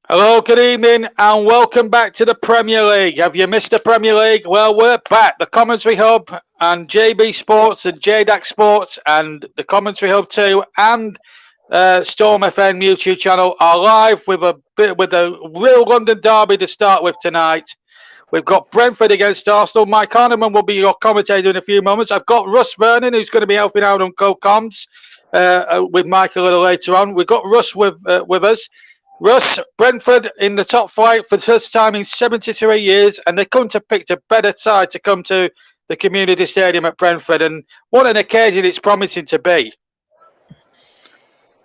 Hello, good evening, and welcome back to the Premier League. Have you missed the Premier League? Well, we're back. The Commentary Hub and JB Sports and J-DAC Sports and the Commentary Hub too and Storm FM YouTube channel are live with a real London derby to start with tonight. We've got Brentford against Arsenal. Mike Harneman will be your commentator in a few moments. I've got Russ Vernon, who's going to be helping out on co-coms with Mike a little later on. We've got Russ with us. Russ, Brentford in the top flight for the first time in 73 years, and they couldn't have picked a better side to come to the community stadium at Brentford, and what an occasion it's promising to be.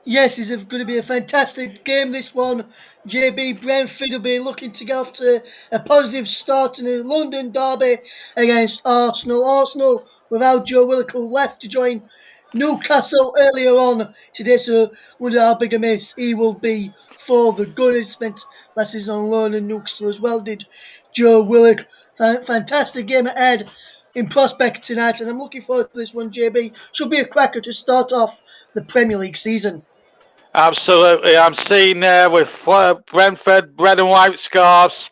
Yes, it's going to be a fantastic game, this one. JB Brentford will be looking to get off to a positive start in a London derby against Arsenal. Arsenal without Joe Willock, who left to join Newcastle earlier on today, so wonder how big a miss he will be for the Gunners. Spent last season on loan in Newcastle as well, did Joe Willock. Fantastic game ahead in prospect tonight, and I'm looking forward to this one, JB. Should be a cracker to start off the Premier League season. Absolutely. I'm seeing there with Brentford, red and white scarves.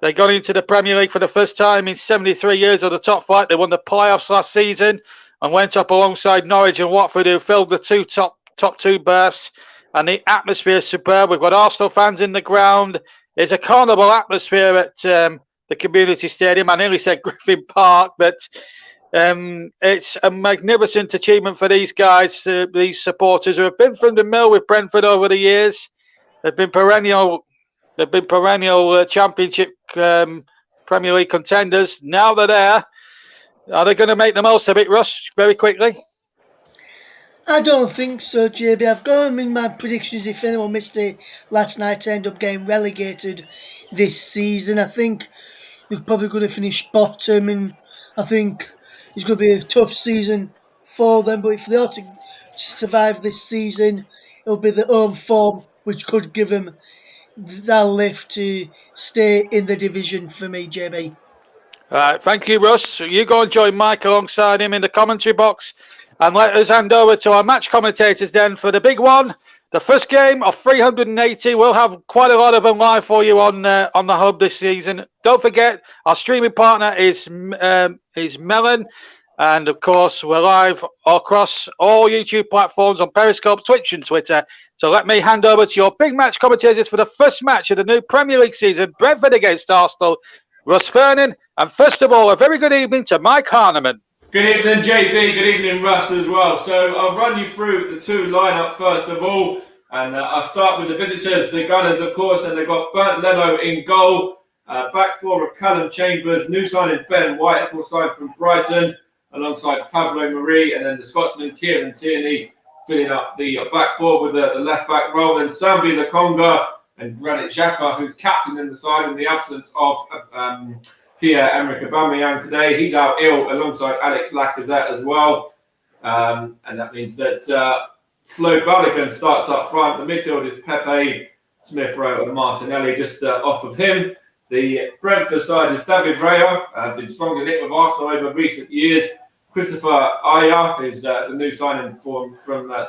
They got into the Premier League for the first time in 73 years of the top flight. They won the playoffs last season and went up alongside Norwich and Watford, who filled the top two berths. And the atmosphere is superb. We've got Arsenal fans in the ground. There's a carnival atmosphere at the community stadium. I nearly said Griffin Park, but it's a magnificent achievement for these guys, these supporters who have been from the mill with Brentford over the years. They've been perennial Championship Premier League contenders. Now they're there. Are they going to make the most of it, Russ, very quickly? I don't think so, JB. I've gone in my predictions. If anyone missed it last night, I end up getting relegated this season. I think they're probably going to finish bottom, and I think it's going to be a tough season for them. But if they are to survive this season, it'll be the home form which could give them that lift to stay in the division for me, JB. All right, thank you, Russ. You go and join Mike alongside him in the commentary box, and let us hand over to our match commentators then for the big one. The first game of 380. We'll have quite a lot of them live for you on the hub this season. Don't forget, our streaming partner is Melon. And of course, we're live across all YouTube platforms on Periscope, Twitch, and Twitter. So let me hand over to your big match commentators for the first match of the new Premier League season, Brentford against Arsenal, Russ Vernon. And first of all, a very good evening to Mike Harneman. Good evening, JB. Good evening, Russ, as well. So I'll run you through the two lineup first of all. And I'll start with the visitors, the Gunners, of course. And they've got Bernd Leno in goal. Back four of Callum Chambers, new signing Ben White, of course, signed from Brighton, alongside Pablo Marie. And then the Scotsman Kieran Tierney filling up the back four with the left-back role. And Sambi Lokonga and Granit Xhaka, who's captain in the side in the absence of Pierre-Emerick Aubameyang today. He's out ill alongside Alex Lacazette as well. And that means that Flo Balogun starts up front. The midfield is Pepe, Smith Rowe and Martinelli just off of him. The Brentford side is David Raya, been strongly linked with Arsenal over recent years. Christopher Aya is the new signing from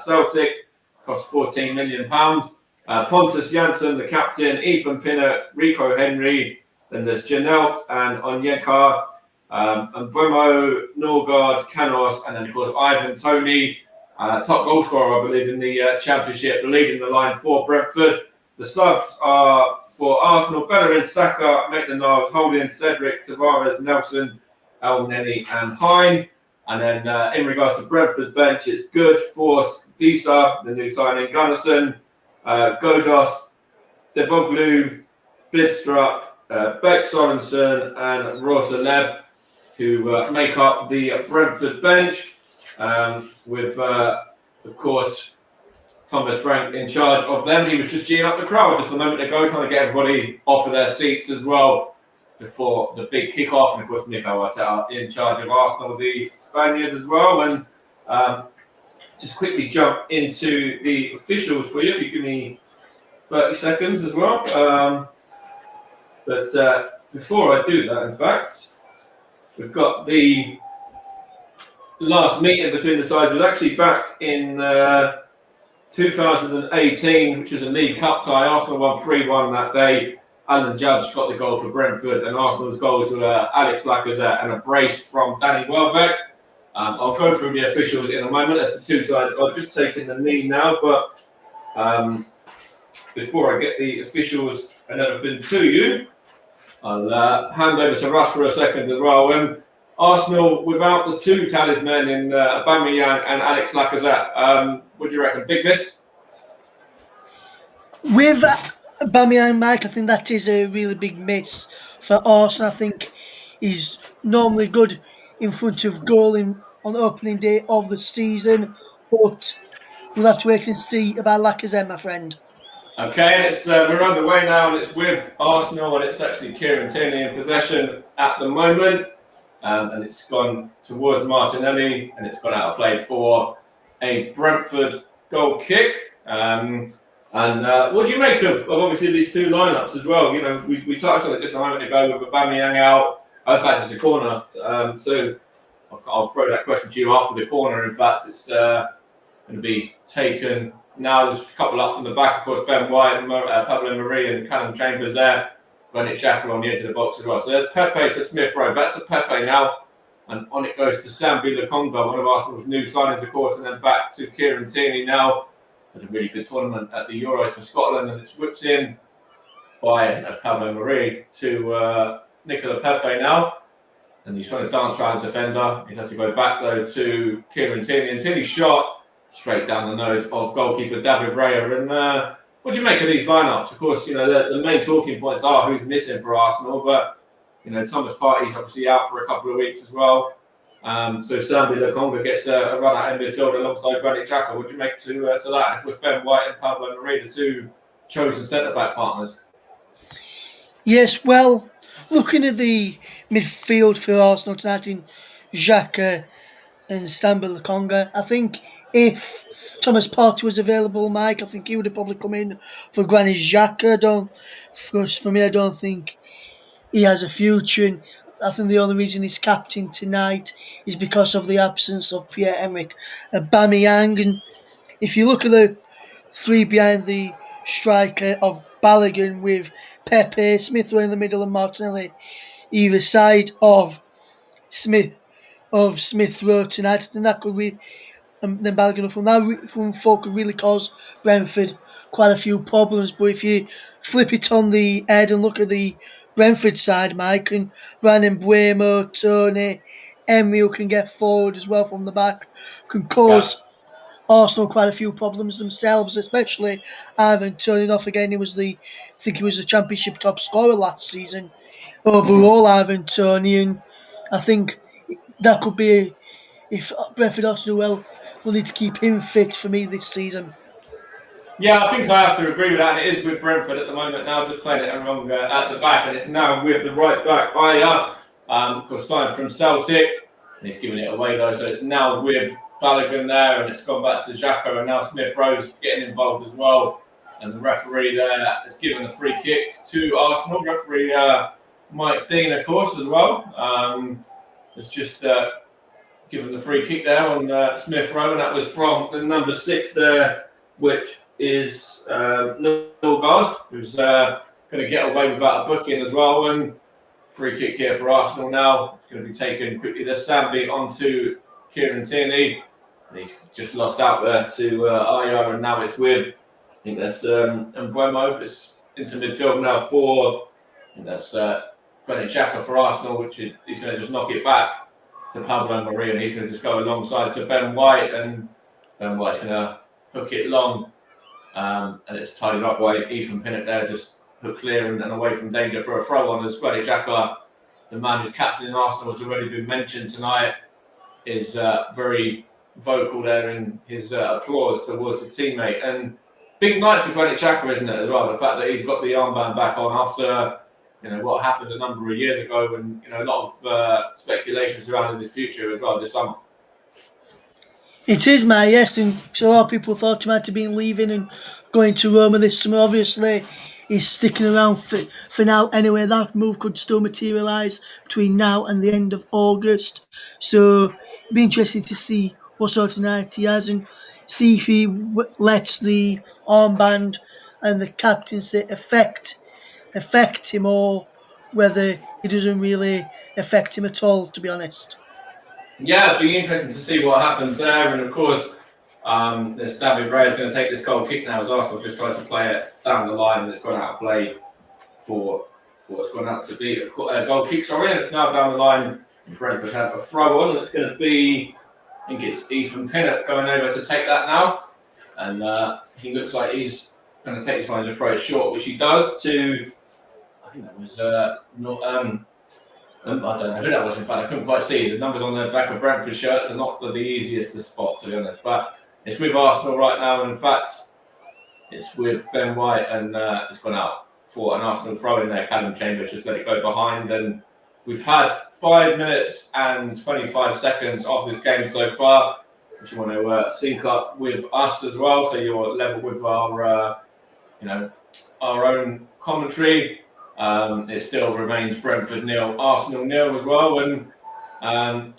Celtic, cost £14 million. Pontus Jansson, the captain, Ethan Pinnock, Rico Henry. Then there's Janelt and Onyeka, and Bremo, Norgard, Canos, and then of course Ivan Toney, top goal scorer, I believe, in the Championship, leading the line for Brentford. The subs are for Arsenal: Bellerin, Saka, Maitland-Niles, Holding, Cedric, Tavares, Nelson, El Neni, and Hine. And then in regards to Brentford's bench, it's Good, Force, Visa, the new signing, Gunnarsson, Godos, Devoglu, Bidstrup, Beck Sorensen and Rosa Lev, who make up the Brentford bench, with, of course, Thomas Frank in charge of them. He was just geeing up the crowd just a moment ago, trying to get everybody off of their seats as well before the big kick-off. And, of course, Nico Arteta in charge of Arsenal, the Spaniard as well. And just quickly jump into the officials for you, if you give me 30 seconds as well. But before I do that, in fact, we've got the last meeting between the sides was actually back in 2018, which was a League Cup tie. Arsenal won 3-1 that day. Alan Judge got the goal for Brentford, and Arsenal's goals were Alex Lacazette and a brace from Danny Welbeck. I'll go through the officials in a moment. That's the two sides. I've just taken the knee now, but before I get the officials and everything to you, I'll hand over to Russ for a second as well. Arsenal without the two talismen in Aubameyang and Alex Lacazette. What do you reckon? Big miss? With Aubameyang, Mike, I think that is a really big miss for Arsenal. I think he's normally good in front of goal on opening day of the season, but we'll have to wait and see about Lacazette, my friend. Okay, and it's we're underway now, and it's with Arsenal, and it's actually Kieran Tierney in possession at the moment, and it's gone towards Martinelli, and it's gone out of play for a Brentford goal kick. And what do you make of obviously these two lineups as well? You know, we touched on it just a moment ago with Aubameyang out. In fact, it's a corner, so I'll throw that question to you after the corner. In fact, it's going to be taken. Now there's a couple up from the back, of course, Ben White, Pablo Marie and Callum Chambers there. Granit Xhaka on the edge of the box as well. So there's Pepe to Smith Rowe. Back to Pepe now. And on it goes to Sambi Lokonga, one of Arsenal's new signings, of course. And then back to Kieran Tierney now. Had a really good tournament at the Euros for Scotland. And it's whipped in by Pablo Marie to Nicola Pepe now. And he's trying to dance around the defender. He has to go back, though, to Kieran Tierney. And Tierney's shot straight down the nose of goalkeeper David Raya. And what do you make of these lineups? Of course, you know, the main talking points are who's missing for Arsenal, but, you know, Thomas Partey's obviously out for a couple of weeks as well. So Sambi Lokonga gets a run out in midfield alongside Granit Xhaka. What do you make to that with Ben White and Pablo Marie, the two chosen centre-back partners? Yes, well, looking at the midfield for Arsenal tonight in Xhaka and Sambi Lokonga, I think if Thomas Partey was available, Mike, I think he would have probably come in for Granit Xhaka. For me, I don't think he has a future. And I think the only reason he's captain tonight is because of the absence of Pierre-Emerick Aubameyang. And if you look at the three behind the striker of Balogun with Pepe, Smith Rowe in the middle and Martinelli either side of Smith Rowe tonight, I think that could be then Balogun from that front four could really cause Brentford quite a few problems. But if you flip it on the head and look at the Brentford side, Mike, and Brandon Buemo, Tony, Emery, who can get forward as well from the back, can cause Arsenal quite a few problems themselves, especially Ivan Toney. Off again, I think he was the Championship top scorer last season overall, Ivan Toney, and I think that could be if Brentford ought to do well, they'll need to keep him fit for me this season. Yeah, I think I have to agree with that. And it is with Brentford at the moment now, just playing it along at the back, and it's now with the right back Aya, of course, signed from Celtic, and he's giving it away though. So it's now with Balogun there, and it's gone back to Xhaka, and now Smith Rowe's getting involved as well. And the referee there has given a free kick to Arsenal. Referee Mike Dean, of course, as well. Has just given the free kick there on Smith Rowe, and that was from the number 6 there, which is Nilgard, who's going to get away without a booking as well. And free kick here for Arsenal now. It's going to be taken quickly. There's Sambi onto Kieran Tierney. And he's just lost out there to Aya, and now it's with, I think that's Mbuemo. It's into midfield now for, I think that's Granit Xhaka for Arsenal, which he's going to just knock it back to Pablo Marie, and he's going to just go alongside to Ben White, and Ben White's going to hook it long, and it's tidied up by Ethan Pinnock there, just hook clear and away from danger for a throw on as Granit Xhaka, the man who's captain in Arsenal, has already been mentioned tonight, is very vocal there in his applause towards his teammate. And big night for Granit Xhaka, isn't it, as well? The fact that he's got the armband back on after, you know, what happened a number of years ago, and, you know, a lot of speculation surrounding his future as well this summer. It is, mate, yes, and so a lot of people thought he might have been leaving and going to Roma this summer. Obviously, he's sticking around for now anyway. That move could still materialise between now and the end of August. So it'll be interesting to see what sort of night he has. And see if he lets the armband and the captaincy affect him, or whether it doesn't really affect him at all, to be honest. Yeah, it'd be interesting to see what happens there. And of course, this David Ray is going to take this goal kick now as Arsenal just tried to play it down the line and it's gone out of play for what's gone out to be a goal kick. Sorry, and it's now down the line. Brentford have a throw on. It's going to be, I think it's Ethan Pinnock going over to take that now. And he looks like he's going to take his line to throw it short, which he does to, I think that was not. I don't know who that was, in fact, I couldn't quite see. The numbers on the back of Brentford shirts are not the easiest to spot, to be honest. But it's with Arsenal right now, and in fact, it's with Ben White, and it's gone out for an Arsenal throw in there. Callum Chambers just let it go behind, and we've had 5 minutes and 25 seconds of this game so far, which you want to sync up with us as well, so you're level with our, our own commentary. It still remains Brentford 0, Arsenal 0 as well, and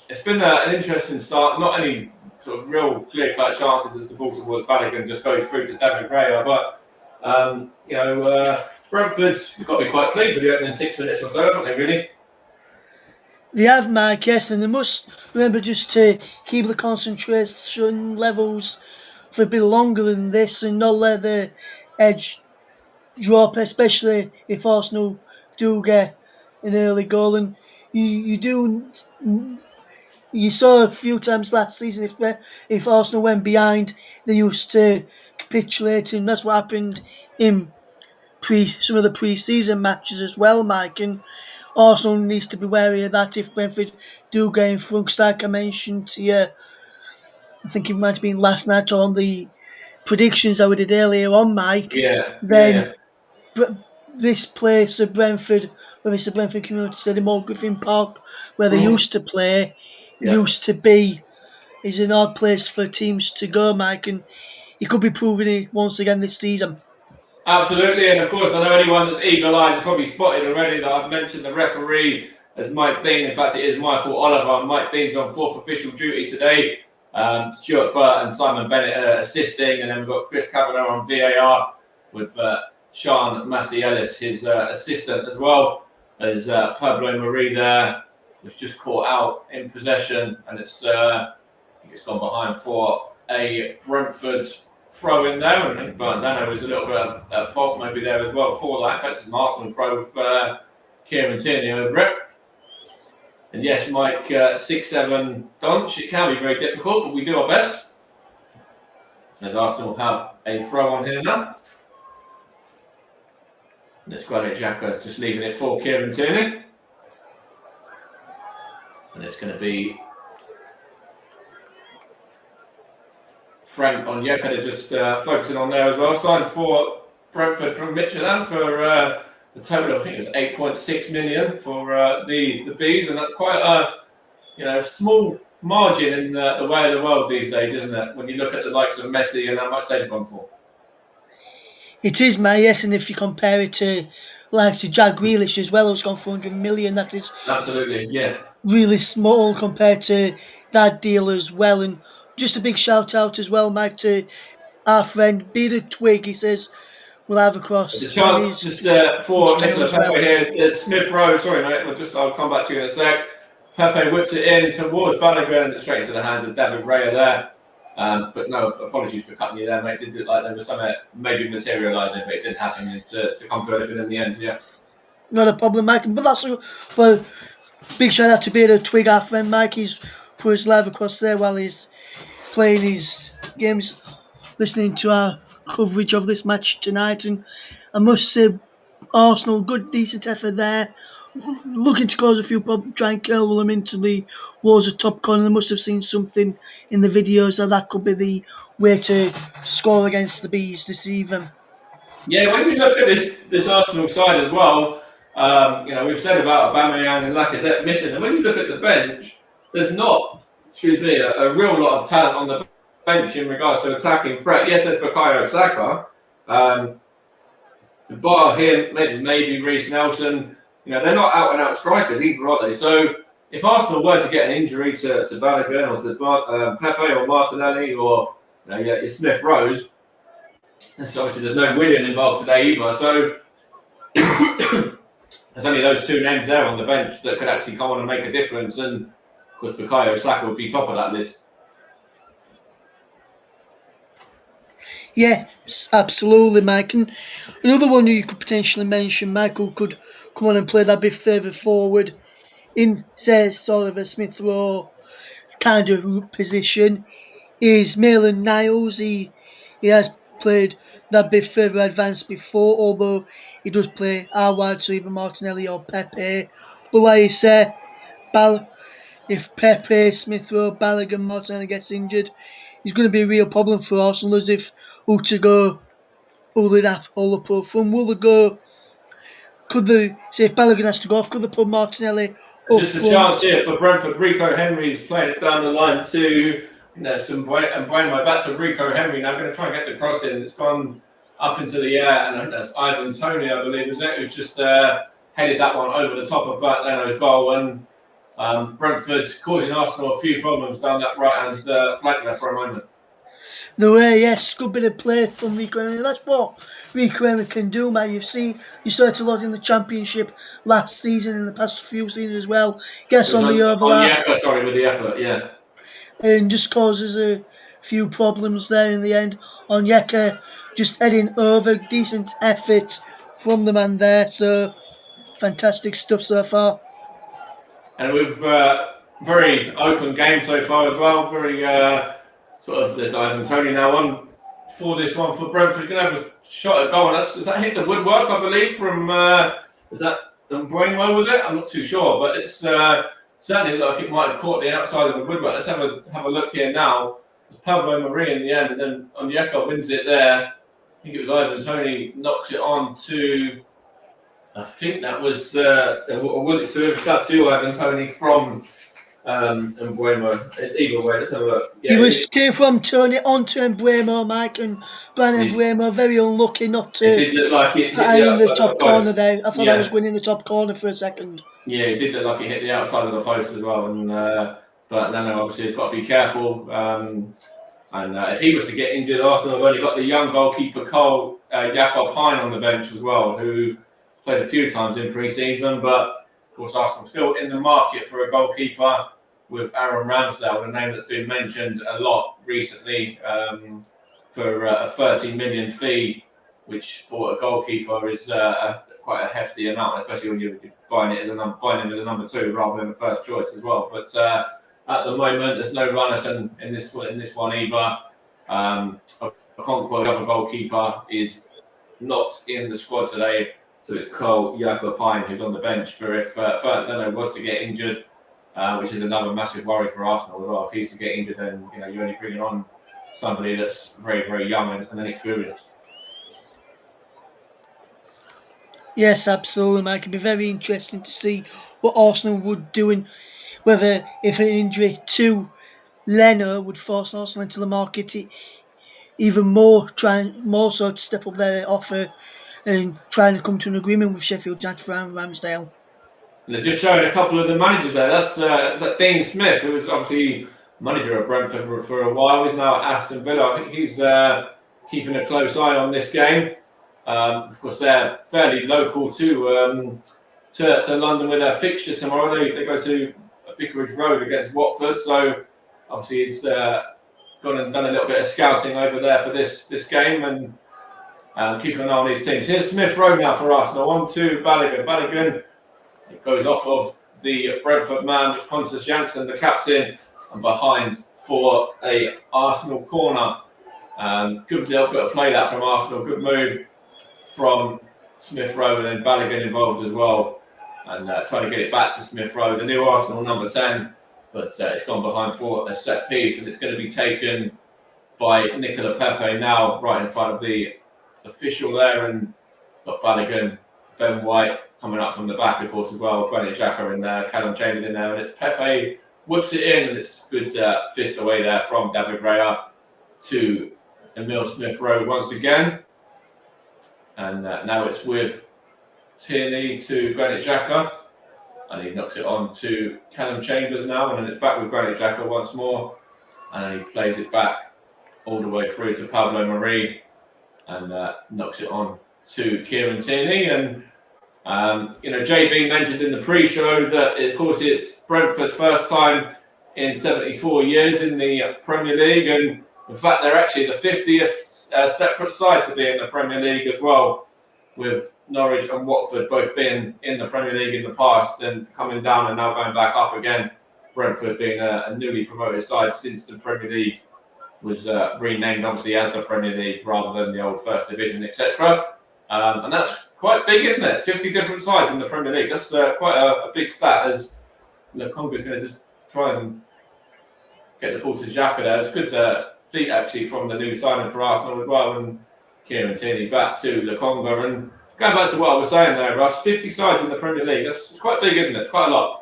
it's been an interesting start. Not any sort of real clear-cut chances as the ball towards Balogun just goes through to David Raya, but Brentford, you've got to be quite pleased with the opening 6 minutes or so, haven't they? Really? They have, Mike, yes, and they must remember just to keep the concentration levels for a bit longer than this and not let the edge drop, especially if Arsenal do get an early goal. And you saw a few times last season if Arsenal went behind, they used to capitulate, and that's what happened in some of the pre-season matches as well, Mike. And Arsenal needs to be wary of that if Brentford do get in front. Like I mentioned to you, I think it might have been last night on the predictions that we did earlier on, Mike. Then this place at Brentford, whether it's the Brentford Community Stadium or Griffin Park, where they used to play, used to be, is an odd place for teams to go, Mike, and he could be proving it once again this season. Absolutely, and of course, I know anyone that's eagle-eyed has probably spotted already that I've mentioned the referee as Mike Dean. In fact, it is Michael Oliver. Mike Dean's on 4th official duty today. Stuart Burt and Simon Bennett assisting, and then we've got Chris Kavanagh on VAR with Sean Massey-Ellis, his assistant as well. There's Pablo Marie there, who's just caught out in possession, and it's gone behind for a Brentford throw in there. And I think Bernardo was a little bit of fault maybe there as well for that. That's an Arsenal throw with Kieran Tierney over it. And yes, Mike, 6-7 Donch, it can be very difficult, but we do our best. As Arsenal have a throw on here now. And it's Granit Xhaka just leaving it for Kieran Tierney. And it's going to be Frank Onyeka just focusing on there as well. Signed for Brentford from Midtjylland for the total, I think it was 8.6 million for the Bees, and that's quite a small margin in the way of the world these days, isn't it? When you look at the likes of Messi and how much they've gone for. It is, mate, yes, and if you compare it to likes of Jack Grealish as well, who's gone for 100 million, that is absolutely, yeah, really small compared to that deal as well. And just a big shout out as well, Mike, to our friend Bearded Twig. He says we'll have across the chance just for Nicola Pepe here. There's Smith Rowe. Sorry, mate. I'll come back to you in a sec. Pepe whips it in towards Balogun, straight into the hands of David Raya there. But no, apologies for cutting you there, mate. Did look like there was something maybe materialising, but it didn't happen to come to anything in the end. Yeah. Not a problem, Mike. But that's well. Big shout out to Bearded Twig, our friend Mike. He's put us live across there while he's playing his games, listening to our coverage of this match tonight. And I must say, Arsenal, good decent effort there, looking to cause a few problems, try and curl them into the walls of top corner. They must have seen something in the videos that could be the way to score against the Bees this evening. Yeah, when you look at this Arsenal side as well, we've said about Aubameyang and Lacazette missing, and when you look at the bench, there's not, a real lot of talent on the bench in regards to attacking threat. Yes, there's Bukayo Saka, bar him, maybe Reece Nelson. They're not out and out strikers either, are they? So if Arsenal were to get an injury to Balogun or to Pepe or Martinelli or Your Smith Rose. And so obviously there's no Willian involved today either. So there's only those two names there on the bench that could actually come on and make a difference. And of course, Bukayo Saka would be top of that list. Yeah, absolutely, Mike. And another one who you could potentially mention, Michael, could come on and play that bit further forward in, say, sort of a Smith Rowe kind of position, is Maitland Niles. He has played that bit further advanced before, although he does play out wide, so either Martinelli or Pepe. But like you say, if Pepe, Smith Rowe, Balogun, Martinelli gets injured, it's going to be a real problem for Arsenal, as if who to go, who they'd have all up from. Will they go? Could they say if Balogun has to go off? Could they put Martinelli up Just a front? chance here for Brentford. Rico Henry's playing it down the line to Bueno back to Rico Henry. Now going to try and get the cross in. It's gone up into the air, and that's Ivan Toney, I believe, isn't it? Who's just headed that one over the top of Leno's goal. And Brentford causing Arsenal a few problems down that right-hand flank there for a moment. The way, yes, good bit of play from Rico Henry. That's what Rico Henry can do, man. You saw it a lot in the Championship last season, in the past few seasons as well. Gets on the overlap. With the effort, yeah. And just causes a few problems there in the end. Onyeka just heading over, decent effort from the man there. So, fantastic stuff so far. And we've very open game so far as well. Very there's Ivan Toney now on for this one for Brentford. Going to have a shot at goal. Does that hit the woodwork, I believe, from is that Bueno with it? I'm not too sure, but it's certainly looked like it might have caught the outside of the woodwork. Let's have a look here now. It's Pablo Marie in the end, and then Onyeka wins it there. I think it was Ivan Toney knocks it on to. I think that was was it to Ivan Toney from Bueno? Either way, let's have a look. Yeah, Came from Tony onto Mbeumo, Mike, and Brian Mbeumo very unlucky not to it did look like it in the top corner there. I thought I was going in the top corner for a second. Yeah, it did look like it hit the outside of the post as well, and but Leno obviously has got to be careful. And if he was to get injured, Arsenal have only got the young goalkeeper Jakob Hein on the bench as well, who played a few times in pre-season, but of course, Arsenal still in the market for a goalkeeper with Aaron Ramsdale, a name that's been mentioned a lot recently for a 30 million fee, which for a goalkeeper is quite a hefty amount, especially when you're buying him as a number two rather than the first choice as well. But at the moment, there's no runners in this one either. Okonkwo, the other goalkeeper, is not in the squad today. So it's Jakob Hein who's on the bench for if Bernd Leno was to get injured, which is another massive worry for Arsenal as well. If he's to get injured, then you're only bringing on somebody that's very, very young and inexperienced. Yes, absolutely, Mike. It'd be very interesting to see what Arsenal would do, and whether if an injury to Leno would force Arsenal into the market even more, trying more so to step up their offer and trying to come to an agreement with Sheffield United for Aaron Ramsdale. And they're just showing a couple of the managers there. That's Dean Smith, who was obviously manager of Brentford for a while. He's now at Aston Villa. I think he's keeping a close eye on this game. Of course, they're fairly local to London with their fixture tomorrow. They go to Vicarage Road against Watford. So obviously he's gone and done a little bit of scouting over there for this game and keep an eye on these teams. Here's Smith Rowe now for Arsenal. 1-2 Balogun. Balogun, it goes off of the Brentford man, which Pontus Jansson, the captain, and behind for a Arsenal corner. Good little bit of play that from Arsenal. Good move from Smith Rowe, and then Balogun involved as well. And trying to get it back to Smith Rowe, the new Arsenal number 10. But it's gone behind for a set piece, and it's going to be taken by Nicola Pepe now, right in front of the official there, and got Balogun, Ben White coming up from the back, of course, as well. Granit Xhaka and Callum Chambers in there, and it's Pepe whips it in, and it's good fist away there from David Raya to Emile Smith Rowe once again. And now it's with Tierney to Granit Xhaka, and he knocks it on to Callum Chambers now, and then it's back with Granit Xhaka once more, and then he plays it back all the way through to Pablo Marie, and knocks it on to Kieran Tierney. And JB mentioned in the pre-show that, of course, it's Brentford's first time in 74 years in the Premier League, and in fact, they're actually the 50th separate side to be in the Premier League as well, with Norwich and Watford both being in the Premier League in the past and coming down and now going back up again. Brentford being a newly promoted side since the Premier League was renamed, obviously, as the Premier League rather than the old First Division, etc. And that's quite big, isn't it? 50 different sides in the Premier League. That's quite a big stat, as Lokonga's going to just try and get the ball to Xhaka there. It's good feat, actually, from the new signing for Arsenal as well. And Kieran Tierney back to Lokonga. And going back to what I was saying there, Russ, 50 sides in the Premier League. That's quite big, isn't it? It's quite a lot.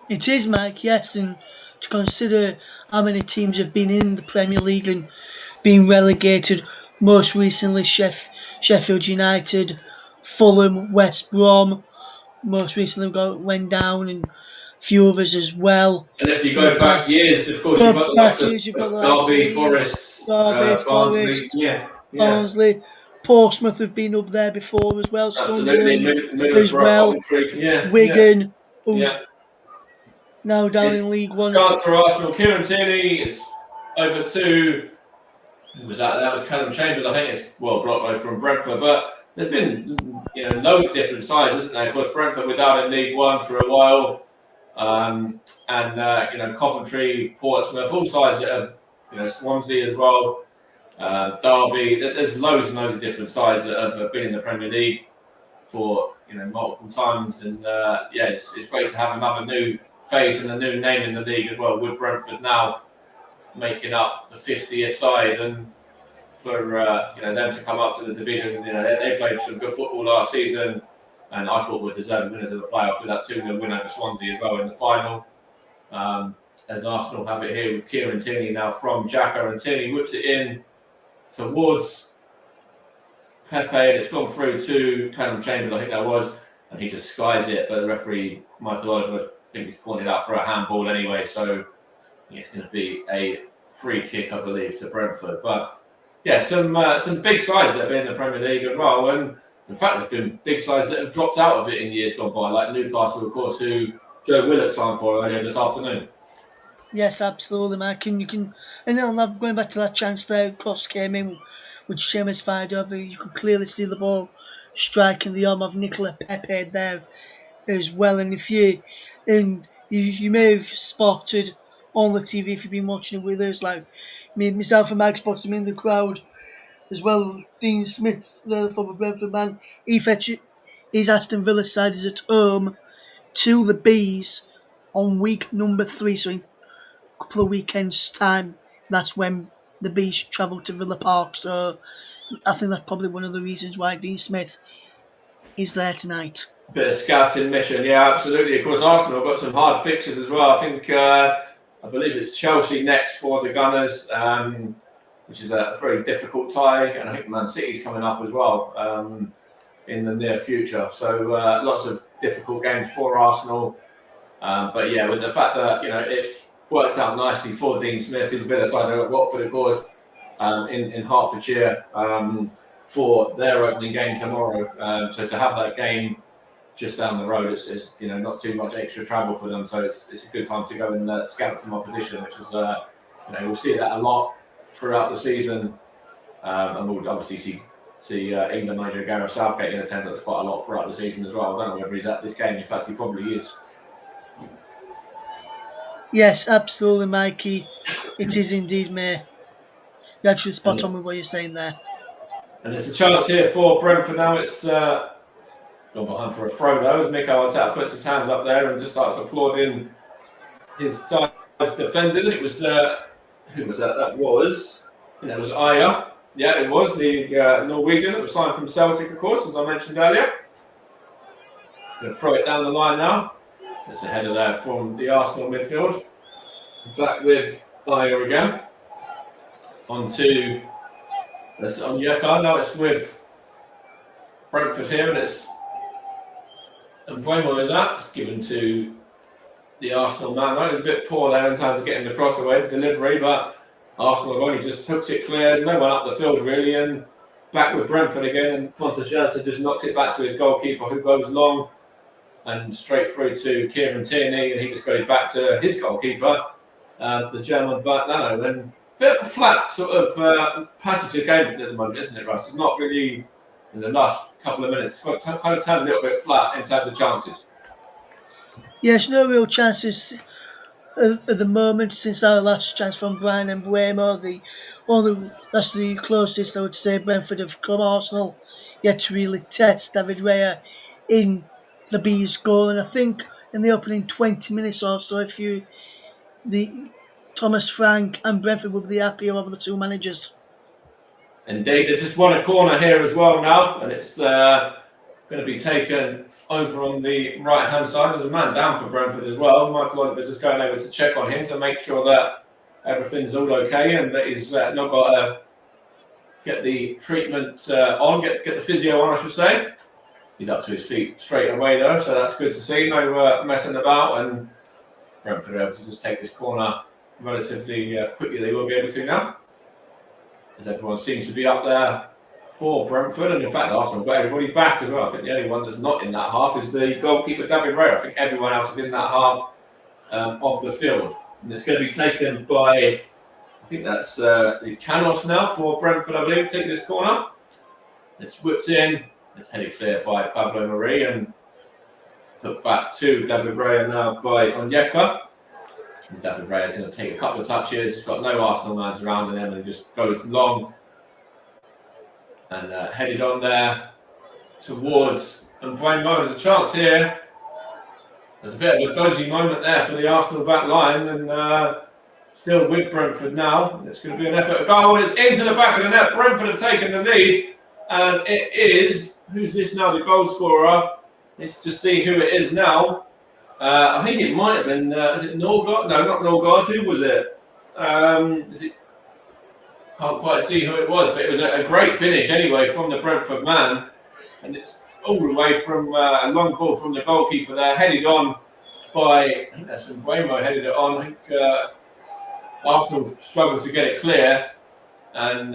It is, Mike, yes. And to consider how many teams have been in the Premier League and been relegated, most recently Sheffield United, Fulham, West Brom, most recently went down, and a few others as well. And if you go back years, of course, you've got the likes of Derby, Forest, Barnsley, Barnsley, Portsmouth have been up there before as well. Absolutely, Sunderland as well. Wigan, who's now down in League One. Chance for Arsenal. Kieran Tierney is over to. Who was that? That was Callum Chambers. I think it's blocked from Brentford, but there's been loads of different sides, isn't there? Of course, Brentford without in League One for a while, and Coventry, Portsmouth, all sides that have Swansea as well, Derby. There's loads and loads of different sides that have been in the Premier League for multiple times, and it's great to have another new face and a new name in the league as well, with Brentford now making up the 50th side, and for them to come up to the division. They played some good football last season, and I thought were deserving winners of the playoffs with that 2-0 win over Swansea as well in the final. As Arsenal have it here with Kieran Tierney now from Xhaka, and Tierney whips it in towards Pepe, and it's gone through to Callum Chambers, I think that was, and he just skies it, but the referee, Michael Oliver, I think he's pointed out for a handball anyway, so it's going to be a free kick, I believe, to Brentford. But yeah, some big sides that have been in the Premier League as well, and in fact, there's been big sides that have dropped out of it in years gone by, like Newcastle, of course, who Joe Willock signed for earlier this afternoon. Yes, absolutely, Mike. And then going back to that chance there, cross came in, which Chambers fired over. You could clearly see the ball striking the arm of Nicola Pepe there as well. And you may have spotted on the TV if you've been watching it with us, like myself and Mike spotted him in the crowd as well. Dean Smith, the former Brentford man, his Aston Villa side is at home to the Bees on week number 3, so in a couple of weekends' time, that's when the Bees travel to Villa Park. So I think that's probably one of the reasons why Dean Smith is there tonight. Bit of scouting mission, yeah, absolutely. Of course, Arsenal have got some hard fixtures as well. I think, I believe it's Chelsea next for the Gunners, which is a very difficult tie, and I think Man City's coming up as well in the near future. So lots of difficult games for Arsenal. But yeah, with the fact that it's worked out nicely for Dean Smith, his Villa side at Watford, of course, in Hertfordshire for their opening game tomorrow. So to have that game just down the road, it's not too much extra travel for them, so it's a good time to go and scout some opposition, which is we'll see that a lot throughout the season, and we'll obviously see England manager Gareth Southgate in attendance quite a lot throughout the season as well. I don't know whether he's at this game. In fact, he probably is. Yes, absolutely, Mikey. It is indeed, May. You're actually spot on with what you're saying there. And it's a chance here for Brentford now. It's gone behind for a throw though, as Mikel Arteta puts his hands up there and just starts applauding his side's defender. It was who was that? That was it was Aya. Yeah, it was the Norwegian that was signed from Celtic, of course, as I mentioned earlier. Going to throw it down the line now. There's a header there from the Arsenal midfield. Back with Aya again. On Yeka. Now it's with Brentford here, and it's Mbeumo is that. It's given to the Arsenal man. That was a bit poor there in terms of getting the cross away, the delivery, but Arsenal have only just hooked it clear, no one up the field really, and back with Brentford again, and Conte just knocked it back to his goalkeeper, who goes long and straight through to Kieran Tierney, and he just goes back to his goalkeeper, the German Bernd Leno. And bit of a flat sort of passage of game at the moment, isn't it, Russ? It's not really, in the last couple of minutes, it's kind of turned a little bit flat in terms of chances. Yes, no real chances at the moment since our last chance from Brian and Buemo. That's the closest I would say Brentford have come. Arsenal yet to really test David Raya in the Bees goal, and I think in the opening 20 minutes or so, the Thomas Frank and Brentford would be happier of the two managers. Indeed, they just won a corner here as well now, and it's going to be taken over on the right-hand side. There's a man down for Brentford as well. Michael Oliver's just going over to check on him to make sure that everything's all okay and that he's not got to get the treatment on, get the physio on, I should say. He's up to his feet straight away though, so that's good to see. No messing about, and Brentford are able to just take this corner relatively quickly. They will be able to now, as everyone seems to be up there for Brentford, and in fact Arsenal got everybody back as well. I think the only one that's not in that half is the goalkeeper David Raya. I think everyone else is in that half of the field, and it's going to be taken by, I think that's the Canos now for Brentford, I believe, taking this corner. It's whipped in, it's headed clear by Pablo Marie, and put back to David Raya now by Onyeka. David Raya is going to take a couple of touches. He's got no Arsenal mans around him, and he just goes long and headed on there towards Mbeumo. There's a chance here. There's a bit of a dodgy moment there for the Arsenal back line, and still with Brentford now. It's going to be an effort to goal, and it's into the back of the net. Brentford have taken the lead, and it is, who's this now, the goal scorer? Let's just see who it is now. I think it might have been, is it Norgard? No, not Norgard. Who was it? Is it? Can't quite see who it was, but it was a great finish anyway from the Brentford man. And it's all the way from a long ball from the goalkeeper there, headed on by, I think that's Mbeumo headed it on. I think Arsenal struggled to get it clear. And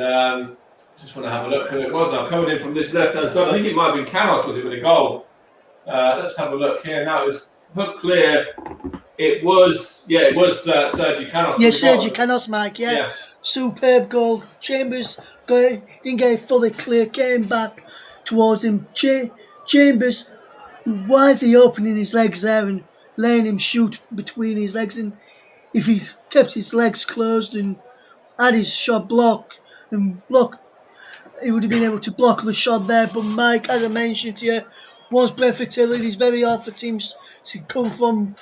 just want to have a look who it was now. Coming in from this left-hand side, I think it might have been Canos, was it, with a goal? Let's have a look here now. It was hook clear. It was Sergi Canos. Yeah, Sergi Canos, Mike, yeah. Superb goal. Chambers didn't get it fully clear, came back towards him. Chambers, wisely opening his legs there and letting him shoot between his legs. And if he kept his legs closed and had his shot block, he would have been able to block the shot there. But Mike, as I mentioned to you, once Brentford take lead, it's very hard for teams to come from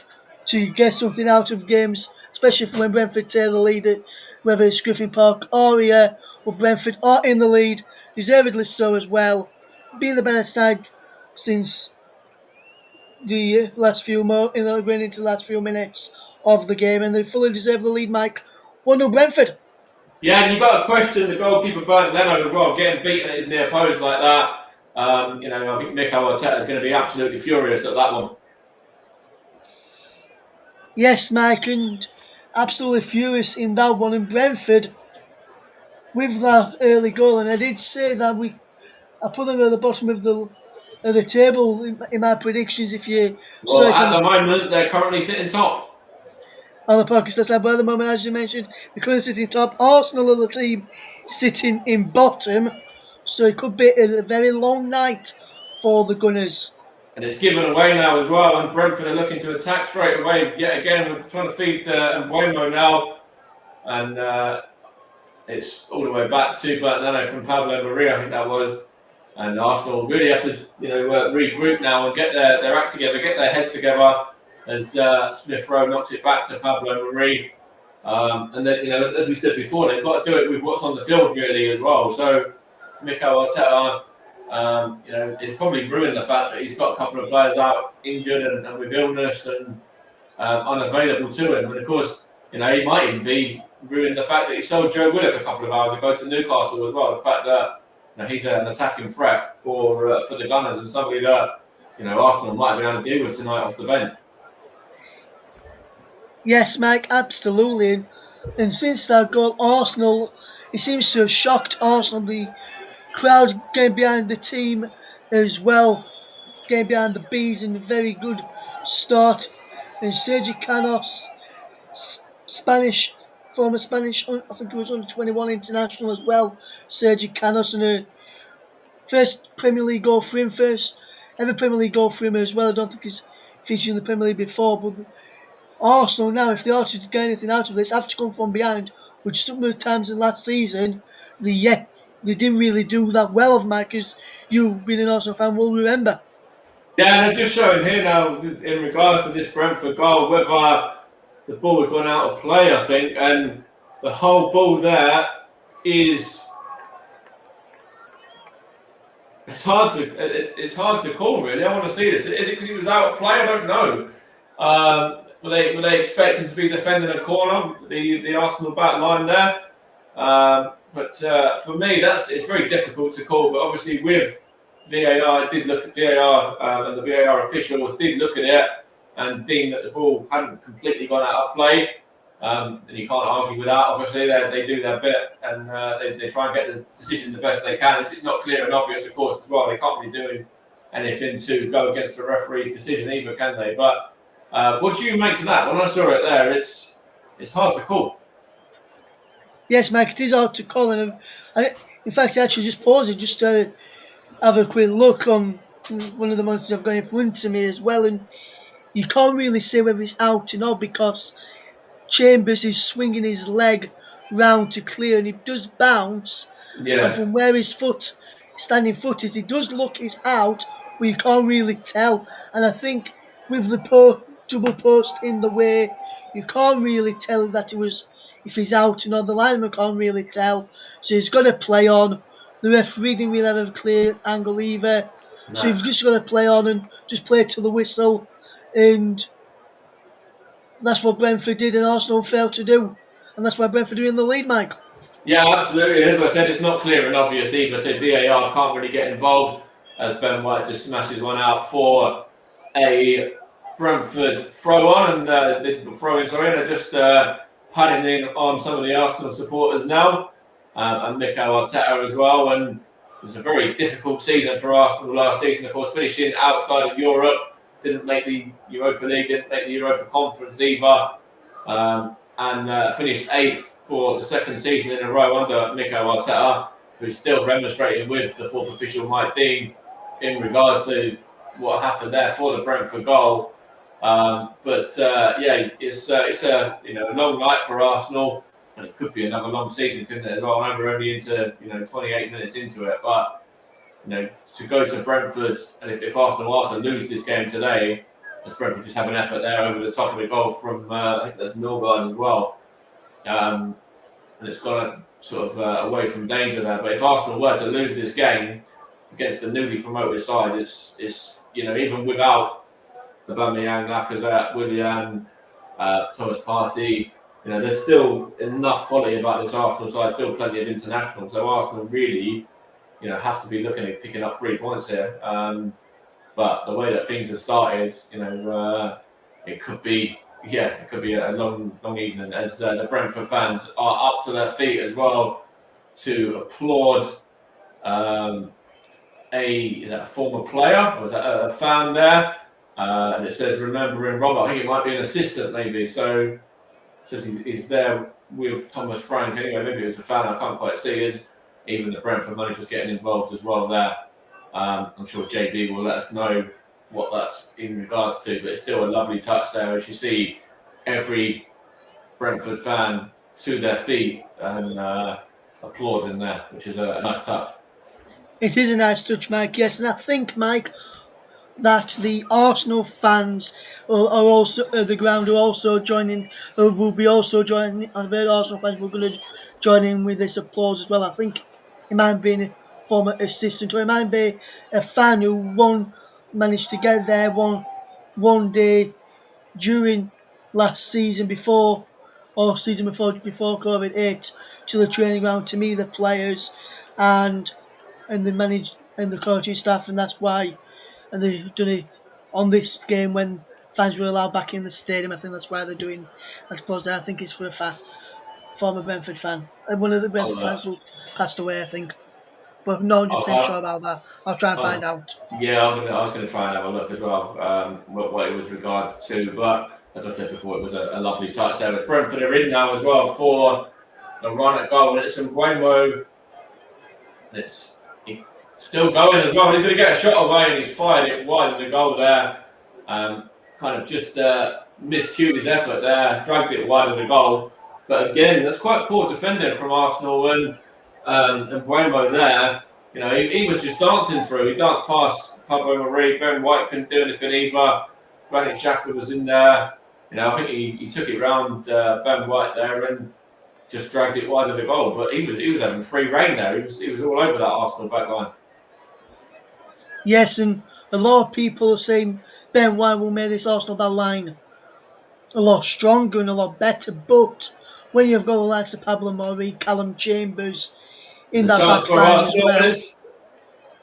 to get something out of games, especially when Brentford take the lead, whether it's Griffin Park or here, or Brentford are in the lead, deservedly so as well, being the better side since the last few going into the last few minutes of the game, and they fully deserve the lead, Mike. 1-0 Brentford. Yeah, and you've got to question the goalkeeper Bernd Leno as well, getting beaten at his near post like that. I think Mikel Arteta is going to be absolutely furious at that one. Yes, Mike, and absolutely furious in that one. In Brentford, with that early goal, and I did say that I put them at the bottom of the table in my predictions. If you at the moment, they're currently sitting top. On the podcast, that's at the moment, as you mentioned, they're currently sitting top. Arsenal are the team sitting in bottom, so it could be a very long night for the Gunners. And it's given away now as well, and Brentford are looking to attack straight away. Yet again, we're trying to feed Mbeumo now, and it's all the way back to Bernd Leno from Pablo Maria, I think that was. And Arsenal really have to, regroup now and get their act together, get their heads together. As Smith Rowe knocks it back to Pablo Marie, and then as we said before, they've got to do it with what's on the field really as well. So Mikel Arteta, it's probably ruined the fact that he's got a couple of players out injured and with illness and unavailable to him. And of course, he might even be ruined the fact that he sold Joe Willock a couple of hours ago to Newcastle as well. The fact that he's an attacking threat for the Gunners and somebody that Arsenal might have been able to deal with tonight off the bench. Yes, Mike, absolutely. And since that goal, Arsenal, it seems to have shocked Arsenal. The crowd getting behind the team as well, getting behind the Bees in a very good start. And Sergio Canos, Spanish, former Spanish, I think he was under 21 international as well. Sergio Canos, and a first Premier League goal for him, first ever Premier League goal for him as well. I don't think he's featured in the Premier League before, but Arsenal now, if they are to get anything out of this, have to come from behind, which some of the times in last season, they didn't really do that well of Mike, as you, being an Arsenal fan, will remember. Yeah, they're just showing here now in regards to this Brentford goal whether the ball had gone out of play, I think, and the whole ball there is. It's hard to call, really. I want to see this. Is it because he was out of play? I don't know. Were they expecting to be defending a corner, the Arsenal back line there? But for me, it's very difficult to call. But obviously, with VAR, I did look at VAR, and the VAR officials did look at it and deemed that the ball hadn't completely gone out of play. And you can't argue with that. Obviously, they do their bit and they try and get the decision the best they can. If it's not clear and obvious, of course, as well, they can't be doing anything to go against the referee's decision either, can they? But what do you make of that? When I saw it there, it's hard to call. Yes, Mike, it is hard to call. And in fact, I actually just paused it just to have a quick look on one of the monitors I've got in front of me as well. And you can't really say whether it's out or not because Chambers is swinging his leg round to clear, and it does bounce. Yeah. And from where his standing foot is, it does look it's out, but you can't really tell. And I think with the double post in the way, you can't really tell that it was if he's out or not. The lineman can't really tell, so he's got to play on. The referee didn't really have a clear angle either, so you've just got to play on and just play to the whistle, and that's what Brentford did and Arsenal failed to do. And that's why Brentford are in the lead, Mike. Yeah, absolutely. As I said, it's not clear and obvious either. So VAR can't really get involved as Ben White just smashes one out for a Brentford throw on. And the throw-ins are in. They're just padding in on some of the Arsenal supporters now. And Mikel Arteta as well. And it was a very difficult season for Arsenal last season. Of course, finishing outside of Europe. Didn't make the Europa League, didn't make the Europa Conference either, and finished 8th for the second season in a row under Mikel Arteta, who's still demonstrating with the fourth official Mike Dean in regards to what happened there for the Brentford goal. It's a long night for Arsenal, and it could be another long season, couldn't it? As well, I know we're only into 28 minutes into it, but. To go to Brentford, and if Arsenal are to lose this game today, as Brentford just have an effort there over the top of the goal from, I think there's Norgard as well. And it's gone sort of away from danger there. But if Arsenal were to lose this game against the newly promoted side, it's even without Aubameyang, Lacazette, Willian, Thomas Partey, there's still enough quality about this Arsenal side, still plenty of internationals. So Arsenal really have to be looking at picking up 3 points here. But the way that things have started, it could be a long evening as the Brentford fans are up to their feet as well to applaud a former player, or is that a fan there? And it says remembering Robert. I think it might be an assistant maybe. So since he's there with Thomas Frank anyway, maybe it was a fan. I can't quite see. Even the Brentford manager's getting involved as well there. I'm sure JB will let us know what that's in regards to, but it's still a lovely touch there as you see every Brentford fan to their feet and applauding there, which is a nice touch. It is a nice touch, Mike, yes, and I think, Mike, that the Arsenal fans are also at the ground are also joining, will be also joining, and the Arsenal fans will going to join in with this applause as well. I think it might be a former assistant, or it might be a fan who managed to get there one day during last season before COVID hit to the training ground to meet the players and the coaching staff, and that's why. And they've done it on this game when fans were allowed back in the stadium. I think that's why they're doing that. I think it's for a fact. former Brentford fan. And one of the Brentford fans who passed away, I think. But I'm not 100% sure about that. I'll try and find out. Yeah, I was going to try and have a look as well, what it was regards to. But as I said before, it was a lovely touch there. With Brentford are in now as well for a run at goal, and it's Mbeumo. It's still going as well. He's going to get a shot away, and he's fired it wide of the goal there. Kind of just miscued his effort there, dragged it wide of the goal. But again, that's quite poor defending from Arsenal, and Mbeumo there. You know, he was just dancing through. He danced past Pablo Marie. Ben White couldn't do anything either. Granit Xhaka was in there. You know, I think he took it round Ben White there and just dragged it wide of the goal. But he was having free reign there. He was all over that Arsenal back line. Yes, and a lot of people are saying Ben White will make this Arsenal back line a lot stronger and a lot better. But when you've got the likes of Pablo Marie, Callum Chambers in that back line as well.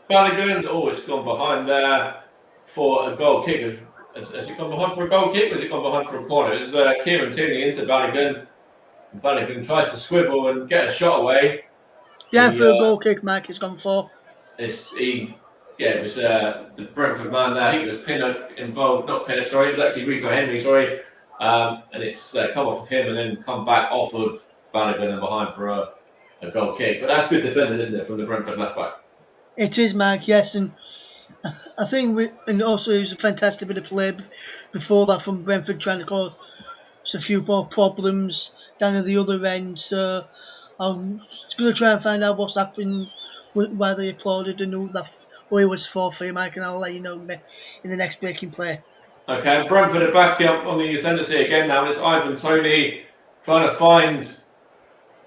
Balogun, it's gone behind there for a goal kick. Has it gone behind for a goal kick or has it gone behind for a corner? It was Kieran Tierney into Balogun. Balogun tries to swivel and get a shot away. Yeah, for a goal kick, Mike has gone for. It was the Brentford man there. I think it was Pinnock involved, not Pinnock, sorry, it was actually Rico Henry, sorry. And it's come off of him and then come back off of Balogun and behind for a goal kick. But that's good defending, isn't it, from the Brentford left back? It is, Mike, yes. And I think, and also it was a fantastic bit of play before that from Brentford trying to cause a few more problems down at the other end. So I'm going to try and find out what's happened, why they applauded and who it was for you, Mike, and I'll let you know in the next breaking play. Okay, Brentford are back up on the ascendancy again now. It's Ivan Toney trying to find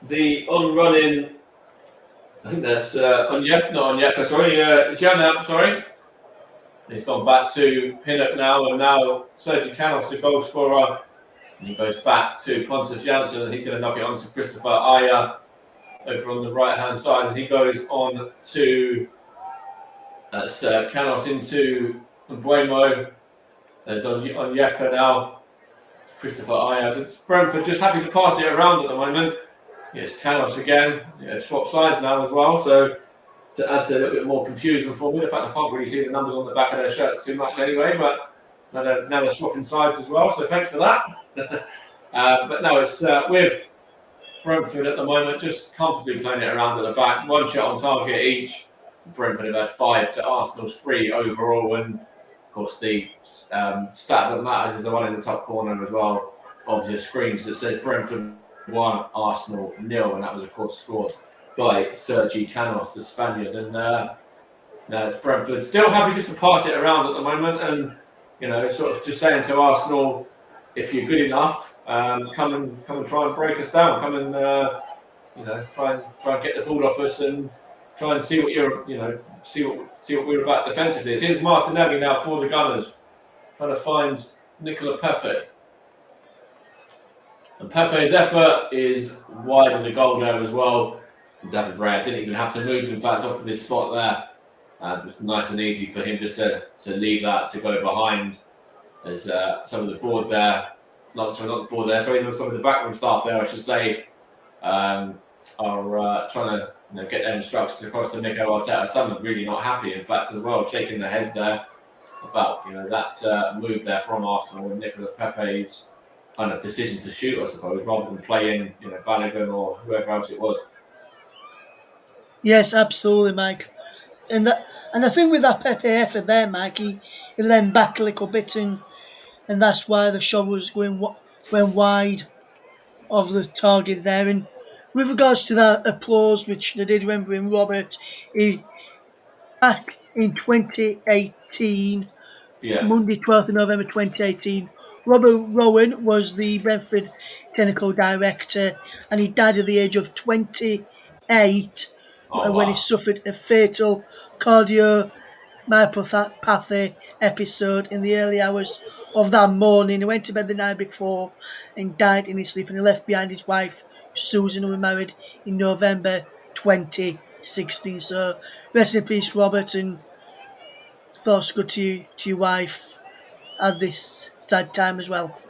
the on-running. I think that's Onyeka, sorry, Janab, sorry. He's gone back to Pinnock now, and now Sergi Canos, the goal scorer. And he goes back to Pontus Jansson, and he's going to knock it on to Christopher Aya over on the right-hand side. And he goes on to Canos into Mbeumo. There's Onyeka now. Christopher Aya. Brentford just happy to pass it around at the moment. Yes, Canos again. Yeah, swap sides now as well. So to add to a little bit more confusion for me. In fact, I can't really see the numbers on the back of their shirts too much anyway. But now they're swapping sides as well. So thanks for that. But no, it's with Brentford at the moment, just comfortably playing it around at the back. One shot on target each. Brentford have had 5 to Arsenal's 3 overall. And of course, the stat that matters is the one in the top corner as well of the screens that says Brentford 1, Arsenal 0, and that was of course scored by Sergi Canos, the Spaniard. And it's Brentford still happy just to pass it around at the moment, and you know, sort of just saying to Arsenal, if you're good enough, come and try and break us down. Come and try and get the ball off us and try and see what see what we're about defensively. Here's Martinelli now for the Gunners, trying to find Nicola Pepe. And Pepe's effort is wide of the goal there as well. David Bray didn't even have to move, in fact, off of this spot there. It was nice and easy for him just to leave that, to go behind. There's some of the board there, not the board there, some of the backroom staff there, I should say, are trying to get their instructions across to Mikel Arteta. Some are really not happy, in fact, as well, shaking their heads there about that move there from Arsenal and Nicolas Pepe's kind of decision to shoot, I suppose, rather than play in Balogun or whoever else it was. Yes, absolutely, Mike. And I think with that Pepe effort there, Mike, he leaned back a little bit, and that's why the shot was went wide of the target there. And with regards to that applause, which they did remember in Robert, back in 2018, Monday 12th of November 2018, Robert Rowan was the Brentford technical director, and he died at the age of 28 when he suffered a fatal cardiomyopathy episode in the early hours of that morning. He went to bed the night before and died in his sleep, and he left behind his wife, Susan, who were married in November 2016. So rest in peace, Robert, and thoughts good to your wife at this sad time as well.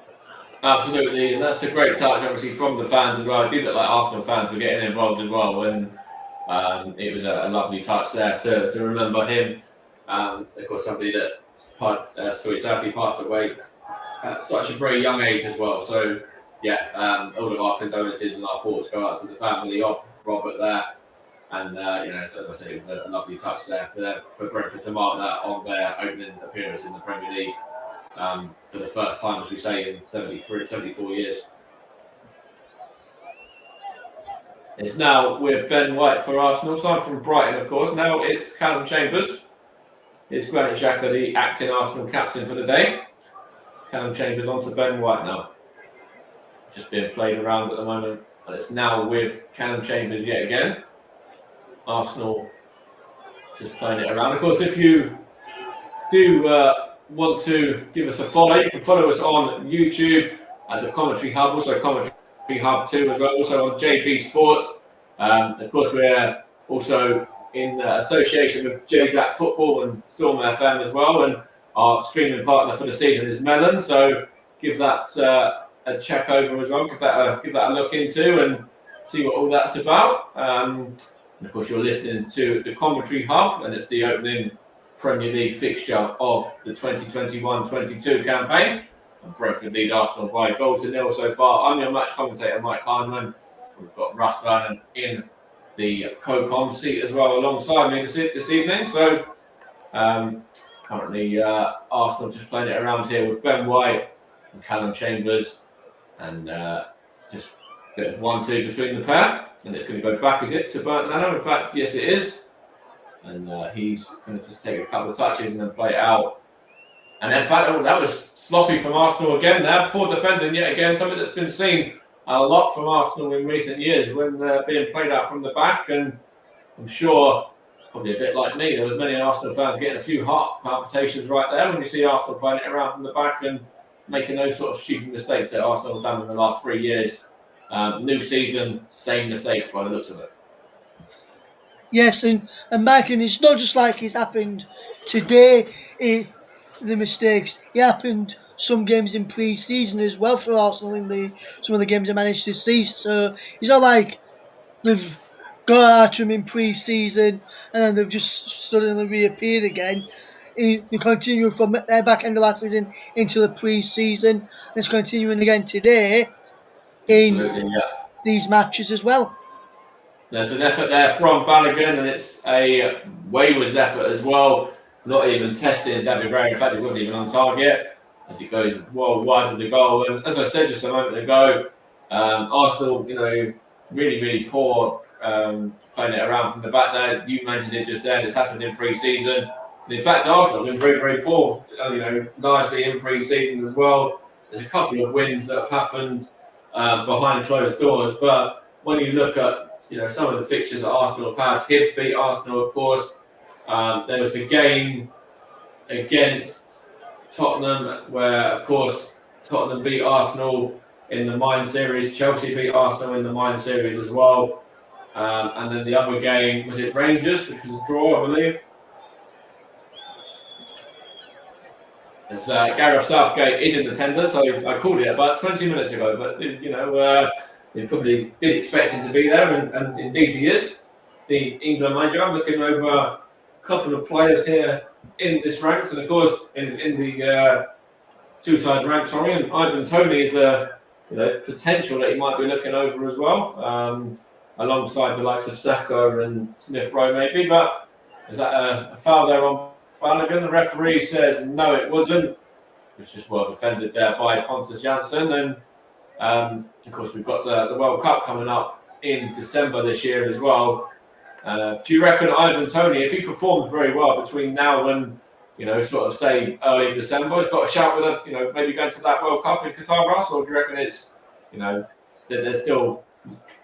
Absolutely, and that's a great touch, obviously, from the fans as well. It did look like Arsenal fans were getting involved as well, and it was a lovely touch there to remember him. Of course, somebody that sadly passed away at such a very young age as well. So, yeah, all of our condolences and our thoughts go out to the family of Robert there. And, so as I said, it was a lovely touch there for Brentford to mark that on their opening appearance in the Premier League. For the first time, as we say, in 74 years. It's now with Ben White for Arsenal. Time from Brighton, of course. Now it's Callum Chambers. It's Granit Xhaka, the acting Arsenal captain for the day. Callum Chambers on to Ben White now. Just being played around at the moment. And it's now with Callum Chambers yet again. Arsenal just playing it around. Of course, if you do want to give us a follow, you can follow us on YouTube at the Commentary Hub, also Commentary Hub 2 as well, also on JB Sports. Of course, we're also in association with J-DAC Football and Storm FM as well, and our streaming partner for the season is Melon, so give that a check over as well, give that a look into and see what all that's about. And of course, you're listening to the Commentary Hub, and it's the opening Premier League fixture of the 2021-22 campaign. And Brentford lead Arsenal by a goal to nil so far. I'm your match commentator, Mike Hindman. We've got Russ Vernon in the co-com seat as well alongside me this evening. So currently Arsenal just playing it around here with Ben White and Callum Chambers, and just a bit of 1-2 between the pair. And it's going to go back, is it, to Bernd Leno? In fact, yes, it is. And he's going to just take a couple of touches and then play it out. And in fact, that was sloppy from Arsenal again there. Poor defending yet again, something that's been seen a lot from Arsenal in recent years when they're being played out from the back. And I'm sure, probably a bit like me, there was many Arsenal fans getting a few heart palpitations right there when you see Arsenal playing it around from the back and making those sort of stupid mistakes that Arsenal have done in the last 3 years. New season, same mistakes by the looks of it. Yes, and Mike, and it's not just like it's happened today, the mistakes. It happened some games in pre-season as well for Arsenal in some of the games I managed to see. So it's not like they've got after him in pre-season and then they've just suddenly reappeared again. They continue from their back end of last season into the pre-season, and it's continuing again today in these matches as well. There's an effort there from Balogun, and it's a wayward effort as well. Not even testing David Raya. In fact, he wasn't even on target as he goes well wide of the goal. And as I said just a moment ago, Arsenal, really, really poor playing it around from the back there. You mentioned it just then. It's happened in pre-season. And in fact, Arsenal have been very, very poor, largely in pre-season as well. There's a couple of wins that have happened behind closed doors. But when you look at some of the fixtures that Arsenal have had, Hibs beat Arsenal, of course. There was the game against Tottenham where, of course, Tottenham beat Arsenal in the Mine Series. Chelsea beat Arsenal in the Mine Series as well. And then the other game, was it Rangers, which was a draw, I believe? As Gareth Southgate is in attendance, so I called it about 20 minutes ago, but, you probably did expect him to be there, and indeed he is. The England manager. I'm looking over a couple of players here in this ranks, and of course in the two-side ranks. And Ivan Toney is a potential that he might be looking over as well, alongside the likes of Saka and Smith Rowe maybe. But is that a foul there on Balogun? The referee says no, it wasn't. It was just well defended there by Pontus Jansson. And of course, we've got the World Cup coming up in December this year as well. Do you reckon Ivan Toney, if he performs very well between now and, sort of say early December, has got a shout with maybe going to that World Cup in Qatar, Russ? Or do you reckon it's, that there's still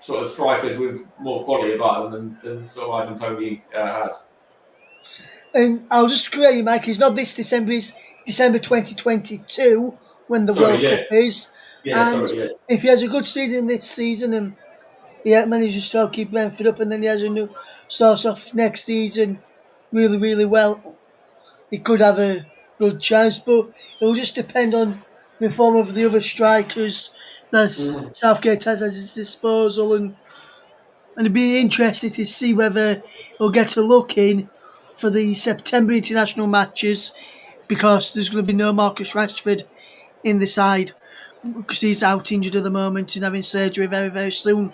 sort of strikers with more quality about them than sort of Ivan Toney has? And I'll just correct you, Mike, it's not this December, it's December 2022 when the World Cup is. Yeah, if he has a good season this season and he manages to keep Brentford up, and then he has starts off next season really, really well, he could have a good chance. But it will just depend on the form of the other strikers that Southgate has at his disposal, and it'd be interesting to see whether he'll get a look in for the September international matches, because there's going to be no Marcus Rashford in the side because he's out injured at the moment and having surgery very, very soon.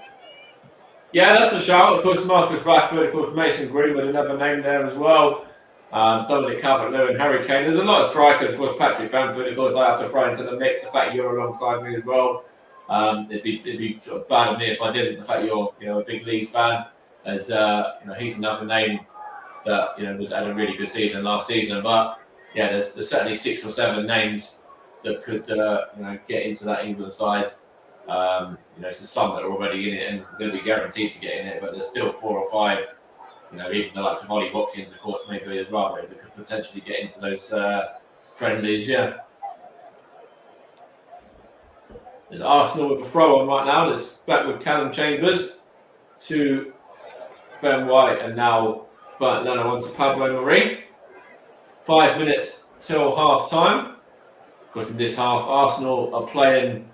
Yeah, that's a shout. Of course, Marcus Rashford, of course, Mason Greenwood, another name there as well. Dominic Calvert-Lewin, Harry Kane. There's a lot of strikers. Of course, Patrick Bamford, of course, I have to throw into the mix. The fact you're alongside me as well. It'd be sort of bad of me if I didn't. The fact you're, a big Leeds fan, as he's another name that was had a really good season last season. But yeah, there's certainly 6 or 7 names that could get into that England side. So some that are already in it and going to be guaranteed to get in it, but there's still 4 or 5. Even the likes of Ollie Watkins, of course, maybe as well, that could potentially get into those friendlies. Yeah. There's Arsenal with a throw on right now. That's back with Callum Chambers to Ben White, and now Bernd Leno on to Pablo Marie. 5 minutes till half time. Of course, in this half, Arsenal are playing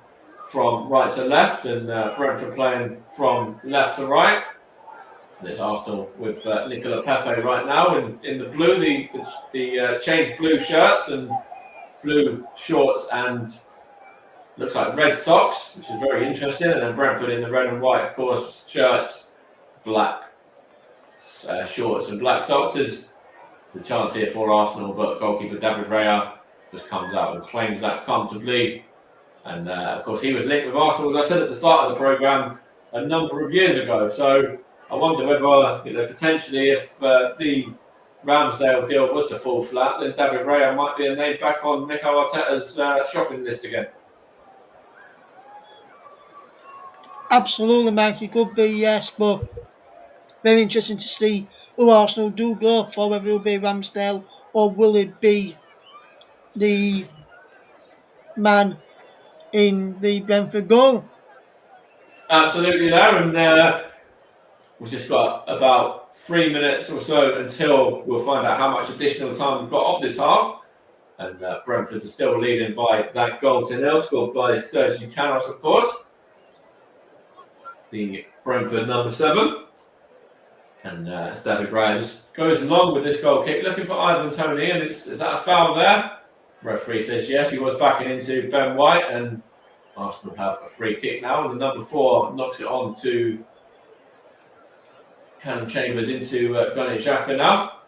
from right to left, and Brentford playing from left to right. And it's Arsenal with Nicola Pepe right now in the blue, the changed blue shirts and blue shorts and looks like red socks, which is very interesting. And then Brentford in the red and white, of course, shirts, black shorts and black socks. There's a chance here for Arsenal, but goalkeeper David Raya just comes out and claims that comfortably. And of course, he was linked with Arsenal, as I said at the start of the programme, a number of years ago. So I wonder whether, potentially, if the Ramsdale deal was to fall flat, then David Raya might be a name back on Mikel Arteta's shopping list again. Absolutely, Mike. It could be, yes, but very interesting to see who Arsenal do go for, whether it will be Ramsdale or will it be the man in the Brentford goal. Absolutely there, and we've just got about 3 minutes or so until we'll find out how much additional time we've got of this half. And Brentford are still leading by that goal to nil, scored by Sergi Canos, of course. The Brentford number 7. And David Raya just goes along with this goal kick, looking for Ivan Toney, and is that a foul there? Referee says yes, he was backing into Ben White, and Arsenal have a free kick now, and the number 4 knocks it on to Callum Chambers into Granit Xhaka now.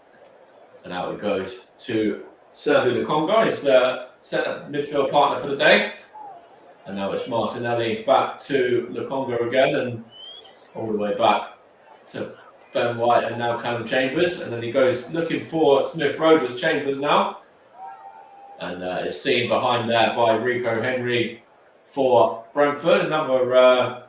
And out it goes to Sergio Lukonga, his set-up midfield partner for the day. And now it's Martinelli back to Lukonga again, and all the way back to Ben White, and now Callum Chambers. And then he goes looking for Smith Rowe as Chambers now. And it's seen behind there by Rico Henry for Brentford, another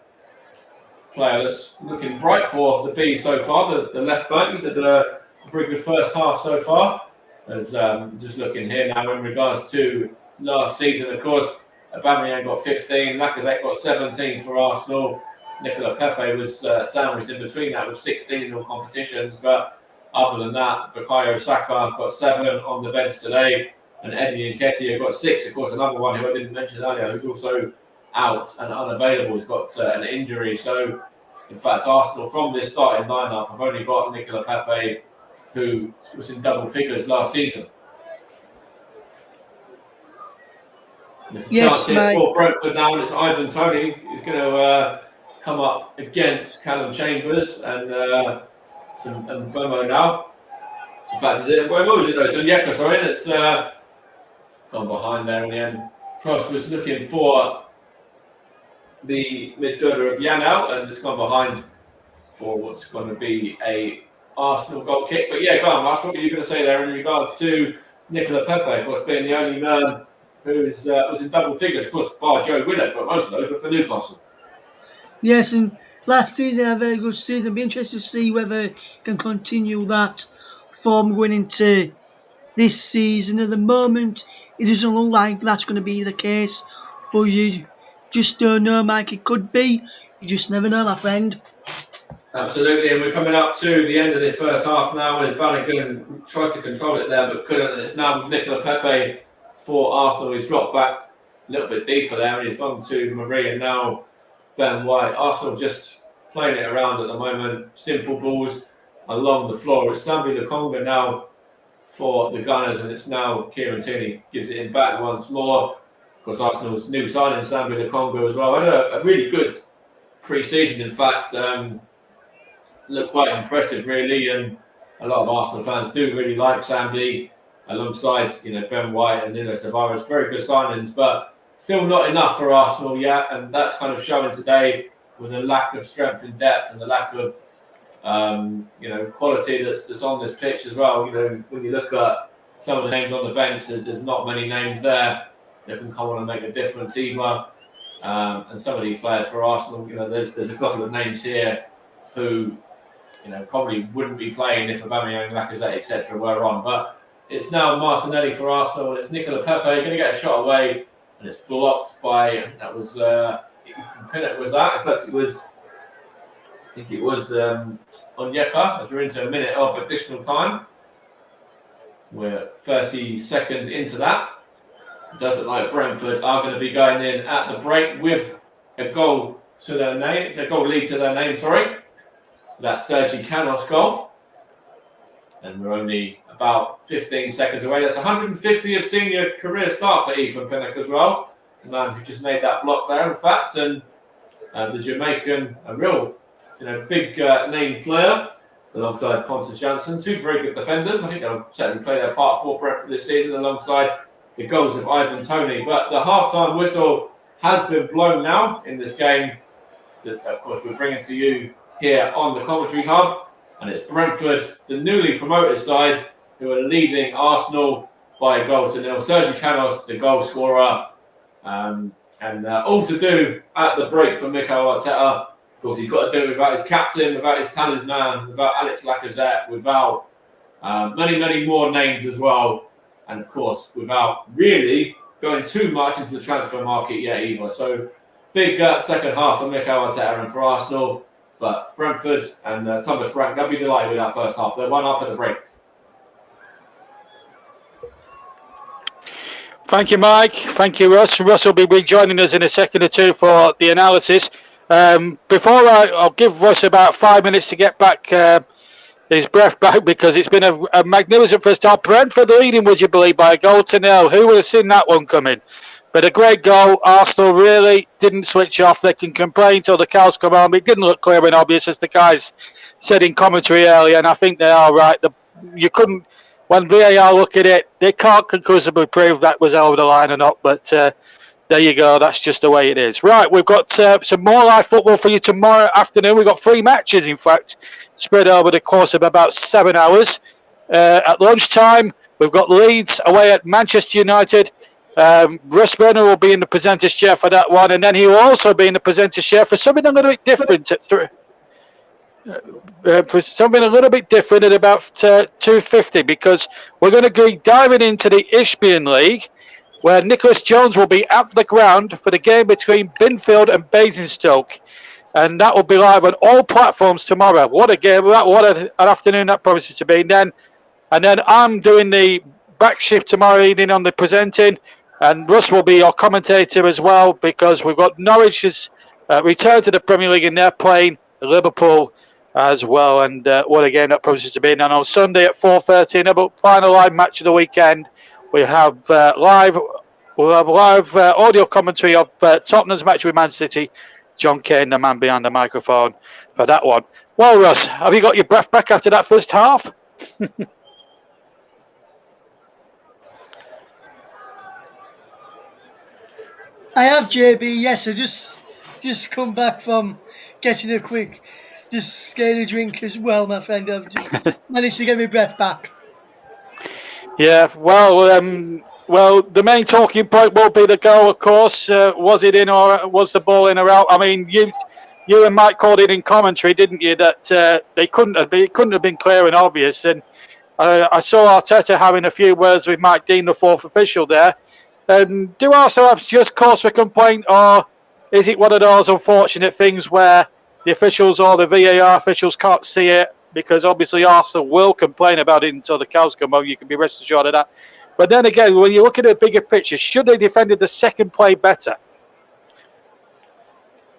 player that's looking bright for the Bees so far, the left back. He's had a very good first half so far. As just looking here now in regards to last season, of course, Aubameyang got 15, Lacazette got 17 for Arsenal. Nicola Pepe was sandwiched in between that with 16 in all competitions. But other than that, Bukayo Saka got 7 on the bench today. And Eddie Nketiah got 6, of course, another one who I didn't mention earlier, who's also out and unavailable. He's got an injury. So, in fact, Arsenal from this starting lineup have only got Nicola Pepe, who was in double figures last season. There's a chance here for Brentford now, and it's Ivan Toney who's going to come up against Callum Chambers and Bomo now. In fact, what was it though? So Yeka, sorry, and it's gone behind there in the end. Cross was looking for the midfielder of Yanal, and it's gone behind for what's going to be a Arsenal goal kick. But yeah, go on, Ross, what were you going to say there in regards to Nicola Pepe, of course, being the only man who was in double figures, of course, bar Joe Willock, but most of those were for Newcastle. Yes, and last season had a very good season. It'll be interesting to see whether he can continue that form going into this season. At the moment, it doesn't look like that's going to be the case, but you just don't know, Mike. It could be. You just never know, my friend. Absolutely, and we're coming up to the end of this first half now, as Bannigan tried to control it there but couldn't, and it's now Nicola Pepe for Arsenal. He's dropped back a little bit deeper there, and he's gone to Marie and now Ben White. Arsenal just playing it around at the moment. Simple balls along the floor. It's Sambi Lukonga now for the Gunners, and it's now Kieran Tierney gives it in back once more. Of course, Arsenal's new signing, Sambi Lukonga as well. Had a really good pre-season, in fact. Looked quite impressive, really, and a lot of Arsenal fans do really like Sambi alongside, Ben White and Nuno Tavares. Very good signings, but still not enough for Arsenal yet, and that's kind of showing today with the lack of strength and depth and the lack of quality that's on this pitch as well. When you look at some of the names on the bench, there's not many names there that can come on and make a difference either. And some of these players for Arsenal, there's a couple of names here who, probably wouldn't be playing if Aubameyang, Lacazette, etc. were on. But it's now Martinelli for Arsenal, and it's Nicola Pepe going to get a shot away, and it's blocked by, that was Pinnock, was that? In fact, I think it was Onyeka, as we're into a minute of additional time. We're 30 seconds into that. It does look like Brentford are going to be going in at the break with a goal to their name, a goal lead to their name, sorry. That's Sergi Canos' goal. And we're only about 15 seconds away. That's 150 of senior career start for Ethan Pinnock as well. The man who just made that block there, in fact. And the Jamaican, a real big name player, alongside Pontus Jansson. Two very good defenders. I think they'll certainly play their part for Brentford this season, alongside the goals of Ivan Toney. But the half-time whistle has been blown now in this game that, of course, we're bringing to you here on the Commentary Hub. And it's Brentford, the newly promoted side, who are leading Arsenal by a goal to nil. Sergi Canos, the goal scorer. And all to do at the break for Mikel Arteta. Of course, he's got to do it without his captain, without his talisman, without Alex Lacazette, without many, many more names as well. And, of course, without really going too much into the transfer market yet either. So, big second half for Mikel Arteta and for Arsenal. But Brentford and Thomas Frank, they'll be delighted with that first half. They're 1-up at the break. Thank you, Mike. Thank you, Russ. Russ will be rejoining us in a second or two for the analysis. Before I'll give Russ about 5 minutes to get back his breath back, because it's been a magnificent first half. Brentford leading, would you believe, by a goal to nil. Who would have seen that one coming? But a great goal. Arsenal really didn't switch off. They can complain till the cows come home. It didn't look clear and obvious, as the guys said in commentary earlier, and I think they are right. You couldn't, when VAR look at it, they can't conclusively prove that was over the line or not, but there you go. That's just the way it is. Right, we've got some more live football for you tomorrow afternoon. We've got 3 matches, in fact, spread over the course of about 7 hours. At lunchtime, we've got Leeds away at Manchester United. Russ Burner will be in the presenter's chair for that one, and then he will also be in the presenter's chair for something a little bit different at about 2:50, because we're going to be diving into the Ishbian League, where Nicholas Jones will be at the ground for the game between Binfield and Basingstoke, and that will be live on all platforms tomorrow. What a game! What an afternoon that promises to be. And then I'm doing the back shift tomorrow evening on the presenting. And Russ will be our commentator as well, because we've got Norwich's return to the Premier League, and they're playing Liverpool as well. And what a game that promises to be. And on Sunday at 4:30, another final live match of the weekend, we have live audio commentary of Tottenham's match with Man City. John Kane, the man behind the microphone, for that one. Well, Russ, have you got your breath back after that first half? I have, JB. Yes, I just come back from getting a drink as well, my friend. I've just managed to get my breath back. Yeah, well, the main talking point will be the goal, of course. Was it in, or was the ball in or out? I mean, you and Mike called it in commentary, didn't you? That it couldn't have been clear and obvious. And I saw Arteta having a few words with Mike Dean, the fourth official there. Do Arsenal have just cause for complaint, or is it one of those unfortunate things where the officials or the VAR officials can't see it? Because obviously Arsenal will complain about it until the cows come home. You can be rest assured of that. But then again, when you look at the bigger picture, should they defended the second play better?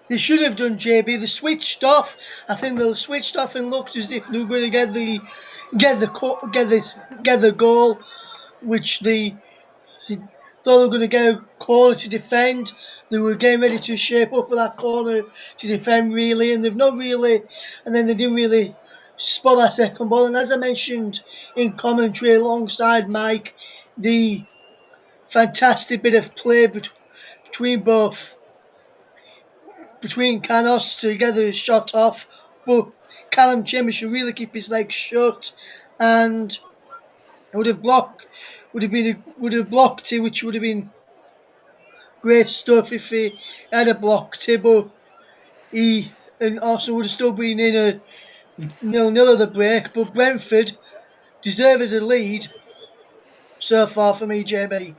They should have done, JB. They switched off. I think they switched off and looked as if they were going to get the goal, which they thought they were going to get a corner to defend. They were getting ready to shape up for that corner to defend, really, and they've not really. And then they didn't really spot that second ball. And as I mentioned in commentary alongside Mike, the fantastic bit of play between Canos to get the shot off, but Callum Chambers should really keep his legs shut, and would have blocked it, which would have been great stuff if he had a blocked it, but he and Arsenal would have still been in a 0-0 of the break. But Brentford deserved a lead so far for me, JB.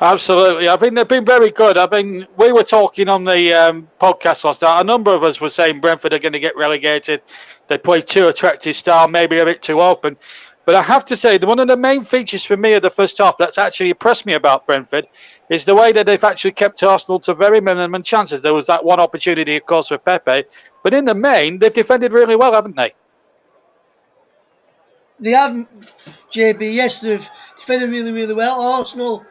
Absolutely. I mean, they've been very good. I mean, we were talking on the podcast last night. A number of us were saying Brentford are going to get relegated. They play too attractive style, maybe a bit too open. But I have to say, one of the main features for me of the first half that's actually impressed me about Brentford is the way that they've actually kept Arsenal to very minimum chances. There was that one opportunity, of course, with Pepe. But in the main, they've defended really well, haven't they? They haven't, JB. Yes, they've defended really, really well. Arsenal,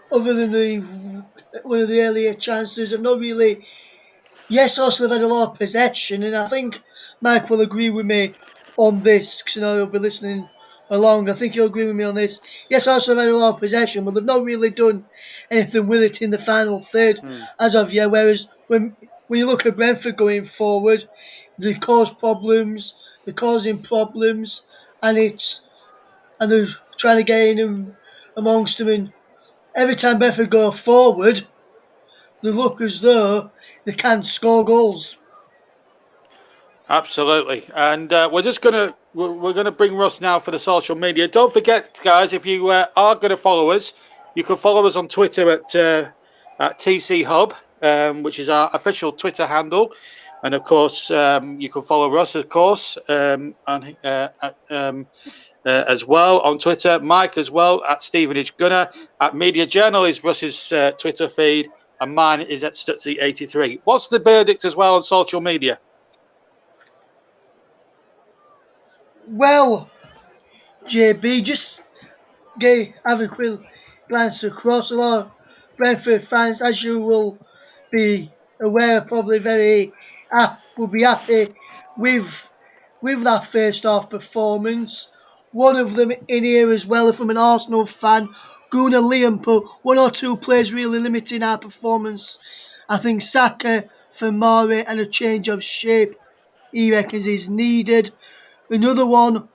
other than one of the earlier chances, have not really. Yes, Arsenal have had a lot of possession, and I think Mike will agree with me on this, because he'll be listening along. I think he'll agree with me on this. Yes, Arsenal have had a lot of possession, but they've not really done anything with it in the final third as of yet. Whereas when you look at Brentford going forward, they cause problems, they're causing problems, and they're trying to get in amongst them. And every time Brentford go forward, they look as though they can't score goals. Absolutely, and we're gonna bring Russ now for the social media. Don't forget, guys, if you are going to follow us, you can follow us on Twitter at TC Hub, which is our official Twitter handle, and of course you can follow Russ, of course, as well on Twitter. Mike as well at Stevenage Gunner. At Media Journal is Russ's Twitter feed, and mine is at Stutzy83. What's the verdict as well on social media? Well, JB, just have a quick glance across. A lot of Brentford fans, as you will be aware, probably will be happy with that first half performance. One of them in here as well, from an Arsenal fan, Gunnar Liam, put one or two players really limiting our performance. I think Saka, Famari, and a change of shape he reckons is needed. Another one,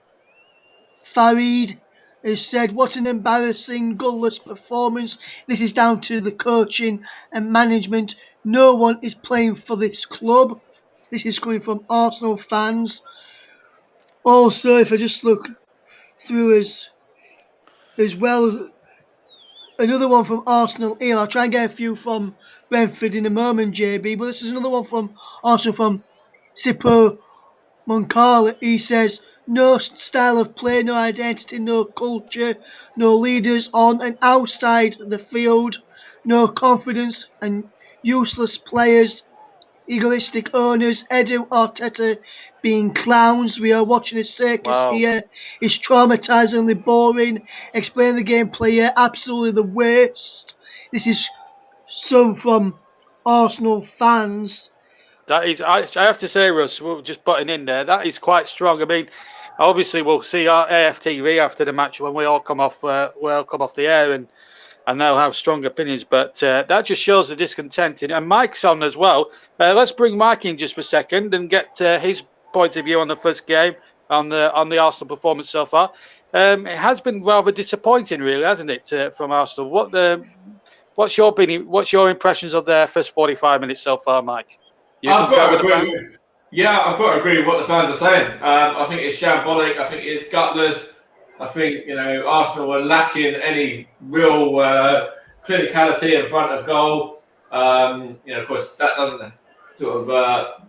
Farid, has said, what an embarrassing, gutless performance. This is down to the coaching and management. No one is playing for this club. This is coming from Arsenal fans. Also, if I just look through as well, another one from Arsenal here. I'll try and get a few from Brentford in a moment, JB, but this is another one from Arsenal from Sipo Moncala. He says, no style of play, no identity, no culture, no leaders on and outside the field, no confidence and useless players, egoistic owners, Edu Arteta being clowns. We are watching a circus here. It's traumatizingly boring. Explain the gameplay here. Absolutely the worst. This is some from Arsenal fans. That is, I have to say, Russ, we're just putting in there, that is quite strong. I mean, obviously we'll see our AFTV after the match when we all come off the air, and they'll have strong opinions. But that just shows the discontent. And Mike's on as well. Let's bring Mike in just for a second and get his point of view on the first game, on the Arsenal performance so far. It has been rather disappointing, really, hasn't it, from Arsenal? What's your opinion? What's your impressions of their first 45 minutes so far, Mike? I've got to agree with what the fans are saying. I think it's shambolic. I think it's gutless. I think, Arsenal were lacking any real clinicality in front of goal. Of course, that doesn't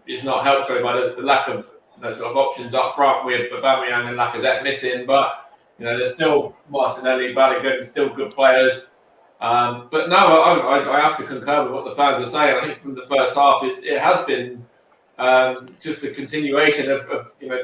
is not helped by the lack of sort of options up front with Aubameyang and Lacazette missing. But There's still Martinelli, Balogun, still good players. But no, I have to concur with what the fans are saying. I think from the first half, it has been just a continuation of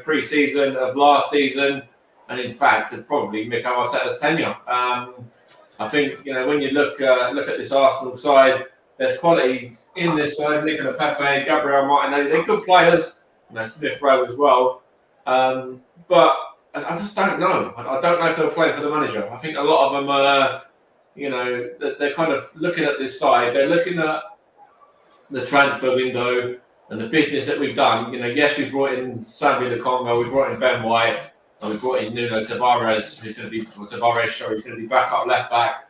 pre-season, of last season, and in fact, it's probably Mikel Arteta's tenure. I think when you look at this Arsenal side, there's quality in this side. Nicola Pepe, Gabriel Martinelli, they're good players. Smith Rowe as well, but I just don't know. I don't know if they're playing for the manager. I think a lot of them are. They're kind of looking at this side. They're looking at the transfer window and the business that we've done. Yes, we brought in Sambi the Congo, we brought in Ben White, and we brought in Nuno Tavares, who's going to be back up left back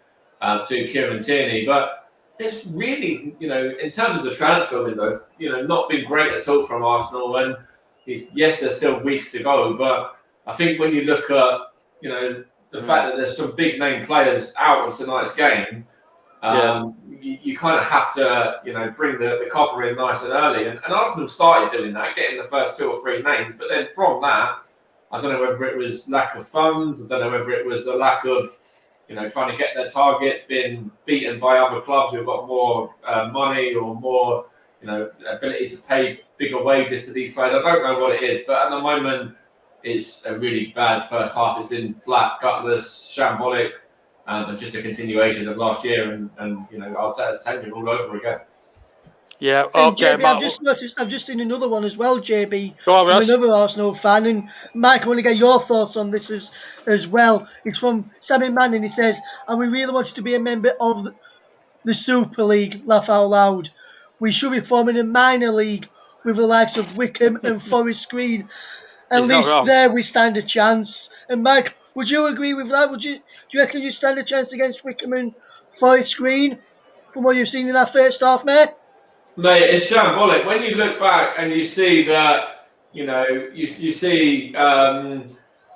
to Kieran Tierney. But it's really, in terms of the transfer window, not been great at all from Arsenal. And yes, there's still weeks to go, but I think when you look at, the fact that there's some big name players out of tonight's game, you kind of have to, bring the cover in nice and early. And Arsenal started doing that, getting the first 2 or 3 names. But then from that, I don't know whether it was lack of funds. I don't know whether it was the lack of, trying to get their targets, being beaten by other clubs who've got more money or more, ability to pay bigger wages to these players. I don't know what it is. But at the moment, it's a really bad first half. It's been flat, gutless, shambolic, and just a continuation of last year. And Arteta's tenure all over again. Yeah, okay. JB, I've just seen another one as well, JB, on, from another Arsenal fan. And Mike, I want to get your thoughts on this as well. It's from Sammy Manning. He says, and we really want to be a member of the Super League, laugh out loud. We should be forming a minor league with the likes of Wickham and Forest Green. At least there we stand a chance. And Mike, would you agree with that? Do you reckon you stand a chance against Wickham and Forest Green from what you've seen in that first half, mate? Mate, it's shambolic. When you look back and you see that, you see,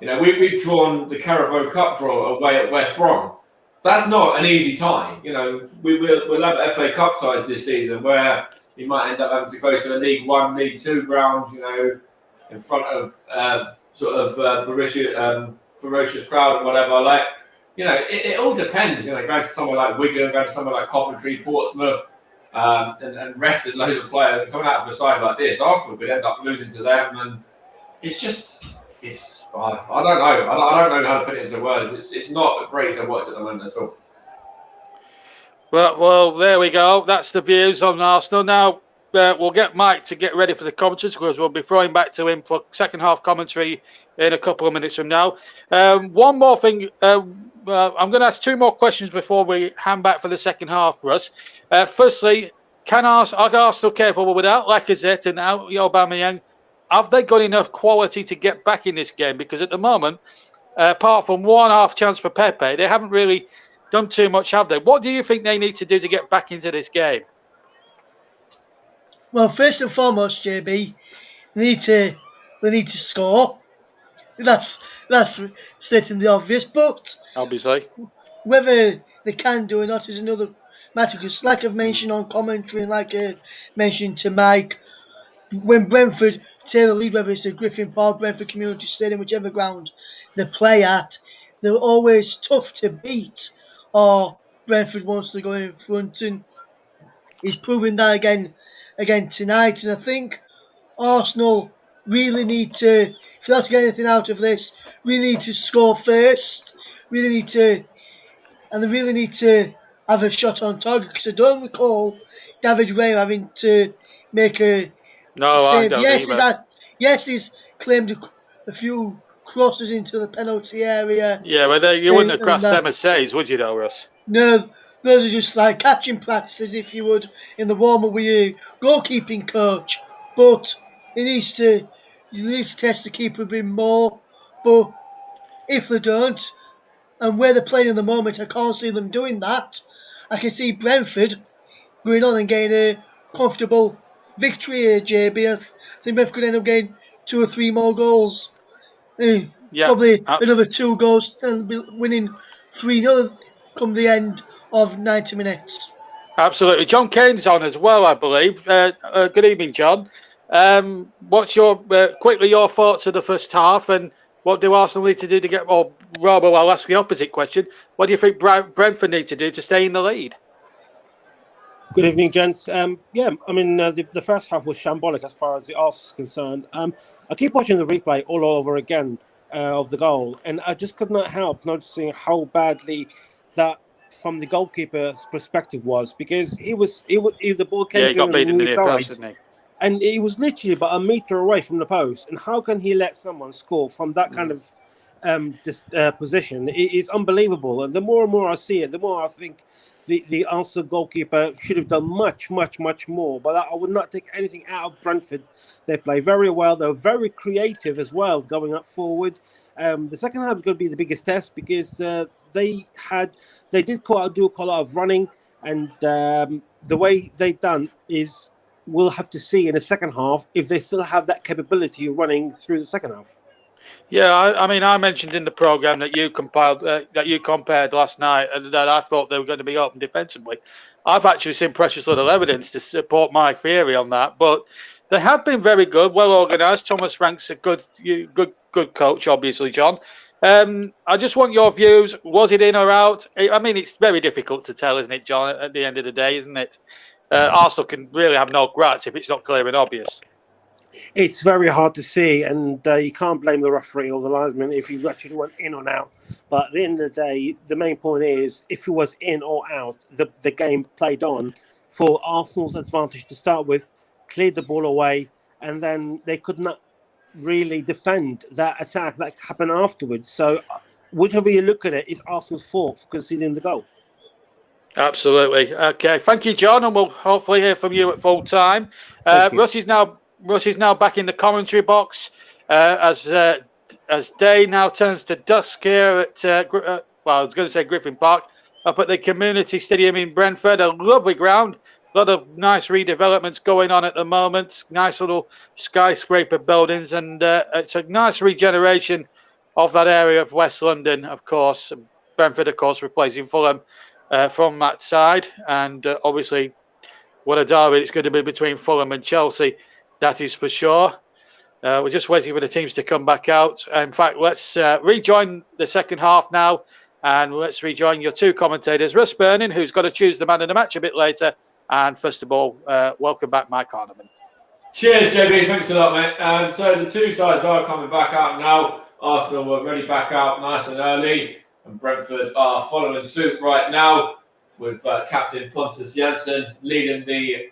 we've drawn the Carabao Cup draw away at West Brom. That's not an easy tie. We'll have FA Cup ties this season where you might end up having to go to a League 1, League 2 ground, in front of ferocious crowd and whatever. It all depends. Going to somewhere like Wigan, going to somewhere like Coventry, Portsmouth, and resting loads of players and coming out of a side like this, Arsenal could end up losing to them. And I don't know. I don't know how to put it into words. It's not great to watch at the moment at all. Well, there we go. That's the views on Arsenal. Now, we'll get Mike to get ready for the commentaries because we'll be throwing back to him for second half commentary in a couple of minutes from now. One more thing. I'm going to ask 2 more questions before we hand back for the second half, Russ. Firstly, are Arsenal capable without Lacazette and Aubameyang? Have they got enough quality to get back in this game? Because at the moment, apart from 1 half chance for Pepe, they haven't really done too much, have they? What do you think they need to do to get back into this game? Well, first and foremost, JB, we need to score. That's stating the obvious, but obviously, whether they can do or not is another matter. Because, like I've mentioned on commentary, and like I mentioned to Mike, when Brentford take the lead, whether it's the Griffin Park, Brentford Community Stadium, whichever ground they play at, they're always tough to beat. Or Brentford wants to go in front, and he's proving that again tonight. And I think Arsenal really need to, if they're not to get anything out of this, really need to score first. They really need to have a shot on target, because I don't recall David Ray having to make a save. Yes, he's claimed a few crosses into the penalty area. Yeah, well, you wouldn't have crossed them as saves, would you, though, Russ? No, those are just like catching practices, if you would, in the warm-up with your goalkeeping coach. But you need to test the keeper a bit more. But if they don't, and where they're playing at the moment, I can't see them doing that. I can see Brentford going on and getting a comfortable victory here, JB. I think Brentford could end up getting 2 or 3 more goals. Probably another 2 goals and be winning 3-0 come the end of 90 minutes. Absolutely. John Kane's on as well, I believe. Good evening, John. What's your thoughts of the first half, and What do Arsenal need to do to get? Or Robo, I'll ask the opposite question. What do you think Brentford need to do to stay in the lead? Good evening, gents. The first half was shambolic as far as the Arsenal is concerned. I keep watching the replay all over again of the goal, and I just could not help noticing how badly that, from the goalkeeper's perspective, was, because the ball came He to him got on the beaten in near the post, side, didn't he? and he was literally about a metre away from the post. And how can he let someone score from that kind of position? It is unbelievable. And the more and more I see it, the more I think the Arsenal goalkeeper should have done much, much, much more. But I would not take anything out of Brentford. They play very well. They're very creative as well, going up forward. The second half is going to be the biggest test, because they did do quite a lot of running, and the way they've done is, we'll have to see in the second half if they still have that capability of running through the second half. Yeah, I mentioned in the programme that you compared last night, and that I thought they were going to be open defensively. I've actually seen precious little evidence to support my theory on that, but they have been very good, well organised. Thomas Frank's a good coach, obviously, John. I just want your views. Was it in or out? I mean, it's very difficult to tell, isn't it, John, at the end of the day, isn't it? Arsenal can really have no grats if it's not clear and obvious. It's very hard to see, and you can't blame the referee or the linesman if you actually went in or out. But at the end of the day, the main point is, if it was in or out, the game played on for Arsenal's advantage to start with, cleared the ball away, and then they could not really defend that attack that happened afterwards. So whichever you look at it, it's Arsenal's fault for conceding the goal. Absolutely. Okay. Thank you, John, and we'll hopefully hear from you at full time. Russ is now back in the commentary box as day now turns to dusk here at I was going to say Griffin Park, up at the Community Stadium in Brentford. A lovely ground. A lot of nice redevelopments going on at the moment. Nice little skyscraper buildings, and it's a nice regeneration of that area of West London, of course. Brentford, of course, replacing Fulham from that side. And obviously, what a derby it's going to be between Fulham and Chelsea, that is for sure. We're just waiting for the teams to come back out. In fact, let's rejoin the second half now, and let's rejoin your two commentators, Russ Burning, who's got to choose the man of the match a bit later. And first of all, welcome back, Mike Harneman. Cheers, JB. Thanks a lot, mate. So the two sides are coming back out now. Arsenal were ready back out nice and early, and Brentford are following suit right now, with captain Pontus Jansson leading the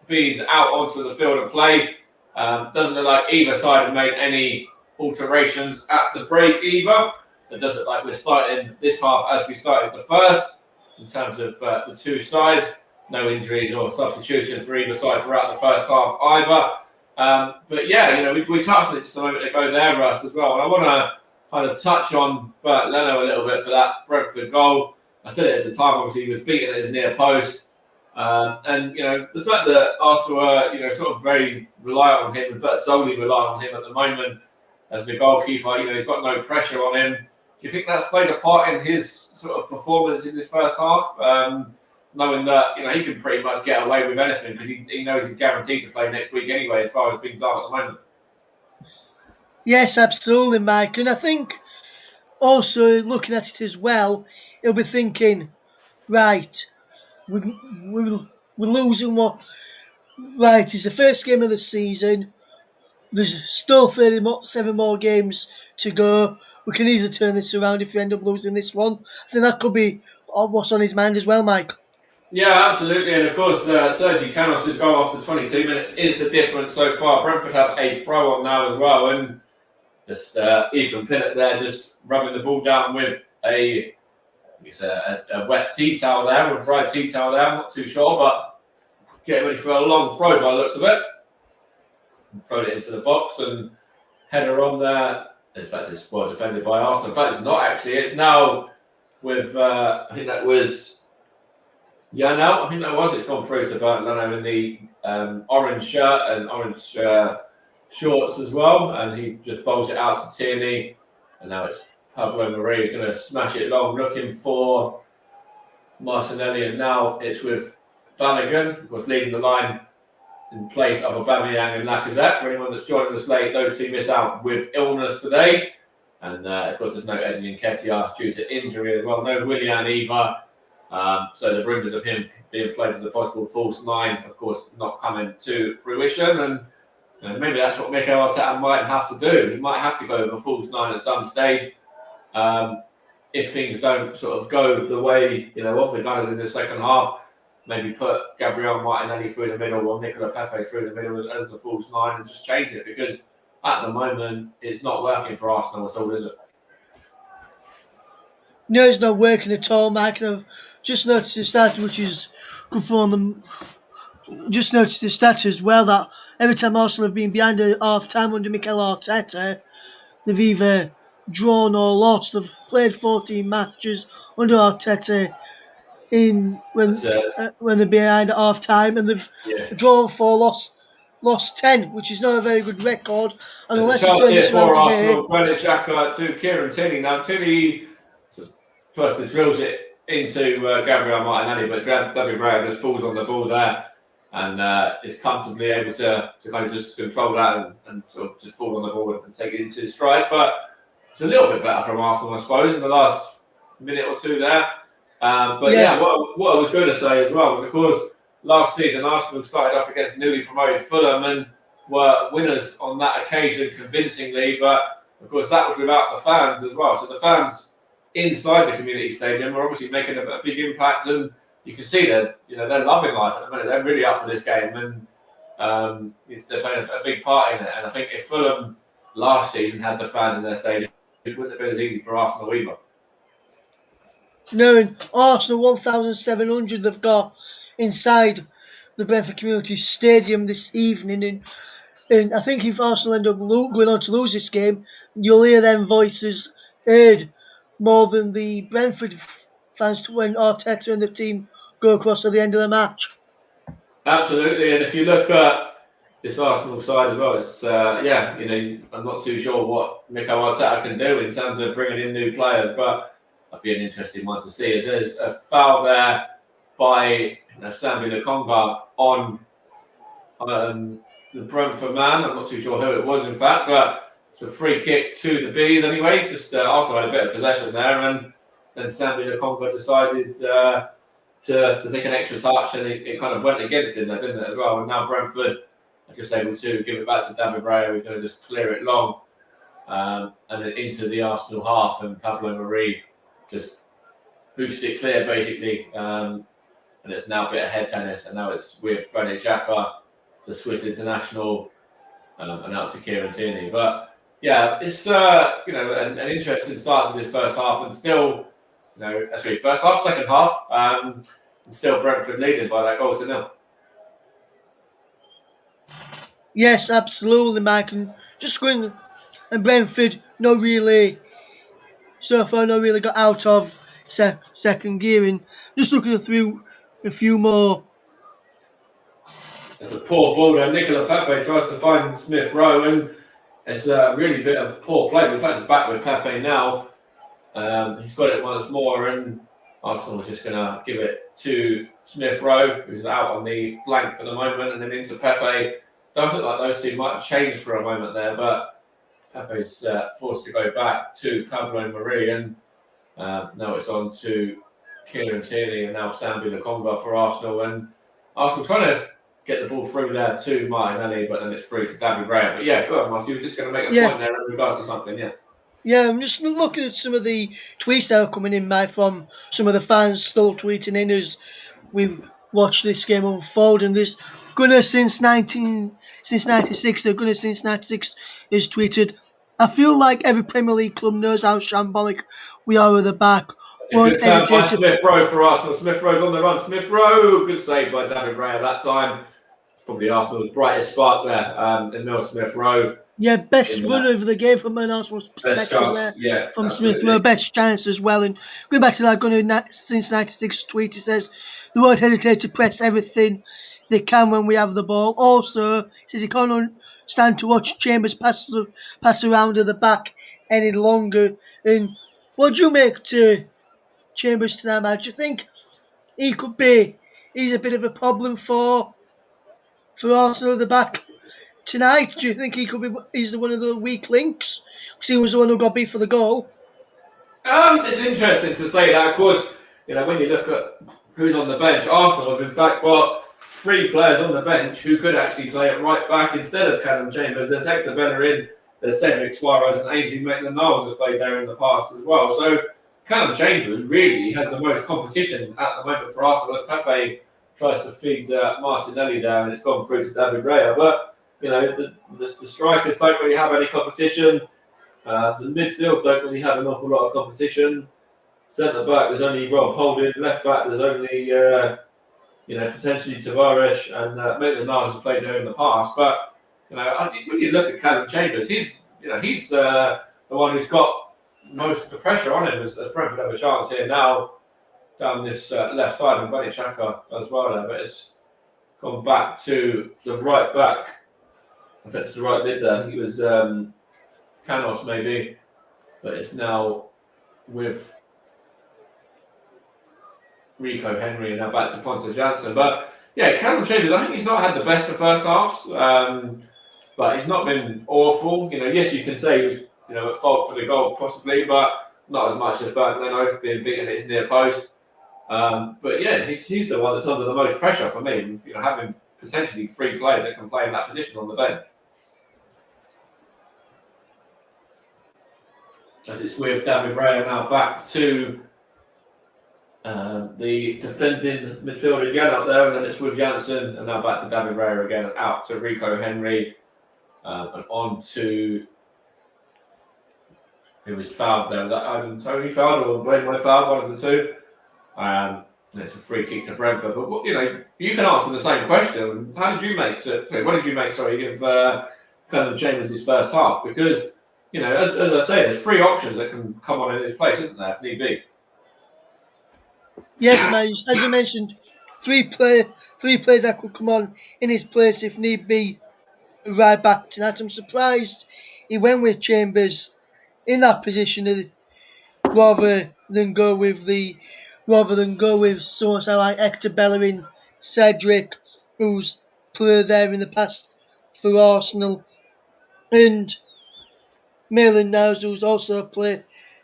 Bees out onto the field of play. Doesn't look like either side have made any alterations at the break either. It doesn't look like we're starting this half as we started the first, in terms of the two sides. No injuries or substitutions for either side throughout the first half either. But yeah, we touched on it just a moment ago there, Russ, as well. And I want to kind of touch on Bert Leno a little bit for that Brentford goal. I said it at the time, obviously, he was beaten at his near post. And the fact that Arsenal are, sort of very reliant on him, in fact, solely reliant on him at the moment as the goalkeeper, he's got no pressure on him. Do you think that's played a part in his sort of performance in this first half? Knowing that, he can pretty much get away with anything, because he knows he's guaranteed to play next week anyway, as far as things are at the moment. Yes, absolutely, Mike. And I think also looking at it as well, he'll be thinking, right, we're losing what? Right, it's the first game of the season. There's still 7 more games to go. We can easily turn this around if we end up losing this one. I think that could be what's on his mind as well, Mike. Yeah, absolutely. And of course, Sergi Canos' goal after 22 minutes is the difference so far. Brentford have a throw on now as well. And just Ethan Pinnock there just rubbing the ball down with a wet tea towel there, or a dry tea towel there. I'm not too sure, but getting ready for a long throw by the looks of it. Throw it into the box and header on there. In fact, it's well defended by Arsenal. In fact, it's not actually. It's now with, I think that was... Yeah, no, I think that was. It's gone through to Bert Leno in the orange shirt and orange shorts as well. And he just bowls it out to Tierney. And now it's Pablo Marie who's going to smash it long, looking for Martinelli. And now it's with Balogun, of course, leading the line in place of Aubameyang and Lacazette. For anyone that's joining us late, those two miss out with illness today. And of course, there's no Eddie Nketiah due to injury as well. No Willian either. So the rumours of him being played as a possible false nine, of course, not coming to fruition. And maybe that's what Mikel Arteta might have to do. He might have to go with a false nine at some stage. If things don't sort of go the way, of the Gunners in the second half, maybe put Gabriel Martinelli through the middle or Nicola Pepe through the middle as the false nine and just change it, because at the moment it's not working for Arsenal at all, is it? No, it's not working at all, Mike. And I've just noticed the stat, which is good for them. Just noticed the stat as well that every time Arsenal have been behind at half time under Mikel Arteta, they've either drawn or lost. They've played 14 matches under Arteta when they're behind at half time, and they've drawn 4, lost 10, which is not a very good record. And There's unless a they chance turn here this for around Arsenal. today, Granit Xhaka to Kieran Tierney. Now Tierney first drills it into Gabriel Martinelli, but David Raya just falls on the ball there and is comfortably able to kind of just control that and sort of just fall on the ball and take it into his stride. But it's a little bit better from Arsenal, I suppose, in the last minute or two there. But what I was going to say as well was, of course, last season Arsenal started off against newly promoted Fulham and were winners on that occasion convincingly. But of course, that was without the fans as well. So the fans inside the community stadium are obviously making a big impact, and you can see that they're loving life at the minute. They're really up for this game, and they're playing a big part in it. And I think if Fulham last season had the fans in their stadium, it wouldn't have been as easy for Arsenal either. no, in Arsenal 1,700 they've got inside the Brentford Community Stadium this evening, and I think if Arsenal end up going on to lose this game, you'll hear them voices heard more than the Brentford fans when Arteta and the team go across at the end of the match. Absolutely, and if you look at this Arsenal side as well, it's I'm not too sure what Mikel Arteta can do in terms of bringing in new players, but that'd be an interesting one to see. As there's a foul there by Sambi Lokonga on the Brentford man. I'm not too sure who it was, in fact, but it's a free kick to the Bees anyway. Just also had a bit of possession there, and then Sambi Lokonga decided to take an extra touch, and it kind of went against him there, didn't it, as well? And now Brentford are just able to give it back to David Raya, who's going to just clear it long and then into the Arsenal half, and Pablo Marie just hoops it clear, basically. And it's now a bit of head tennis, and now it's with Granit Xhaka, the Swiss international, and now it's Kieran Tierney. But yeah, it's an interesting start to this first half, and still, first half, second half, and still Brentford leading by that goal to nil. Yes, absolutely, Mike. And just going, and Brentford so far not really got out of second gear, and just looking through a few more. It's a poor ball there. Nicola Pepe tries to find Smith Rowe, and it's a really bit of poor play. In fact, it's back with Pepe now. He's got it once more, and Arsenal is just going to give it to Smith Rowe, who's out on the flank for the moment, and then into Pepe. Does look like those two might have changed for a moment there, but Pepe's forced to go back to Pablo Marie, and now it's on to Kieran Tierney, and now Sambi Lokonga for Arsenal. And Arsenal trying to get the ball through there to Martinelli, but then it's through to David Raya. But yeah, go on, Mark. You were just going to make a point there in regards to something, yeah. Yeah, I'm just looking at some of the tweets that are coming in, Mike, from some of the fans still tweeting in as we watch this game unfold. And this Gunner since 96, the Gunner since 96 is tweeted, "I feel like every Premier League club knows how shambolic we are at the back. Won't hesitate to..." Smith Rowe for Arsenal. Smith Rowe's on the run. Smith Rowe, good save by David Raya that time. It's probably Arsenal's brightest spark there. Emil Smith Rowe. Yeah, best run of the game from an Arsenal's perspective there. Yeah, from Smith Rowe, best chance as well. And going back to that Gunner since 96 tweet, he says, "They won't hesitate to press everything they can when we have the ball." Also, he says he can't stand to watch Chambers pass around at the back any longer. And what do you make to Chambers tonight, man? Do you think he's a bit of a problem for Arsenal at the back tonight, do you think he could be? He's one of the weak links? Because he was the one who got beat for the goal. It's interesting to say that. Of course, when you look at who's on the bench, Arsenal have in fact got 3 players on the bench who could actually play at right back instead of Callum Chambers. There's Hector Bellerin, there's Cedric Suarez, and Ainsley Maitland-Niles have played there in the past as well. So Callum Chambers really has the most competition at the moment for Arsenal. Pepe tries to feed Martinelli down, and it's gone through to David Raya. But the strikers don't really have any competition. The midfield don't really have an awful lot of competition. Centre back, there's only Rob Holding. Left back, there's only potentially Tavares, and Maitland-Niles has played there in the past. But when you look at Callum Chambers, he's the one who's got most of the pressure on him. As Brentford have a chance here now down this left side, and Granit Xhaka does well there, but it's gone back to the right back. I think it's the right mid there. He was Canos maybe, but it's now with Rico Henry and now back to Pontus Jansson. But yeah, Callum Chambers, I think he's not had the best of first halves, but he's not been awful. Yes, you can say he was at fault for the goal possibly, but not as much as Bernd Leno being beaten at his near post. But yeah, he's the one that's under the most pressure for me. Having potentially 3 players that can play in that position on the bench. As it's with David Raya now back to the defending midfielder again up there, and then it's with Janssen, and now back to David Raya again, out to Rico Henry, and on to who was fouled there. Was that Ivan Toney fouled or Wayne fouled? One of the two. And it's a free kick to Brentford. But you can answer the same question. How did you make? What did you make? Sorry, of Callum Chambers his first half? Because as I say, there's 3 options that can come on in his place, isn't there, if need be? Yes, mate. As you mentioned, 3 players that could come on in his place if need be. Right back tonight. I'm surprised he went with Chambers in that position rather than go with someone like Hector Bellerin, Cedric, who's played there in the past for Arsenal, and Maitland-Niles, who's also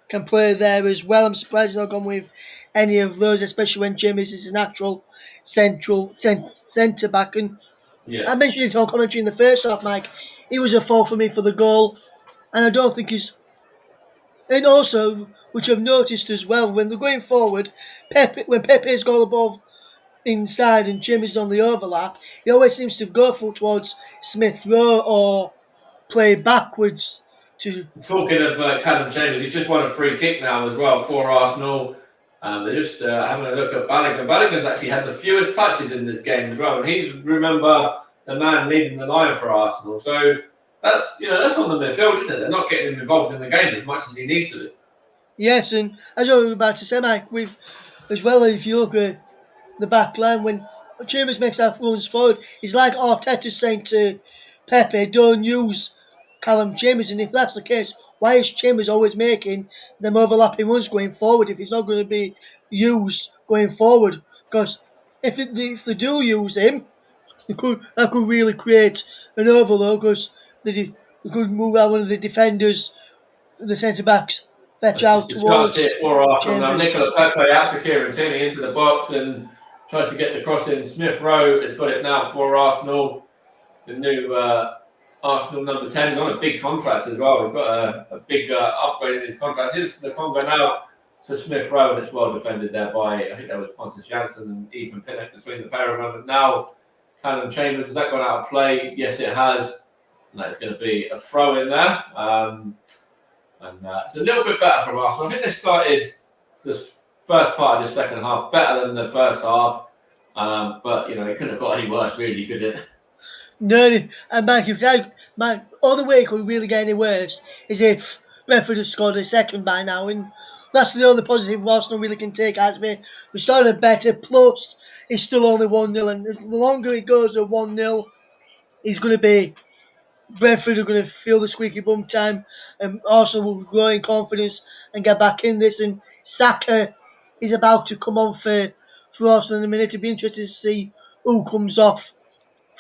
can play there as well. I'm surprised he's not gone with any of those, especially when Chambers is a natural centre back. And yeah. I mentioned it on commentary in the first half, Mike. He was a fault for me for the goal, and I don't think he's. And also, which I've noticed as well, when they're going forward, when Pepe's got the ball inside and Chambers on the overlap, he always seems to go towards Smith Rowe or play backwards. Talking of Callum Chambers, he's just won a free kick now as well for Arsenal. They're just having a look at Balogun. Balogun's actually had the fewest touches in this game as well, and he's, remember, the man leading the line for Arsenal. So that's on the midfield, isn't it? They're not getting him involved in the game as much as he needs to do. Yes, and as I was about to say, Mike, as well, if you look at the back line, when Chambers makes that runs forward, it's like Arteta saying to Pepe, don't use Callum Chambers. And if that's the case, why is Chambers always making them overlapping runs going forward if he's not going to be used going forward? Because if they do use him, that could really create an overload, because they could move out one of the defenders, the centre backs, fetch out towards for Arsenal now. Chambers. Nicola Pepe out to Kieran Tierney into the box and tries to get the cross in. Smith Rowe has got it now for Arsenal. The new Arsenal number 10 is on a big contract as well. We've got a big upgrade in his contract. Here's the Congo now to Smith Rowe, and it's well defended there by, I think that was Pontus Jansson and Ethan Pinnock between the pair of them. But now Callum Chambers, has that gone out of play? Yes, it has. And that's going to be a throw in there. It's a little bit better from Arsenal. I think they started this first part of the second half better than the first half. But, it couldn't have got any worse, really, could it? No, and Mike, only way it could really get any worse is if Brentford had scored a second by now, and that's the only positive Arsenal really can take out of it. We started better, plus it's still only 1-0, and the longer it goes at 1-0, it's going to be Brentford are going to feel the squeaky bum time, and Arsenal will grow in confidence and get back in this. And Saka is about to come on for Arsenal in a minute. It'd be interesting to see who comes off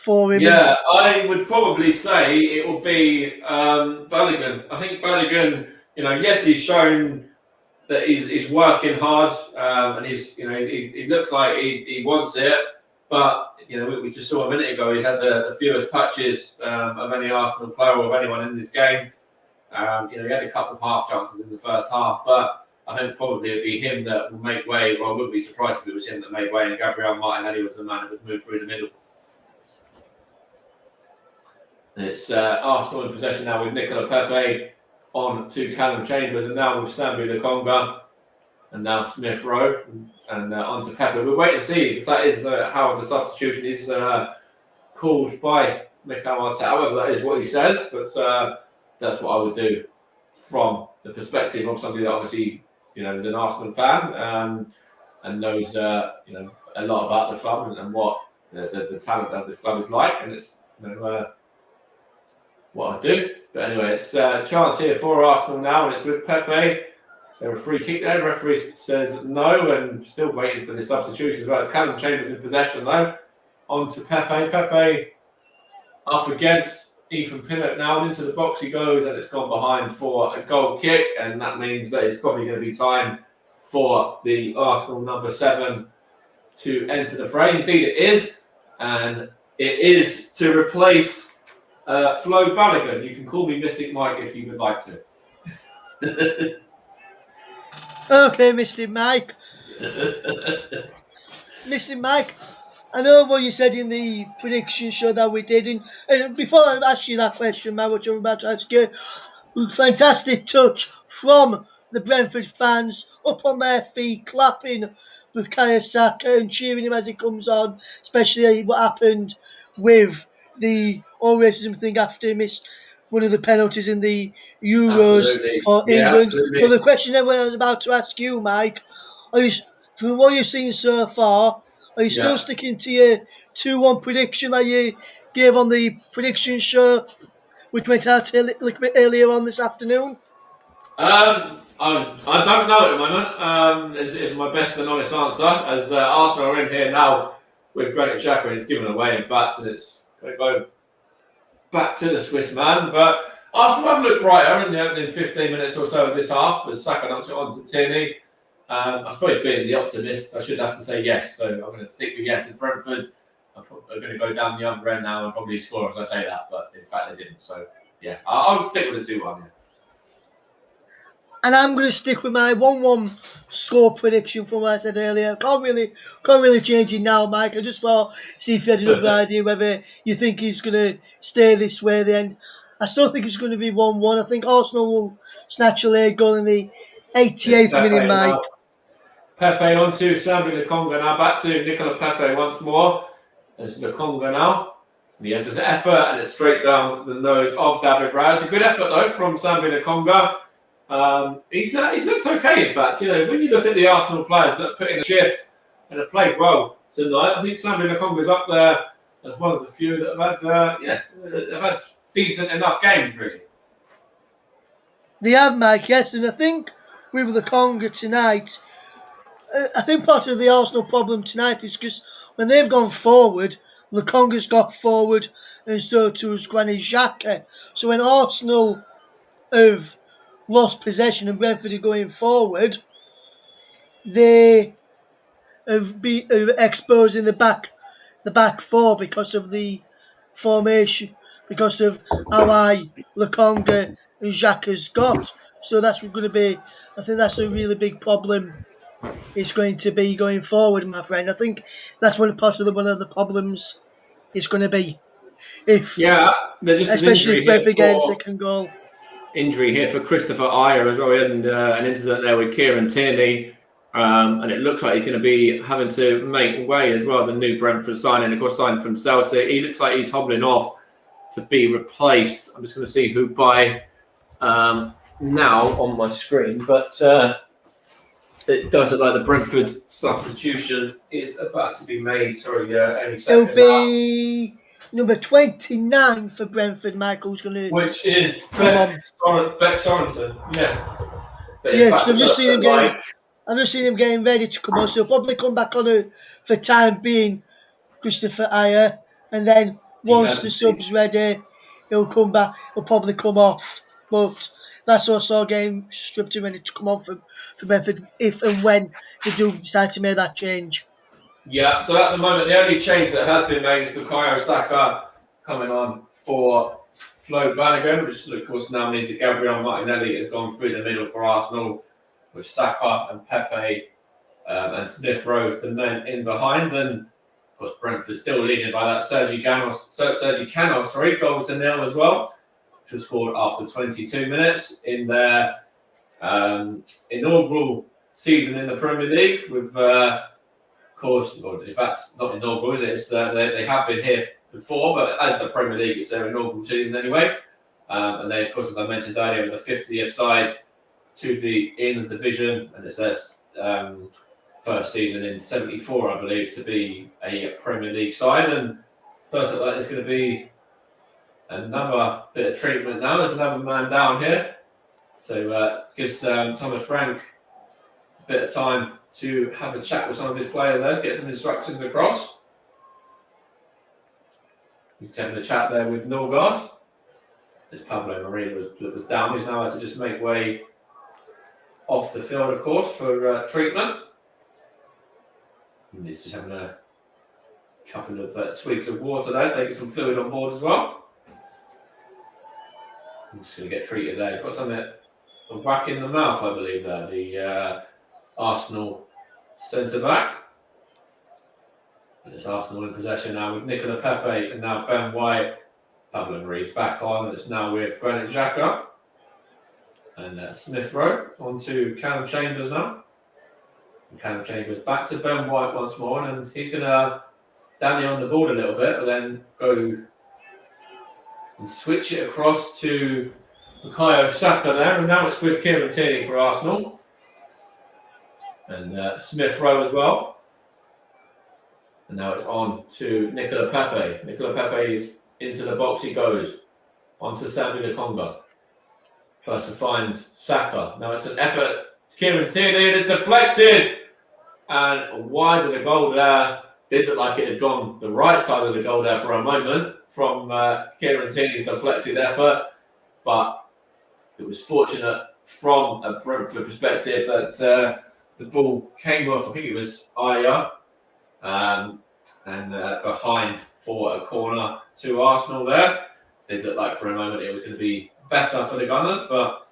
for him. Yeah, I would probably say it will be Balogun. I think Balogun, yes, he's shown that he's working hard, and he looks like he wants it. But we just saw a minute ago he's had the fewest touches of any Arsenal player or of anyone in this game. He had a couple of half chances in the first half, but I think probably it'd be him that will make way. Well, I wouldn't be surprised if it was him that made way, and Gabriel Martinelli was the man that would move through the middle. It's Arsenal in possession now with Nicola Pepe on to Callum Chambers, and now with Sambi Lokonga, and now Smith Rowe, and on to Pepe. We'll wait and see if that is how the substitution is called by Mikel Arteta, whether that is what he says, but that's what I would do from the perspective of somebody that obviously is an Arsenal fan and knows a lot about the club and what the talent of this club is like, and it's what I do. But anyway, it's a chance here for Arsenal now, and it's with Pepe. So a free kick there. The referee says no, and still waiting for the substitution as well. It's Callum Chambers in possession though. On to Pepe. Pepe up against Ethan Pinnock now. Into the box he goes, and it's gone behind for a goal kick, and that means that it's probably going to be time for the Arsenal number 7 to enter the fray. Indeed it is, and it is to replace Flo Balogun. You can call me Mystic Mike if you would like to. Okay, Mystic Mike. Mystic Mike, I know what you said in the prediction show that we did. And before I ask you that question, Mike, which I'm about to ask you, fantastic touch from the Brentford fans, up on their feet, clapping Bukayo Saka and cheering him as he comes on, especially what happened with the all racism thing after he missed one of the penalties in the Euros for England. Absolutely. But the question that I was about to ask you, Mike, from what you've seen so far, are you still sticking to your 2-1 prediction that you gave on the prediction show, which went out a little bit earlier on this afternoon? I don't know at the moment. Is my best and honest answer. As Arsenal are in here now with Granit Xhaka, and he's given away, in fact, and it's going to go back to the Swiss man. But Arsenal have looked brighter in the opening 15 minutes or so of this half, as Saka knocks it on to Tierney. I suppose being the optimist, I should have to say yes. So I'm going to stick with yes. And Brentford are going to go down the other end now and probably score as I say that, but in fact they didn't. So yeah, I'll stick with the 2-1. Yeah. And I'm going to stick with my 1-1 score prediction from what I said earlier. Can't really change it now, Mike. I just thought, see if you had another idea whether you think he's going to stay this way at the end. I still think it's going to be 1-1. I think Arsenal will snatch a late goal in the 88th minute, Mike. Pepe on to Sambi Lokonga now. Back to Nicola Pepe once more. There's Lokonga now. And he has his effort, and it's straight down the nose of David Raya. It's a good effort, though, from Sambi Lokonga. He's looked okay, in fact. When you look at the Arsenal players that put in a shift and have played well tonight, I think Sambi Lokonga is up there as one of the few that have had decent enough games, really. They have, Mike, yes. And I think with Lokonga tonight, I think part of the Arsenal problem tonight is because when they've gone forward, Lokonga's got forward, and so too has Granit Xhaka. So when Arsenal have lost possession and Brentford are going forward, they have been exposing the back four because of the formation, because of how high Lokonga and Xhaka's got. So that's going to be, I think that's a really big problem. It's going to be going forward, my friend. I think that's one of the problems it's going to be. Especially if Brentford get a second goal. Injury here for Christopher Ayer as well, and an incident there with Kieran Tierney, and it looks like he's going to be having to make way as well. The new Brentford signing, of course, signed from Celtic. He looks like he's hobbling off to be replaced. I'm just going to see who by now on my screen, but it does look like the Brentford substitution is about to be made. Sorry, any second. It'll be number 29 for Brentford, Michael's going to... Which is Beck Sorensen, yeah. Because I've just seen him getting ready to come on, so he'll probably come back on for time being, Christopher Ayer, and then once the sub's ready, he'll come back. He'll probably come off. But that's also a game stripped and ready to come on for Brentford if and when they do decide to make that change. Yeah, so at the moment, the only change that has been made is Bukayo Saka coming on for Flo Flanagan, which of course now means that Gabriel Martinelli has gone through the middle for Arsenal with Saka and Pepe and Smith Rowe the men in behind. And of course, Brentford still leading by that Sergi Canos, 3-0 as well, which was scored after 22 minutes in their inaugural season in the Premier League with. Of course, or in fact, not inaugural, is it? It's, they have been here before, but as the Premier League, it's their inaugural season anyway. And they, of course, as I mentioned earlier, the 50th side to be in the division, and it's their first season in 74, I believe, to be a Premier League side. And it does look like there's going to be another bit of treatment now. There's another man down here. So gives Thomas Frank a bit of time to have a chat with some of his players there, to get some instructions across. He's having a chat there with Norgard. As Pablo Marina was down, he's now had to just make way off the field, of course, for treatment. And he's just having a couple of swigs of water there, taking some fluid on board as well. He's just going to get treated there. He's got something, a whack in the mouth, I believe, there. The Arsenal centre-back. And it's Arsenal in possession now with Nicola Pepe and now Ben White. Pablo Marie's back on, and it's now with Granit Xhaka. And Smith Rowe on to Callum Chambers now. And Callum Chambers back to Ben White once more, and he's going to danny on the board a little bit, but then go and switch it across to Bukayo Saka there. And now it's with Kieran Tierney for Arsenal. And Smith Rowe as well. And now it's on to Nicola Pepe. Nicola Pepe is into the box he goes. On to Sambi Nakonga. Tries to find Saka. Now it's an effort. Kieran Tierney, and it's deflected. And wide of the goal there. Did look like it had gone the right side of the goal there for a moment from Kieran Tierney's deflected effort. But it was fortunate from a Brentford perspective that the ball came off, I think it was Aya, and behind for a corner to Arsenal there. It looked like for a moment it was going to be better for the Gunners, but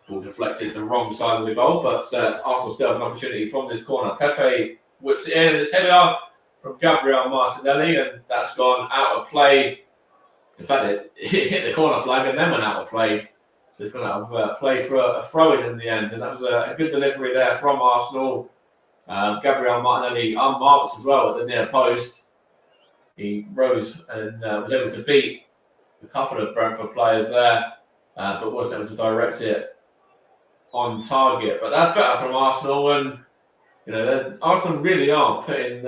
ball deflected the wrong side of the goal. But Arsenal still have an opportunity from this corner. Pepe whips it in, it's headed up from Gabriel Martinelli, and that's gone out of play. In fact, it hit the corner flag and then went out of play. So it's gone out of play for a throw-in in the end, and that was a good delivery there from Arsenal. Gabriel Martinelli unmarked as well at the near post. He rose and was able to beat a couple of Brentford players there, but wasn't able to direct it on target. But that's better from Arsenal, and Arsenal really are putting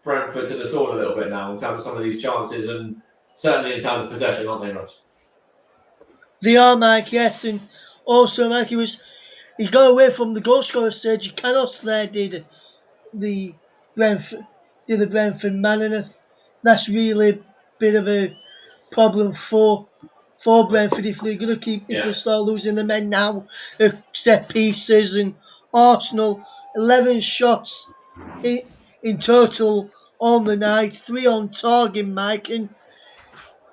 Brentford to the sword a little bit now in terms of some of these chances, and certainly in terms of possession, aren't they, Ross? They are, Mike, yes. And also, Mike, he got away from the goal scorer, Sergi Canos there, did the Brentford man, and that's really a bit of a problem for Brentford if they're going to if they start losing the men now of set pieces. And Arsenal, 11 shots in total on the night, 3 on target, Mike, and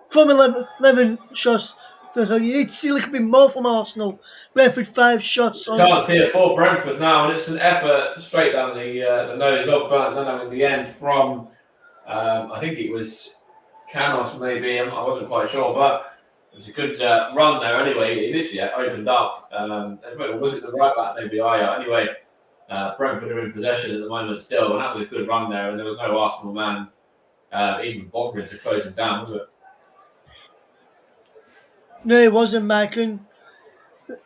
from 11 shots, you need to see a little bit more from Arsenal. Brentford 5 shots on. Can't see it for Brentford now, and it's an effort straight down the nose of Burton in the end from I think it was Canos maybe. I wasn't quite sure, but it was a good run there anyway. It literally opened up. Was it the right back maybe? Anyway, Brentford are in possession at the moment still, and that was a good run there. And there was no Arsenal man even bothering to close him down, was it? No, it wasn't, Mike. And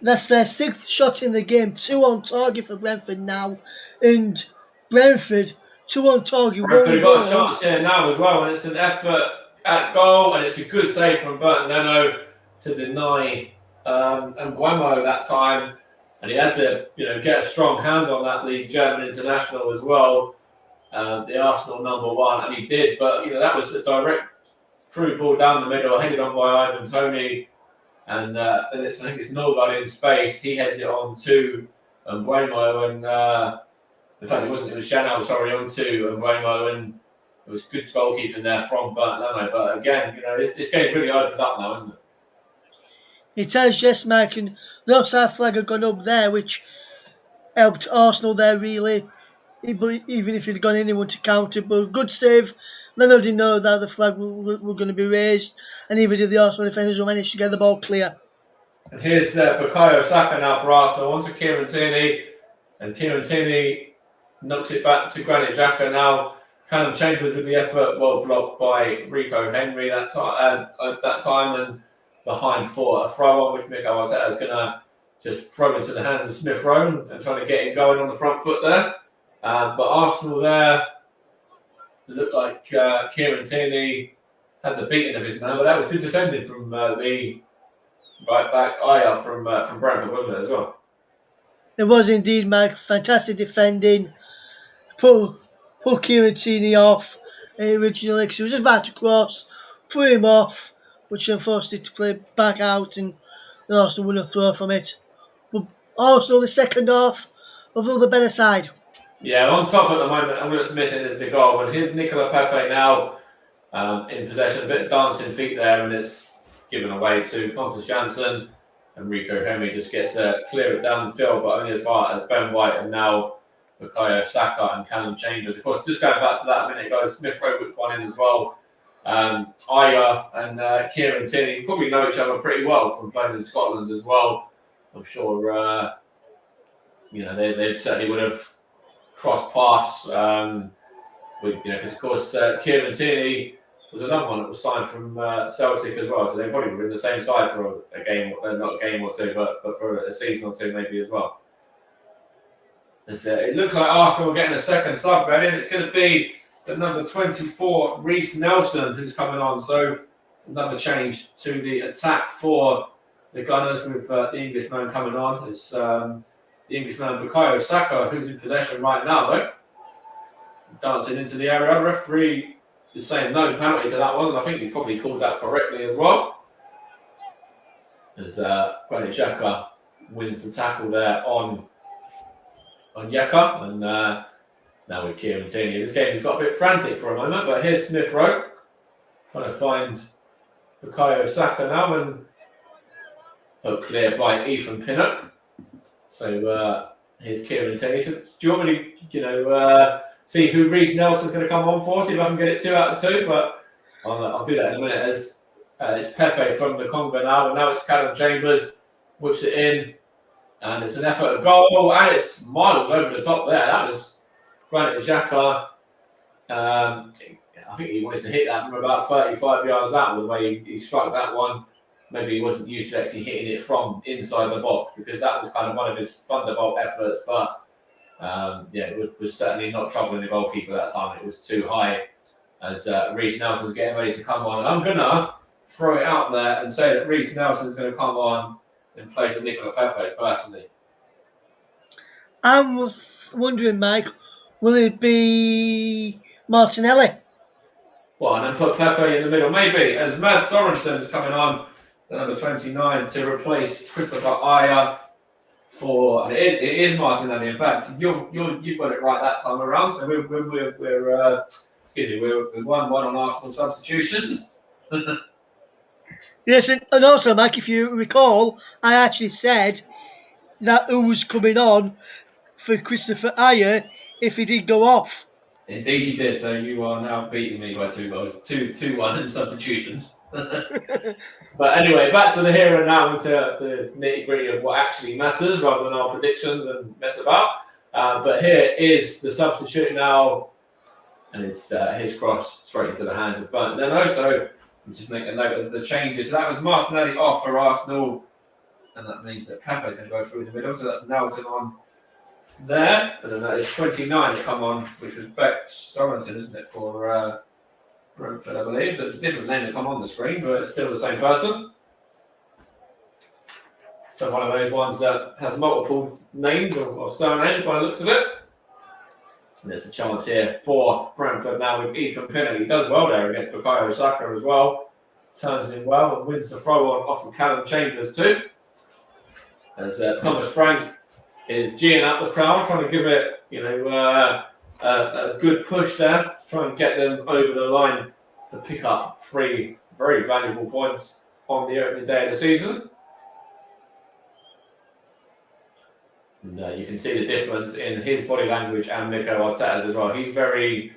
that's their 6th shot in the game, 2 on target for Brentford now. And Brentford, 2 on target, Brentford 1 got goal. a chance here now as well, and it's an effort at goal, and it's a good save from Burton Leno to deny Mbeumo that time. And he had to get a strong hand on that, the German international as well, the Arsenal number 1, and he did. But that was a direct through ball down the middle, headed on by Ivan Toney, and I think it's Norgard in space. He heads it on to Bremo, and in fact it wasn't. It was Janel, sorry, on to Bremo, and it was good goalkeeping there from Bernd Leno. But again, this game's really opened up now, isn't it? It has, yes, Mike, and the offside flag had gone up there, which helped Arsenal there, really. Even if he'd gone anyone to counter, but good save. Leno didn't know that the flag were going to be raised, and even did the Arsenal defenders who managed to get the ball clear. And here's Bukayo Saka now for Arsenal, onto Kieran Tierney, and Kieran Tierney knocks it back to Granit Xhaka now. Callum Chambers with the effort, well blocked by Rico Henry at that time, and behind for a throw on, which Mikel Arteta is going to just throw into the hands of Smith Rowe and trying to get him going on the front foot there. But Arsenal there looked like Kieran Tierney had the beating of his man, but that was good defending from the right back Aya from Brentford, wasn't it, as well? It was indeed, Mike. Fantastic defending. Put Kieran Tierney off originally because he was just about to cross, put him off, which then forced it to play back out, and Arsenal wouldn't throw from it. But Arsenal, the second half, of all the better side. Yeah, on top at the moment, and what's missing is the goal. And here's Nicola Pepe now in possession, a bit of dancing feet there, and it's given away to Pontus Jansson. And Rico Henry just gets clear it down the field, but only as far as Ben White and now Bukayo Saka and Callum Chambers. Of course, just going back to that a minute ago, Smith Rowe whipped one in as well. Aya and Kieran Tierney probably know each other pretty well from playing in Scotland as well. I'm sure, they certainly would have crossed paths. Because of course Kieran Tierney was another one that was signed from Celtic as well, so they probably were in the same side for a game, not a game or two, but for a season or two maybe as well. It looks like Arsenal are getting a second sub ready, and it's going to be the number 24, Reece Nelson, who's coming on. So another change to the attack for the Gunners with the Englishman coming on. It's the Englishman Bukayo Saka, who's in possession right now, though. Dancing into the area. The referee is saying no penalty to that one, and I think he probably called that correctly as well. As Granit Xhaka wins the tackle there on Yeka, and now with Kieran Tierney. This game has got a bit frantic for a moment, but here's Smith Rowe trying to find Bukayo Saka now, and put clear by Ethan Pinnock. So here's Kieran Tierney. So do you want me to, see who Reece Nelson's going to come on for? See if I can get it 2 out of 2, but I'll do that in a minute. As it's Pepe from the Congo now, and now it's Callum Chambers whips it in, and it's an effort at goal, and it's miles over the top there. That was Granit Xhaka. I think he wanted to hit that from about 35 yards out, the way he struck that one. Maybe he wasn't used to actually hitting it from inside the box, because that was kind of one of his thunderbolt efforts, but it was certainly not troubling the goalkeeper that time. It was too high, as Reece Nelson's getting ready to come on. And I'm going to throw it out there and say that Reece Nelson's going to come on in place of Nicola Pepe, personally. I'm wondering, Mike, will it be Martinelli? Well, and then put Pepe in the middle, maybe, as Mads Sorensen is coming on, the number 29, to replace Christopher Aya. And it is Martinelli. In fact, you've got it right that time around. So we're 1-1 on Arsenal substitutions. Yes, and also, Mike, if you recall, I actually said that who was coming on for Christopher Aya if he did go off. Indeed, you did. So you are now beating me by 2-1 in substitutions. But anyway, back to the here and now, into the nitty-gritty of what actually matters rather than our predictions and mess about. But here is the substitute now, and it's his cross straight into the hands of Bernd Leno. So I'm just making a note of the changes. So that was Martinelli off for Arsenal, and that means that Pepe is going to go through the middle. So that's Nelson on there, and then that is 29 to come on, which was Beck Sorensen, isn't it, for Brentford, I believe. So it's a different name to come on the screen, but it's still the same person. So one of those ones that has multiple names or surnames by the looks of it. And there's a chance here for Brentford now with Ethan Pinnock. He does well there against Bukayo Saka as well. Turns in well and wins the throw on off of Callum Chambers too. As Thomas Frank is geeing up the crowd, trying to give it, a good push there to try and get them over the line to pick up 3 very valuable points on the opening day of the season. And, you can see the difference in his body language and Mikel Arteta's as well. He's very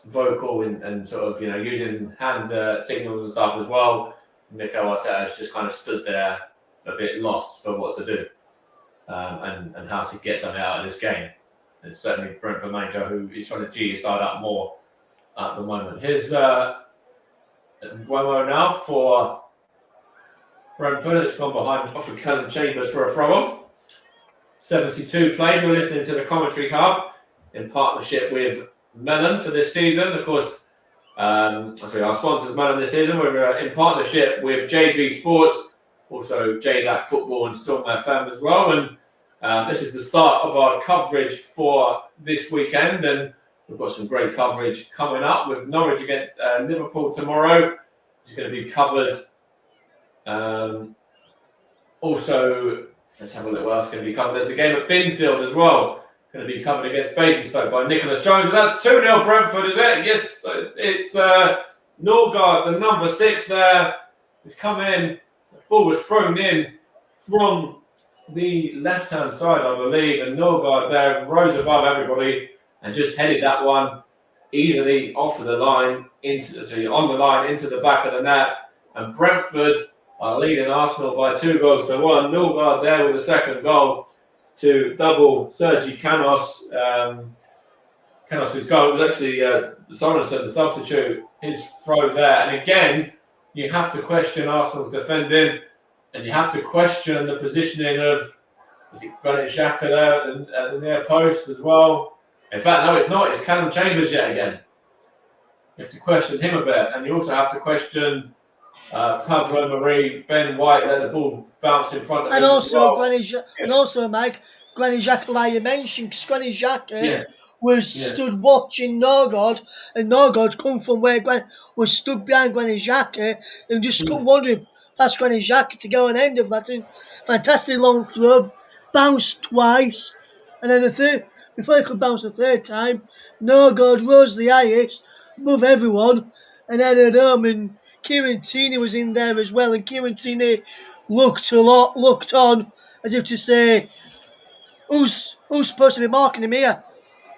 vocal and sort of, using hand signals and stuff as well. Mikel Arteta has just kind of stood there a bit lost for what to do and how to get something out of this game. It's certainly Brentford manager who is trying to G his side up more at the moment. Here's Buemo now for Brentford. It's gone behind off of Callum Chambers for a throw-on. 72 played. We're listening to the Commentary Hub in partnership with Melon for this season. Of course, our sponsors Melon this season. We're in partnership with JB Sports, also J-DAC Football and Storm FM as well. And this is the start of our coverage for this weekend. And we've got some great coverage coming up with Norwich against Liverpool tomorrow. It's going to be covered. Also, let's have a look what else is going to be covered. There's the game at Binfield as well. Going to be covered against Basingstoke by Nicholas Jones. And that's 2-0 Brentford, is it? Yes, it's Norgard, the number 6 there. He's come in. The ball was thrown in from the left-hand side, I believe. And Norgard there rose above everybody and just headed that one easily off of the line, into the back of the net. And Brentford are leading Arsenal by 2-1. Norgard there with the second goal to double Sergi Canos. Canos' goal was actually Sorensen, the substitute, his throw there. And again, you have to question Arsenal's defending, and you have to question the positioning of, is it Granit Xhaka there at the near post as well? In fact, no, it's not. It's Callum Chambers yet again. You have to question him a bit, and you also have to question Pablo Marie, Ben White, let the ball bounce in front of him. And also, and also, Mike, Granit Xhaka, like you mentioned, because Granit Xhaka was stood watching Norgard, and Norgard come from where was stood behind Granit Xhaka and just kept wondering past Granit Xhaka to go and end of that. Fantastic long throw, bounced twice, and then the third, before he could bounce the third time, Norgard rose the highest above everyone and headed home, and Kieran Tierney was in there as well, and Kieran Tierney looked on as if to say, who's supposed to be marking him here?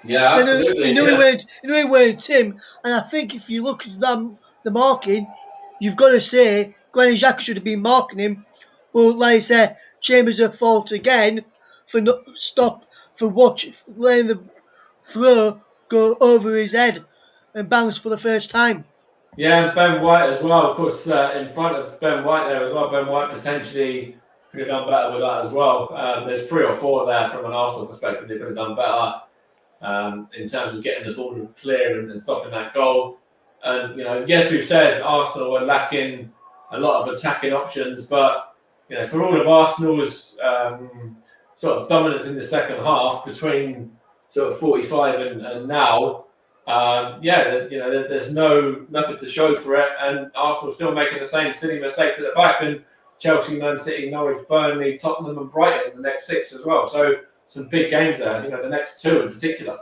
Yeah, so absolutely. He knew he weren't him, and I think if you look at the marking, you've got to say Granit Xhaka should have been marking him. But like I said, Chambers at fault again for letting the throw go over his head and bounce for the first time. Yeah, and Ben White as well. Of course, in front of Ben White there as well. Ben White potentially could have done better with that as well. There's 3 or 4 there from an Arsenal perspective. They could have done better in terms of getting the ball clear and stopping that goal. And yes, we've said Arsenal are lacking a lot of attacking options, but for all of Arsenal's sort of dominance in the second half between sort of 45 and now. There's nothing to show for it, and Arsenal still making the same silly mistakes at the back. And Chelsea, Man City, Norwich, Burnley, Tottenham, and Brighton in the next 6 as well. So some big games there. The next 2 in particular.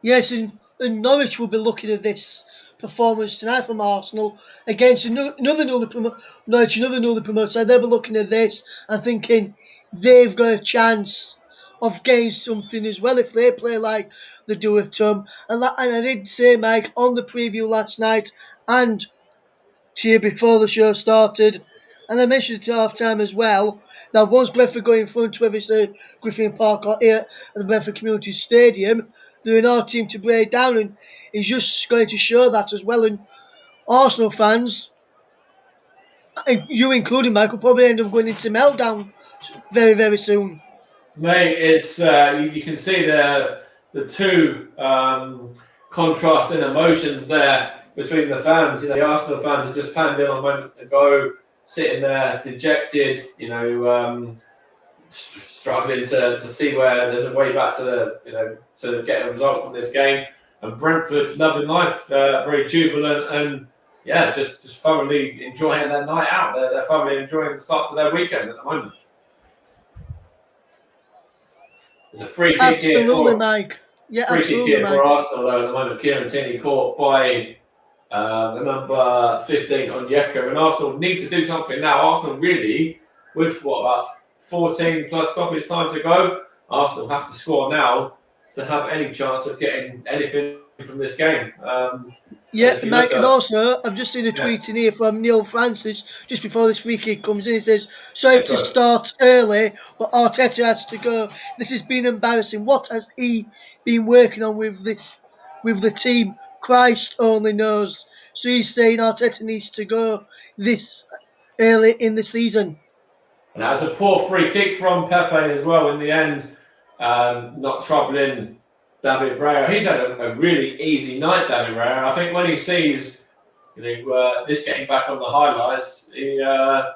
Yes, and Norwich will be looking at this performance tonight from Arsenal against another promoter side. They'll be looking at this and thinking they've got a chance of getting something as well if they play like they do at home. And I did say, Mike, on the preview last night and to you before the show started, and I mentioned it at half time as well, that once Brentford go in front, whether it's at Griffin Park or here at the Brentford Community Stadium, they're an hard team to break down, and he's just going to show that as well. And Arsenal fans, you including, Mike, will probably end up going into meltdown very, very soon. Mate, it's you can see the 2 contrasting emotions there between the fans. The Arsenal fans are just panned in a moment ago, sitting there dejected, struggling to see where there's a way back to get a result from this game. And Brentford loving life, very jubilant, and just thoroughly enjoying their night out. They're thoroughly enjoying the start to their weekend at the moment. There's a free kick Absolutely, here Mike. Yeah, free absolutely, kick here Mike. for Arsenal though, at the moment. Kieran Tierney caught by the number 15 on Yeka, and Arsenal need to do something now. Arsenal really, with about 14 plus stoppage time to go, Arsenal have to score now to have any chance of getting anything from this game. Mike, and also I've just seen a tweet in here from Neil Francis just before this free kick comes in. He says, "Sorry to start early, but Arteta has to go. This has been embarrassing. What has he been working on with the team? Christ only knows." So he's saying Arteta needs to go this early in the season. And that was a poor free kick from Pepe as well in the end, not troubling David Raya. He's had a really easy night, David Raya. And I think when he sees this getting back on the highlights, he'll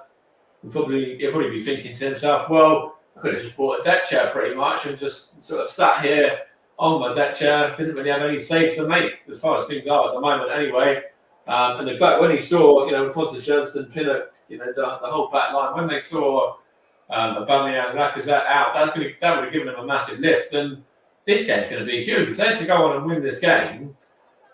probably be thinking to himself, well, I could have just bought a deck chair pretty much and just sort of sat here on my deck chair. Didn't really have any saves to make as far as things are at the moment anyway. And in fact, when he saw, Pontus Jansson, Pinnock, the whole back line, when they saw Aubameyang and Lacazette out, that would have given them a massive lift. And this game's going to be huge. If they're to go on and win this game,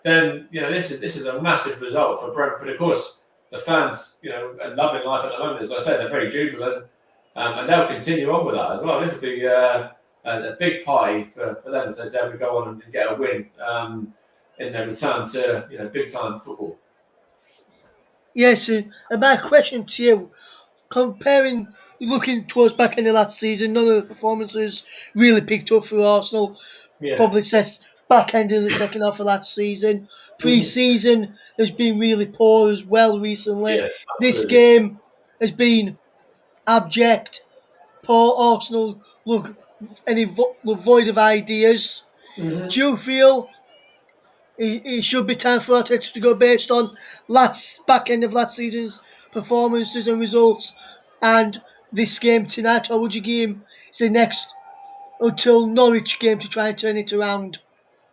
then this is a massive result for Brentford. Of course, the fans, are loving life at the moment. As I said, they're very jubilant, and they'll continue on with that as well. This will be a big party for them as they would go on and get a win in their return to big time football. Yes, and my question to you, looking towards back end of last season, none of the performances really picked up for Arsenal. Yeah. Probably says back end of the second half of last season. Pre-season has been really poor as well recently. Yeah, this game has been abject. Poor Arsenal look void of ideas. Mm-hmm. Do you feel it should be time for Arteta to go based on back end of last season's performances and results and this game tonight, or would you give him next until Norwich game to try and turn it around?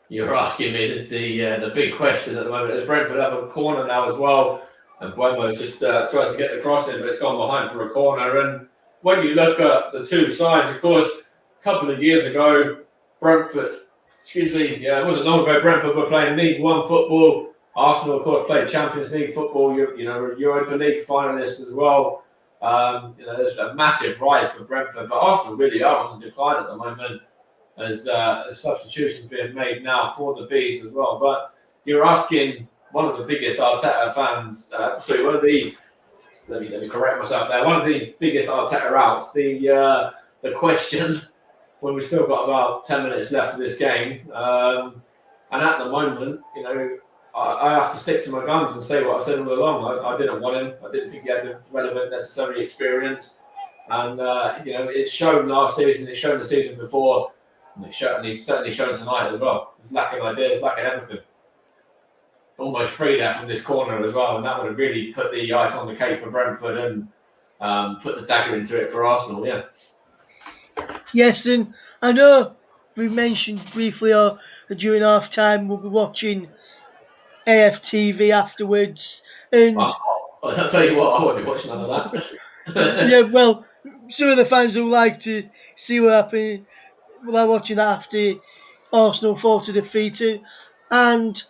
You're asking me the big question at the moment. As Brentford have a corner now as well, and Buemo just tries to get the cross in, but it's gone behind for a corner. And when you look at the two sides, of course, a couple of years ago, it wasn't long ago, Brentford were playing League One football. Arsenal, of course, played Champions League football, Europa League finalists as well. There's a massive rise for Brentford, but Arsenal really are on the decline at the moment as substitutions being made now for the Bees as well. But you're asking one of the biggest Arteta fans, let me correct myself there, one of the biggest Arteta outs, the question when we've still got about 10 minutes left of this game. And at the moment, I have to stick to my guns and say what I've said all along. I didn't want him. I didn't think he had the relevant, necessary experience. And, it's shown last season, it's shown the season before, and it's certainly shown tonight as well. Lacking ideas, lacking everything. Almost free there from this corner as well, and that would have really put the ice on the cake for Brentford and put the dagger into it for Arsenal, yeah. Yes, and I know we mentioned briefly during half time we'll be watching AFTV afterwards, and I'll tell you what, I won't be watching none of that. yeah, well, some of the fans will like to see what happened while watching that after Arsenal fall to defeat, and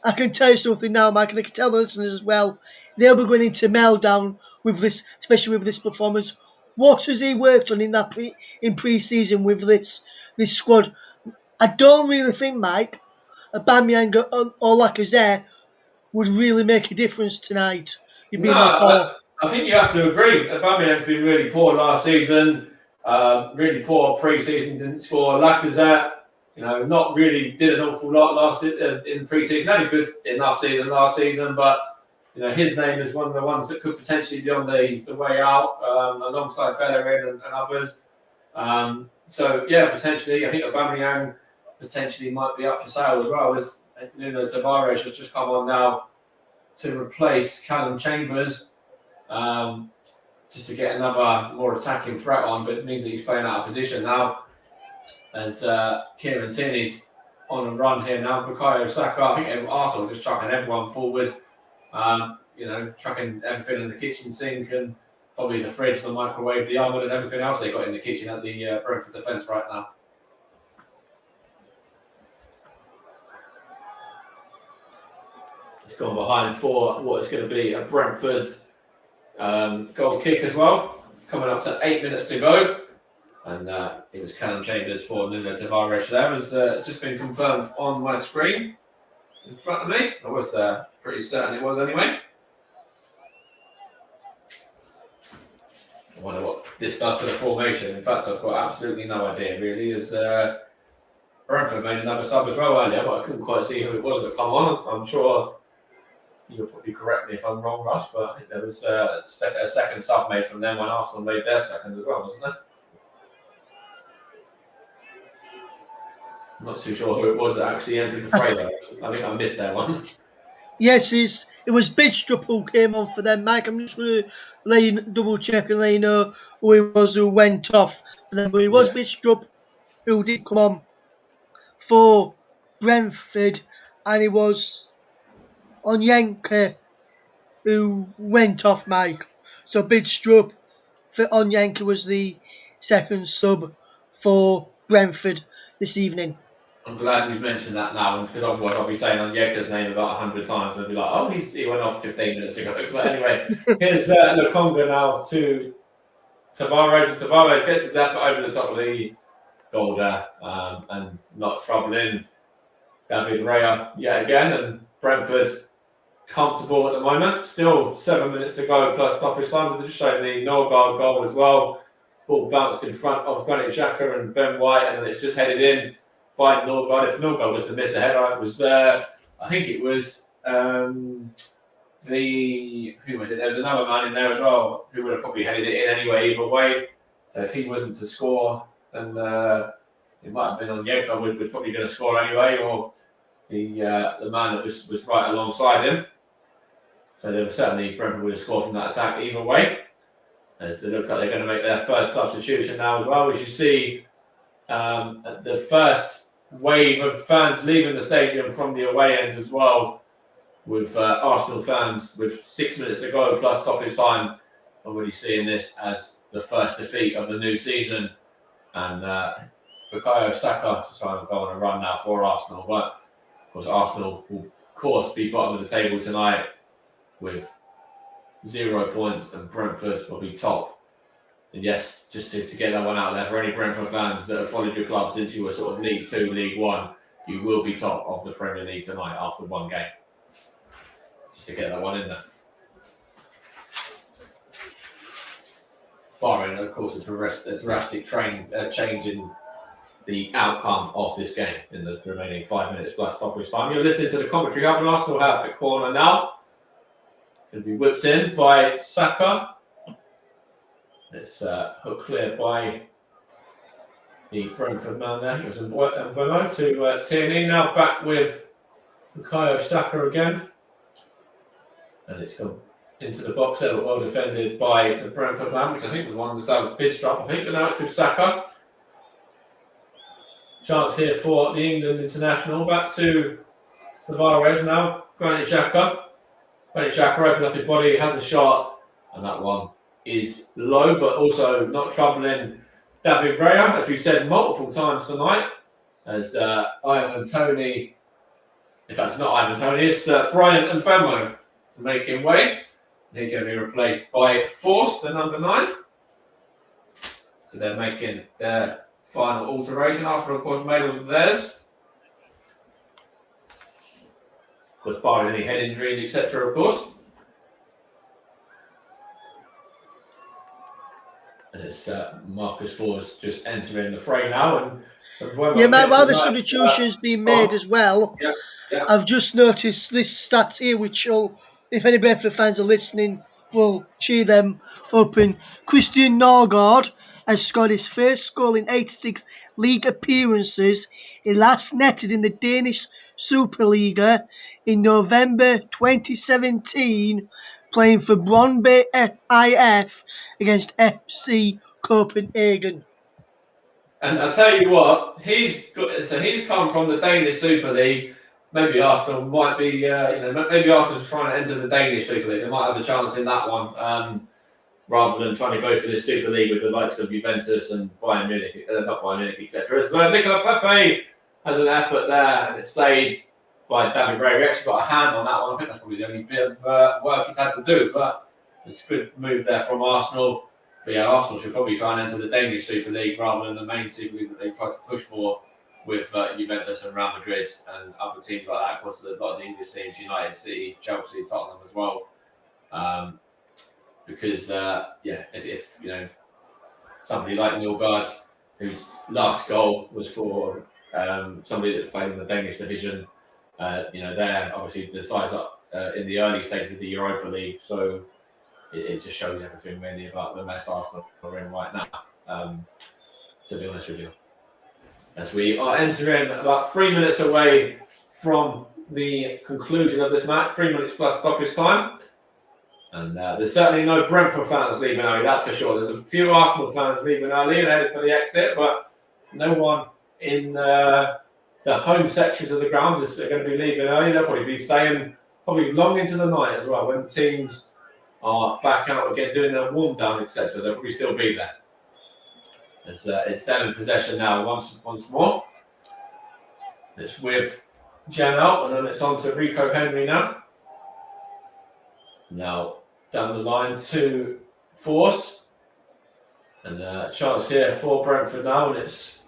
I can tell you something now, Mike, and I can tell the listeners as well. They'll be going into meltdown with this, especially with this performance. What has he worked on in pre-season with this squad? I don't really think, Mike, Aubameyang or Lacazette would really make a difference tonight. I think you have to agree. Aubameyang's been really poor last season. Really poor pre-season. Didn't score. Lacazette, not really did an awful lot in pre-season. Had a good enough season last season, but his name is one of the ones that could potentially be on the way out, alongside Bellerin and others. Potentially, I think Aubameyang potentially might be up for sale as well. As Tavares has just come on now to replace Callum Chambers. just to get another more attacking threat on, but it means that he's playing out of position now. As Kieran Tierney's on a run here now. Bukayo Saka, I think Arsenal just chucking everyone forward. Chucking everything in the kitchen sink and probably the fridge, the microwave, the oven, and everything else they got in the kitchen at the Brentford defence right now. It's gone behind for what is going to be a Brentford goal kick as well. Coming up to 8 minutes to go. And it was Callum Chambers for Nuno Tavares. That was just been confirmed on my screen in front of me. I was pretty certain it was anyway. I wonder what this does for the formation. In fact, I've got absolutely no idea really. As Brentford made another sub as well earlier, but I couldn't quite see who it was that come on. I'm sure you'll probably correct me if I'm wrong, Russ, but I think there was a second sub made from them when Arsenal made their second as well, wasn't there? I'm not too sure who it was that actually entered the fray though. I think I missed that one. Yes, it was Bidstrup who came on for them, Mike. I'm just going to double check and let you know who it was who went off for them. But it was Bidstrup who did come on for Brentford, and it was Onyenka who went off, Mike. So Bidstrup for Onyenka was the second sub for Brentford this evening. I'm glad you've mentioned that now, because otherwise I'll be saying Onyeka's name about 100 times and I'll be like, oh, he went off 15 minutes ago. But anyway, here's Lokonga now to Tavares, and Tavares gets his effort over the top of the goal there and not troubling David Raya yet again. And Brentford comfortable at the moment. Still 7 minutes to go plus stoppage time. Just showing the Norgard goal as well. Ball bounced in front of Granit Xhaka and Ben White, and it's just headed in by Norgard. If Norgard was to miss the header, it was I think it was who was it? There was another man in there as well who would have probably headed it in anyway, either way. So if he wasn't to score, then it might have been on Onyeka was probably going to score anyway, or the man that was right alongside him. So there was certainly Brentford would have scored from that attack either way. As it looks like they're going to make their first substitution now as well. We should see the first wave of fans leaving the stadium from the away end as well, with Arsenal fans with 6 minutes to go plus stoppage time, already seeing this as the first defeat of the new season. And Bukayo Saka trying to go on a run now for Arsenal, but of course Arsenal will of course be bottom of the table tonight with 0 points, and Brentford will be top. And yes, just to get that one out there, for any Brentford fans that have followed your club since you were sort of League 2, League 1, you will be top of the Premier League tonight after one game. Just to get that one in there. Barring, of course, a drastic change in the outcome of this game in the remaining 5 minutes plus stoppage time. You're listening to the commentary hub, and Arsenal have a corner now. It's going to be whipped in by Saka. It's hook cleared by the Brentford man there. It was Mbomo to Tierney. Now back with Bukayo Saka again. And it's come into the box there, well defended by the Brentford man, which I think was one that was Bidstrup, I think, but now it's with Saka. Chance here for the England international. Back to Tavares now. Granit Xhaka. Granit Xhaka opened up his body, has a shot, and that one is low, but also not troubling David Raya, as we've said multiple times tonight, as Ivan Toney, in fact, it's not Ivan Toney, it's Brian Mbeumo making way. And he's going to be replaced by Force, the number 9. So they're making their final alteration. Arsenal, of course, made all of theirs. Of course, barring any head injuries, etc., of course. And it's Marcus Force just entering the fray now. And mate, while the substitution's been made as well, I've just noticed this stat here, which will, if any Brentford fans are listening, will cheer them up. And Christian Norgard has scored his first goal in 86 league appearances. He last netted in the Danish Superliga in November 2017, playing for Brøndby IF against FC Copenhagen. And I tell you what, he's come from the Danish Super League. Maybe Arsenal might be, maybe Arsenal's trying to enter the Danish Super League. They might have a chance in that one, rather than trying to go for the Super League with the likes of Juventus and Bayern Munich, not Bayern Munich, etc. So Nicola Pepe has an effort there, and it's saved by David Ray. We actually got a hand on that one. I think that's probably the only bit of work he's had to do, but it's a good move there from Arsenal. But yeah, Arsenal should probably try and enter the Danish Super League rather than the main Super League that they tried to push for with Juventus and Real Madrid and other teams like that. Of course, a lot of the English teams, United, City, Chelsea, Tottenham as well. Because if somebody like Nørgaard, whose last goal was for somebody that's played in the Danish division, they're obviously the size up in the early stages of the Europa League. So it just shows everything really about the mess Arsenal are in right now. To be honest with you, as we are entering about 3 minutes away from the conclusion of this match, 3 minutes plus stoppage time. And there's certainly no Brentford fans leaving early, that's for sure. There's a few Arsenal fans leaving early and headed for the exit, but no one in the home sections of the ground is going to be leaving early. They'll probably be staying probably long into the night as well. When the teams are back out again doing their warm down, etc., they'll probably still be there. It's them in possession now once more. It's with Jan out, and then it's on to Rico Henry now. Now down the line to Force. And chance here for Brentford now, and it's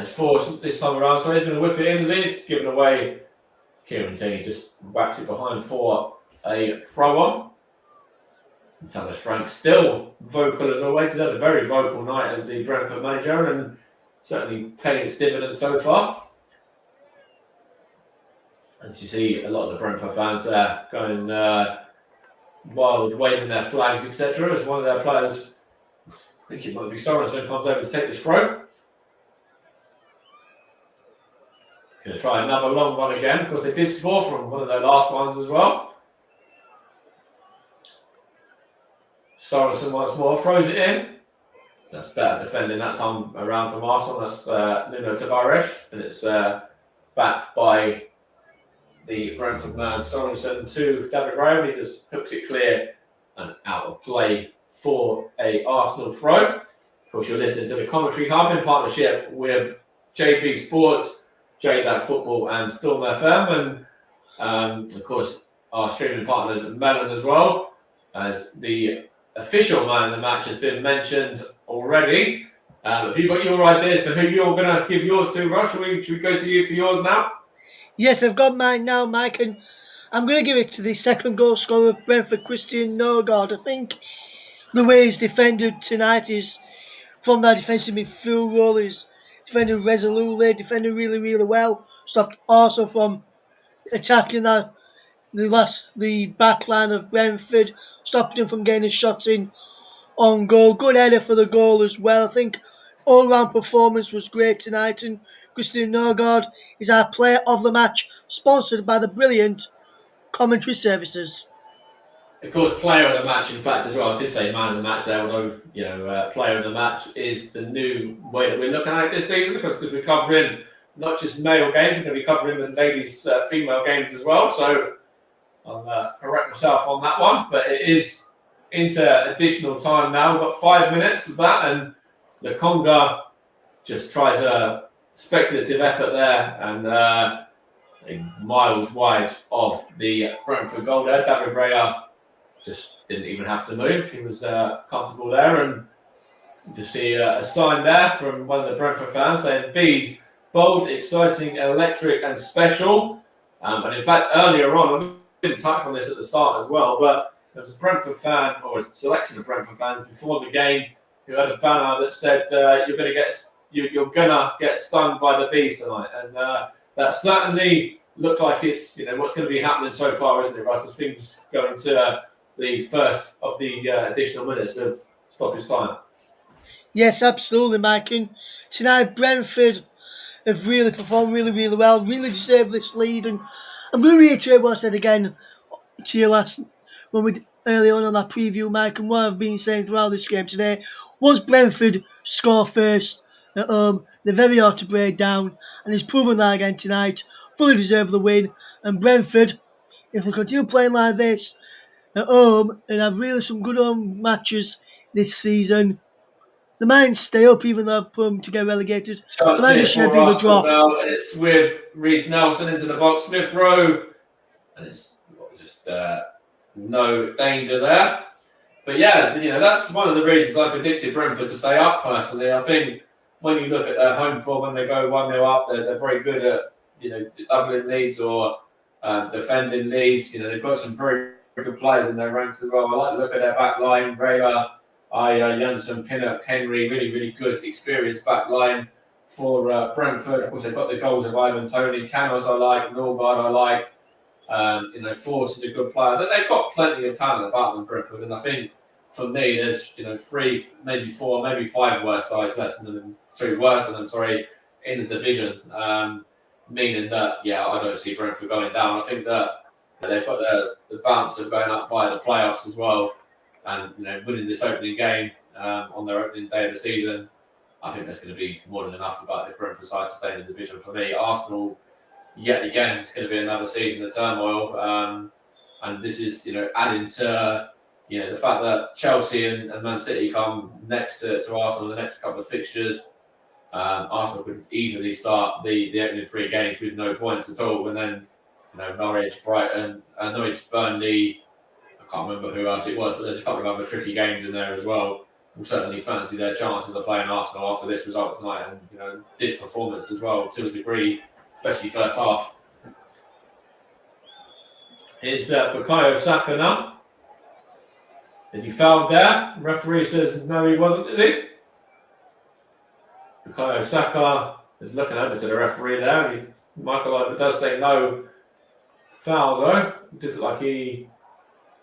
Force this time around. So he's going to whip it in, he's giving away. Kieran Tierney just whacks it behind for a throw on. And Thomas Frank still vocal as always. He's had a very vocal night as the Brentford manager and certainly paying its dividends so far. And you see a lot of the Brentford fans there going wild, waving their flags, etc. as one of their players, I think it might be Sorensen, comes over to take this throw. Going to try another long one again. Of course, they did score from one of their last ones as well. Sorensen once more throws it in. That's better defending that time around from Arsenal. That's Nuno Tavares, and it's back by the Brentford man Sorensen to David Raya. He just hooks it clear and out of play for a Arsenal throw. Of course, you're listening to the Commentary Hub in partnership with JB Sports, J-DAC Football and Storm FM, and of course our streaming partners Melon as well, as the official man of the match has been mentioned already. Have you got your ideas for who you're going to give yours to, Rush? Should we go to you for yours now? Yes, I've got mine now, Mike, and I'm going to give it to the second goal scorer of Brentford, Christian Nørgaard. I think the way he's defended tonight is from that defensive midfield role. He's defending resolutely, defending really, really well. Stopped also from attacking the back line of Brentford. Stopped him from getting shots in on goal. Good header for the goal as well. I think all-round performance was great tonight, and Christian Nørgaard is our player of the match, sponsored by the brilliant commentary services. Of course, player of the match, in fact, as well. I did say man of the match there, although, player of the match is the new way that we're looking at it this season, because we're covering not just male games, we're going to be covering the ladies' female games as well. So I'll correct myself on that one, but it is into additional time now. We've got 5 minutes of that, and the Conga just tries a speculative effort there, and miles wide of the Brentford goal there. David Raya just didn't even have to move. He was comfortable there, and to see a sign there from one of the Brentford fans saying B's bold, exciting, electric and special. And in fact, earlier on, I didn't touch on this at the start as well, but there was a Brentford fan, or a selection of Brentford fans before the game, who had a banner that said you're gonna get stung by the bees tonight, and that certainly looked like it's what's going to be happening so far, isn't it, Russ? As things go into the first of the additional minutes of stoppage time. Yes, absolutely, Mike. And tonight, Brentford have really performed really, really well, really deserved this lead. And I'm going to reiterate what I said again to you when we earlier on that preview, Mike, and what I've been saying throughout this game today, was Brentford score first at home. They're very hard to break down, and he's proven that again tonight. Fully deserve the win. And Brentford, if they continue playing like this at home and have really some good home matches this season, they might stay up even though I've put them to get relegated. They might just for schedule the Arsenal drop. now, and it's with Reece Nelson into the box, Smith Rowe, and it's just no danger there. But yeah, that's one of the reasons I predicted Brentford to stay up personally. I think when you look at their home form, when they go 1-0 up, they're very good at doubling leads or defending leads. They've got some very good players in their ranks as well. I like to look at their back line. Rayla, Janssen, Pinnock, Henry, really, really good, experienced back line for Brentford. Of course, they've got the goals of Ivan Toney. Canos I like, Norgard I like. Force is a good player. They've got plenty of talent about them, Brentford, and I think for me, there's 3, maybe 4, maybe 5 worse sides worse than them, in the division. Meaning that, I don't see Brentford going down. I think that they've got the bounce of going up via the playoffs as well, and winning this opening game on their opening day of the season. I think there's going to be more than enough about this Brentford side to stay in the division for me. Arsenal, yet again, it's going to be another season of turmoil, and this is adding to the fact that Chelsea and Man City come next to Arsenal in the next couple of fixtures. Arsenal could easily start the opening 3 games with no points at all, and then Norwich, Brighton, Norwich, Burnley. I can't remember who else it was, but there's a couple of other tricky games in there as well. We'll certainly fancy their chances of playing Arsenal after this result tonight, and this performance as well to a degree, especially first half. It's Bukayo Saka now. Is he fouled there? The referee says no, he wasn't, is he? Bukayo Saka is looking over to the referee there. Michael Oliver does say no foul though. It did look like he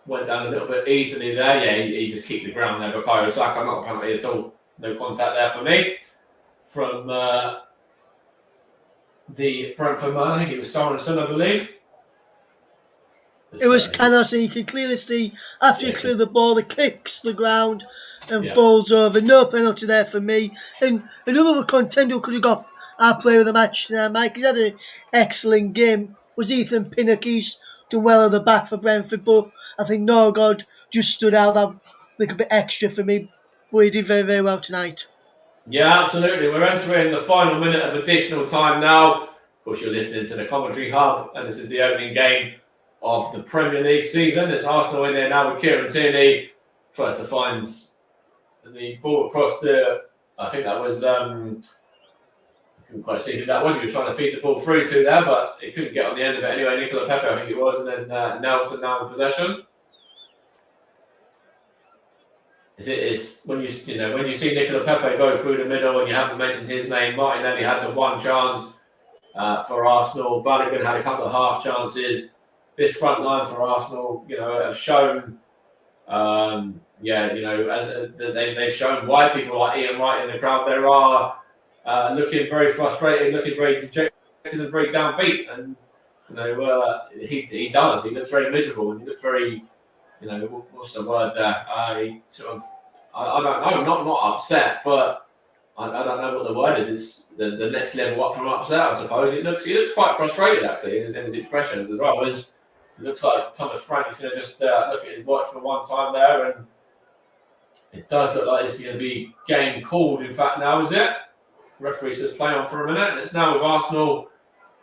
went down a little bit easily there. Yeah, he just kicked the ground there. Bukayo Saka, not a penalty at all. No contact there for me. From the Brentford man, I think it was Sorensen, I believe. It was Canos, and you can clearly see after he cleared the ball, he kicks the ground and falls over. No penalty there for me. And another contender who could have got our player of the match tonight, Mike. He's had an excellent game. Was Ethan Pinnock. He's done well at the back for Brentford, but I think Norgard just stood out that little bit extra for me. But he did very, very well tonight. Yeah, absolutely. We're entering the final minute of additional time now. Of course, you're listening to the Commentary Hub, and this is the opening game of the Premier League season. It's Arsenal in there now with Kieran Tierney. Tries to find the ball across to, I think that was, I couldn't quite see who that was. He was trying to feed the ball through to there, but he couldn't get on the end of it anyway. Nicola Pepe, I think it was, and then Nelson now in possession. It's when you see Nicola Pepe go through the middle and you haven't mentioned his name. Martinelli had the one chance for Arsenal. Balogun had a couple of half chances. This front line for Arsenal, have shown, as they've shown why people like Ian Wright in the crowd there are looking very frustrated, looking very dejected, and very downbeat. And he does. He looks very miserable, and he looks very, what's the word there? He sort of, I don't know, not upset, but I don't know what the word is. It's the next level up from upset, I suppose. He looks quite frustrated actually in his expressions as well. It looks like Thomas Frank is going to just look at his watch for one time there, and it does look like it's going to be game called. In fact, now is it? Referee says play on for a minute, and it's now with Arsenal,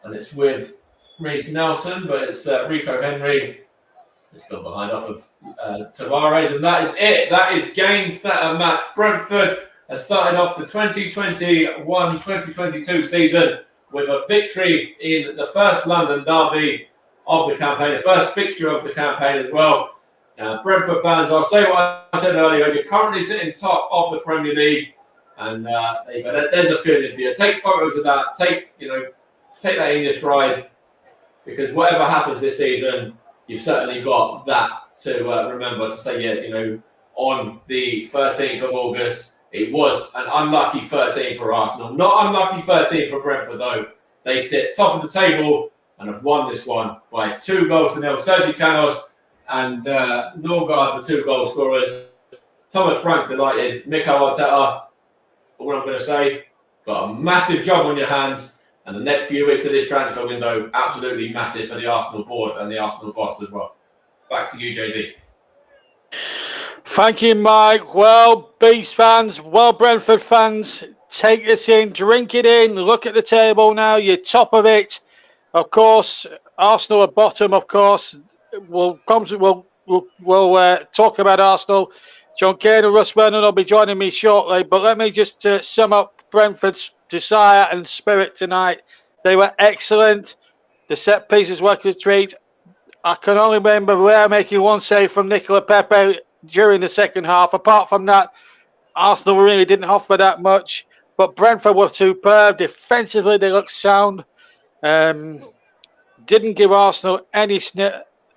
and it's with Reece Nelson, but it's Rico Henry. It's gone behind off of Tavares, and that is it. That is game, set, and match. Brentford has started off the 2021-2022 season with a victory in the first London derby of the campaign, the first fixture of the campaign as well. Brentford fans, I'll say what I said earlier, you're currently sitting top of the Premier League, and there you go. There's a feeling for you. Take photos of that. Take that English ride, because whatever happens this season, you've certainly got that to remember to say, on the 13th of August, it was an unlucky 13 for Arsenal. Not unlucky 13 for Brentford, though. They sit top of the table and have won this one by 2-0. Sergio Canos and Norgard, the 2 goal scorers. Thomas Frank delighted. Mikel Arteta, what I'm going to say, got a massive job on your hands, and the next few weeks of this transfer window, absolutely massive for the Arsenal board and the Arsenal boss as well. Back to you, JD. Thank you, Mike. Well, Beast fans, well, Brentford fans, take this in, drink it in, look at the table now, you're top of it. Of course, Arsenal at bottom, of course. We'll talk about Arsenal. John Kane and Russ Vernon will be joining me shortly, but let me just sum up Brentford's desire and spirit tonight. They were excellent. The set pieces were a treat. I can only remember Rare making one save from Nicola Pepe during the second half. Apart from that, Arsenal really didn't offer that much, but Brentford were superb. Defensively, they looked sound. Didn't give Arsenal any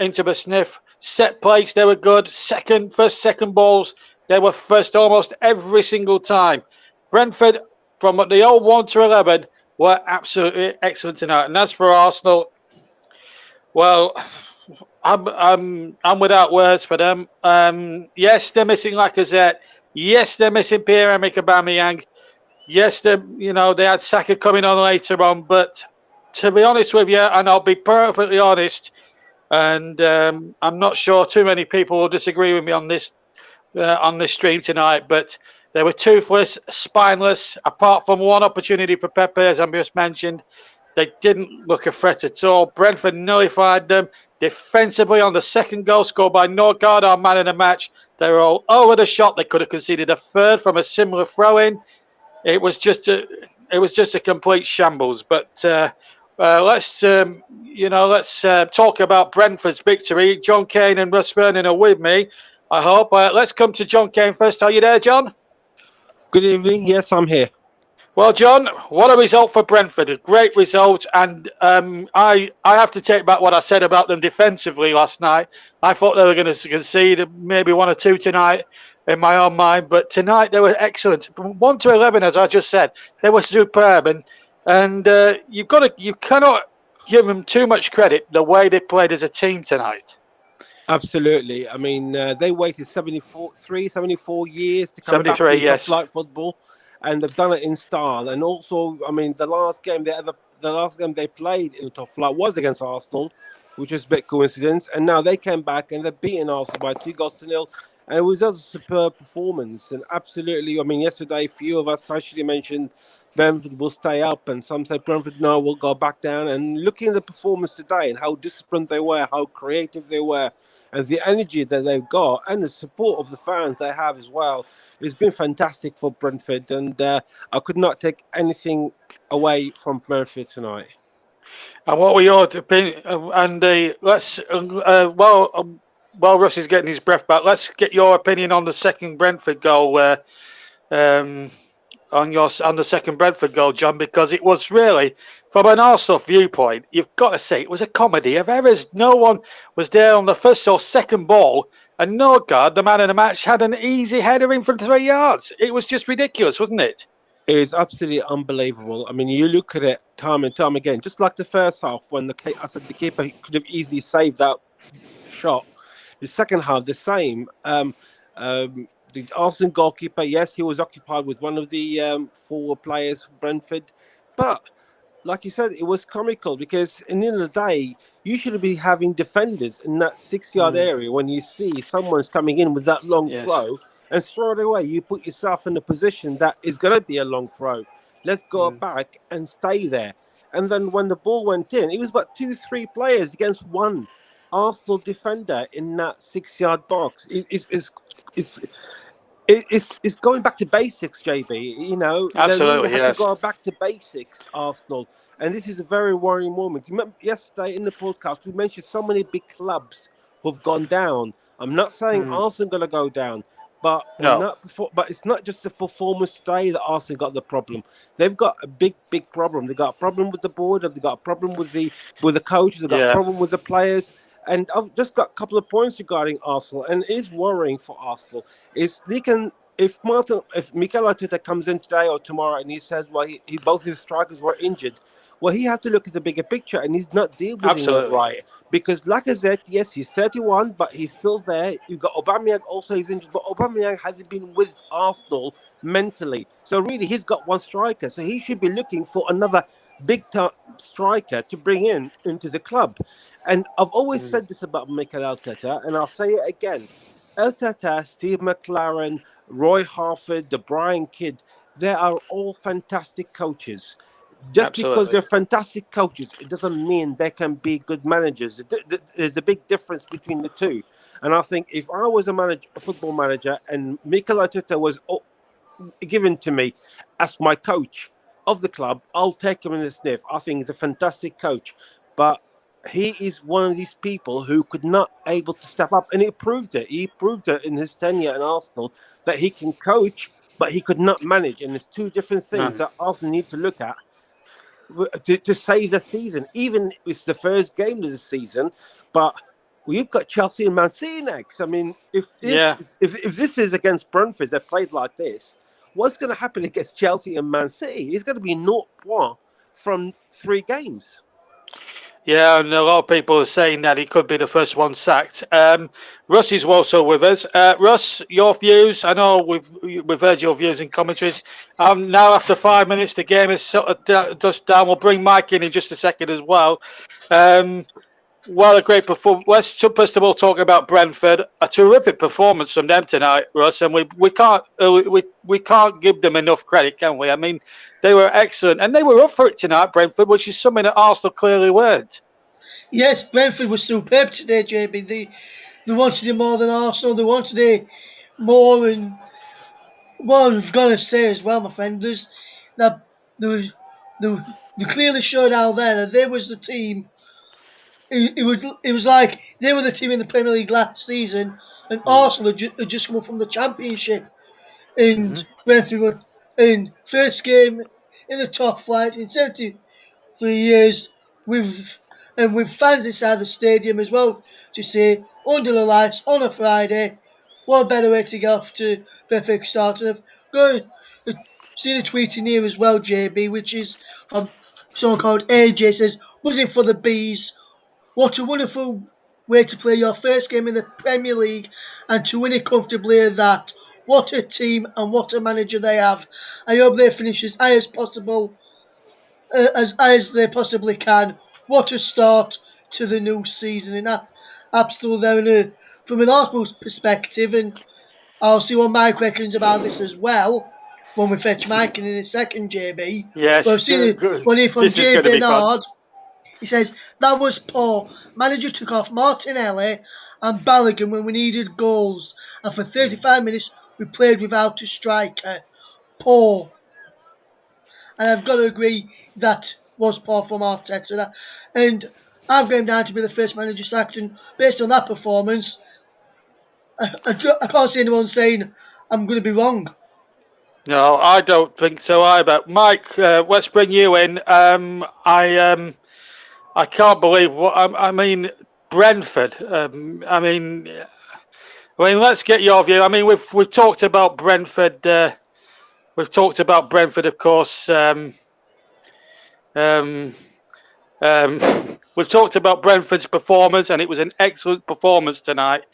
inch of a sniff. Set plays, they were good. First, second balls, they were first almost every single time. Brentford, from the old 1 to 11, were absolutely excellent tonight. And as for Arsenal, well, I'm without words for them. Yes, they're missing Lacazette. Yes, they're missing Pierre-Emerick Aubameyang. Yes, they had Saka coming on later on. But to be honest with you, and I'll be perfectly honest, and I'm not sure too many people will disagree with me on this stream tonight, but they were toothless, spineless. Apart from one opportunity for Pepe, as I just mentioned, they didn't look a threat at all. Brentford nullified them. Defensively, on the second goal scored by Norgard, our man in the match, they were all over the shot. They could have conceded a third from a similar throw-in. It was just a complete shambles. But let's talk about Brentford's victory. John Kane and Russ Vernon are with me, I hope. Let's come to John Kane first. Are you there, John? Good evening. Yes, I'm here. Well, John, what a result for Brentford. A great result. And I have to take back what I said about them defensively last night. I thought they were going to concede maybe 1 or 2 tonight in my own mind. But tonight they were excellent. From 1 to 11, as I just said, they were superb. And you cannot give them too much credit the way they played as a team tonight. Absolutely. I mean, they waited 74 years to come back to top flight football. And they've done it in style. And also, I mean, the last game they played in the top flight was against Arsenal, which was a bit coincidence. And now they came back and they've beaten Arsenal by 2-0. And it was just a superb performance. And absolutely, I mean, yesterday, a few of us actually mentioned Brentford will stay up, and some said Brentford now will go back down. And looking at the performance today and how disciplined they were, how creative they were, and the energy that they've got, and the support of the fans they have as well, it's been fantastic for Brentford. And I could not take anything away from Brentford tonight. And what were your opinion? And let's while Russ is getting his breath back, let's get your opinion on the second Brentford goal. On the second Brentford goal, John, because it was really, from an Arsenal viewpoint, you've got to say it was a comedy of errors. No one was there on the first or second ball, and Norgard, the man in the match, had an easy header in from 3 yards. It was just ridiculous, wasn't it? It is absolutely unbelievable. I mean, you look at it time and time again, just like the first half when the keeper could have easily saved that shot. The second half, the same. The Arsenal goalkeeper, yes, he was occupied with one of the forward players from Brentford. But, like you said, it was comical because in the end of the day, you should be having defenders in that 6-yard area when you see someone's coming in with that long throw. And straight away, you put yourself in a position that is going to be a long throw. Let's go back and stay there. And then when the ball went in, it was about 2-3 players against one Arsenal defender in that 6-yard box. It's going back to basics, JB. You know, absolutely, they really have to go back to basics, Arsenal. And this is a very worrying moment. Yesterday in the podcast, we mentioned so many big clubs who've gone down. I'm not saying Arsenal going to go down, but but it's not just the performance today that Arsenal got the problem. They've got a big problem. They've got a problem with the board. They've got a problem with the coaches. They've got a problem with the players. And I've just got a couple of points regarding Arsenal, and it is worrying for Arsenal. Is they can if Mikel Arteta comes in today or tomorrow and he says, well, he both his strikers were injured, well, he has to look at the bigger picture, and he's not dealing it Absolutely. right. Because Lacazette, yes, he's 31, but he's still there. You've got Aubameyang, also he's injured, but Aubameyang hasn't been with Arsenal mentally. So really, he's got one striker, so he should be looking for another big-time striker to bring into the club. And I've always said this about Mikel Arteta, and I'll say it again. Arteta, Steve McLaren, Roy Harford, the Brian Kidd, they are all fantastic coaches. Just because Absolutely. they're fantastic coaches, it doesn't mean they can be good managers. There's a big difference between the two. And I think if I was a football manager, and Mikel Arteta was given to me as my coach of the club, I'll take him in the sniff. I think he's a fantastic coach. But he is one of these people who could not able to step up, and he proved it. He proved it in his tenure in Arsenal that he can coach, but he could not manage. And there's two different things No. that Arsenal need to look at to save the season. Even it's the first game of the season, but we've got Chelsea and Man City next. I mean, if this is against Brentford, they played like this, what's going to happen against Chelsea and Man City? It's going to be 0 points from 3 games. Yeah, and a lot of people are saying that he could be the first one sacked. Russ is also with us. Russ, your views? I know we've heard your views in commentaries. Now, after 5 minutes, the game is sort of just down. We'll bring Mike in just a second as well. Well, a great performance. Let's first of all talk about Brentford. A terrific performance from them tonight, Russ, and we can't give them enough credit, can we? I mean, they were excellent, and they were up for it tonight, Brentford, which is something that Arsenal clearly weren't. Yes, Brentford was superb today, JB. They wanted it more than Arsenal. They wanted it more, and what I've got to say as well, my friend, there's that there was they clearly showed out there that they was the team. It was like they were the team in the Premier League last season, and Arsenal had just come up from the Championship. And Brentford were in first game in the top flight in 73 years with fans inside the stadium as well to say under the lights on a Friday. What a better way to get off to perfect start. And I've got seen a tweet in here as well, JB, which is from someone called AJ, says, buzzing for the bees. What a wonderful way to play your first game in the Premier League and to win it comfortably at that. What a team and what a manager they have. I hope they finish as high as possible, as high as they possibly can. What a start to the new season. And absolutely, from an Arsenal perspective, and I'll see what Mike reckons about this as well when we fetch Mike in a second, JB. Yes, But I've seen good. one here from This is J. going to be fun. Bernard. He says, that was poor. Manager took off Martinelli and Balogun when we needed goals. And for 35 minutes, we played without a striker. Poor. And I've got to agree that was poor from Arteta. And I've got him down to be the first manager sacked. And based on that performance, I can't see anyone saying I'm going to be wrong. No, I don't think so either. Mike, let's bring you in. I can't believe what I mean. Brentford. Let's get your view. I mean, we've talked about Brentford. We've talked about Brentford, of course. We've talked about Brentford's performance, and it was an excellent performance tonight.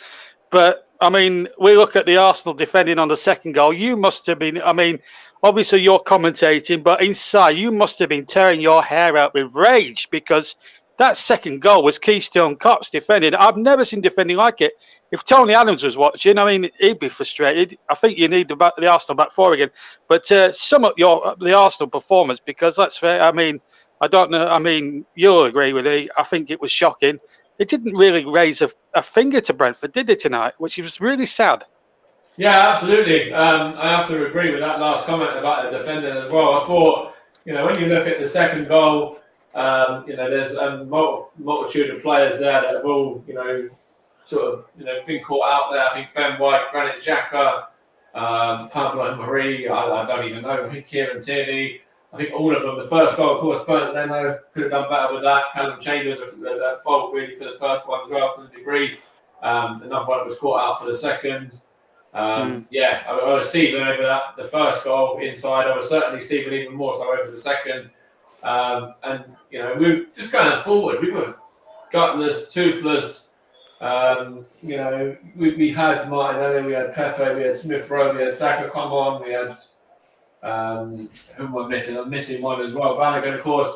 But I mean, we look at the Arsenal defending on the second goal. You must have been. I mean, obviously you're commentating, but inside you must have been tearing your hair out with rage because that second goal was Keystone Cops defending. I've never seen defending like it. If Tony Adams was watching, I mean, he'd be frustrated. I think you need the Arsenal back four again. But sum up the Arsenal performance, because that's fair. I mean, I don't know. I mean, you'll agree with me. I think it was shocking. It didn't really raise a finger to Brentford, did it tonight? Which was really sad. Yeah, absolutely. I have to agree with that last comment about the defending as well. I thought, when you look at the second goal, there's a multitude of players there that have all, been caught out there. I think Ben White, Granit Xhaka, Pablo Marie, I don't even know, Kieran Tierney. I think all of them. The first goal, of course, Bernd Leno could have done better with that. Callum Chambers at fault really for the first one as well to the degree. Another one was caught out for the second. Yeah, I was seething over that, the first goal inside. I was certainly seething even more so over the second. And, we were just going forward. We were gutless, toothless. We had Martinelli, we had Pepe, we had Smith Rowe, we had Saka come on, we had who am I missing? I'm missing one as well, Vanagon, of course.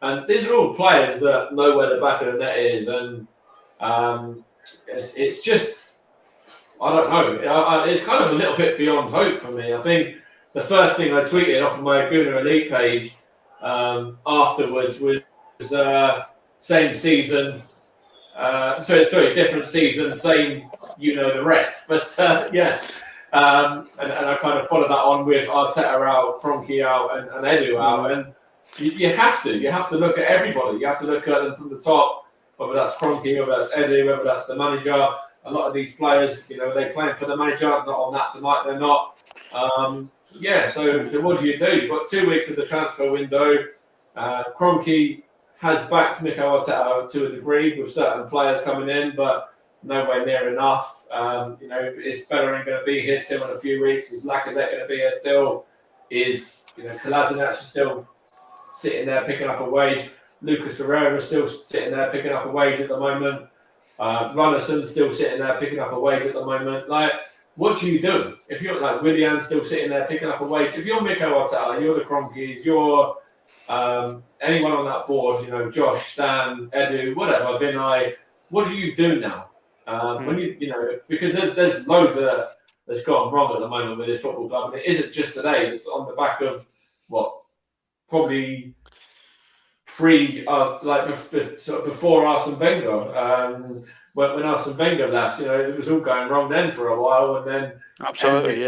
And these are all players that know where the back of the net is, and it's just, I don't know. It's kind of a little bit beyond hope for me. I think the first thing I tweeted off of my Guna Elite page afterwards was same season. Different season, same, the rest. But yeah, and I kind of followed that on with Arteta out, Kroenke out, and Edu out, and you have to look at everybody. You have to look at them from the top, whether that's Kroenke, whether that's Edu, whether that's the manager. A lot of these players, they're playing for the manager. Not on that tonight, they're not. So what do? You've got 2 weeks of the transfer window. Kroenke has backed Mikel Arteta to a degree with certain players coming in, but nowhere near enough. Is Bellerin going to be here still in a few weeks? Is Lacazette going to be here still? Is Kolasinac still sitting there picking up a wage? Lucas Torreira is still sitting there picking up a wage at the moment. Runnelson's still sitting there picking up a wage at the moment. Like, what do you do if you're like Willian's still sitting there picking up a wage? If you're Mikel Arteta, you're the Kroenkes, you're anyone on that board, Josh, Stan, Edu, whatever, Vinay, what do you do now? When because there's loads that's gone wrong at the moment with this football club, and it isn't just today. It's on the back of probably before Arsene Wenger. When Arsene Wenger left, it was all going wrong then for a while, and then absolutely,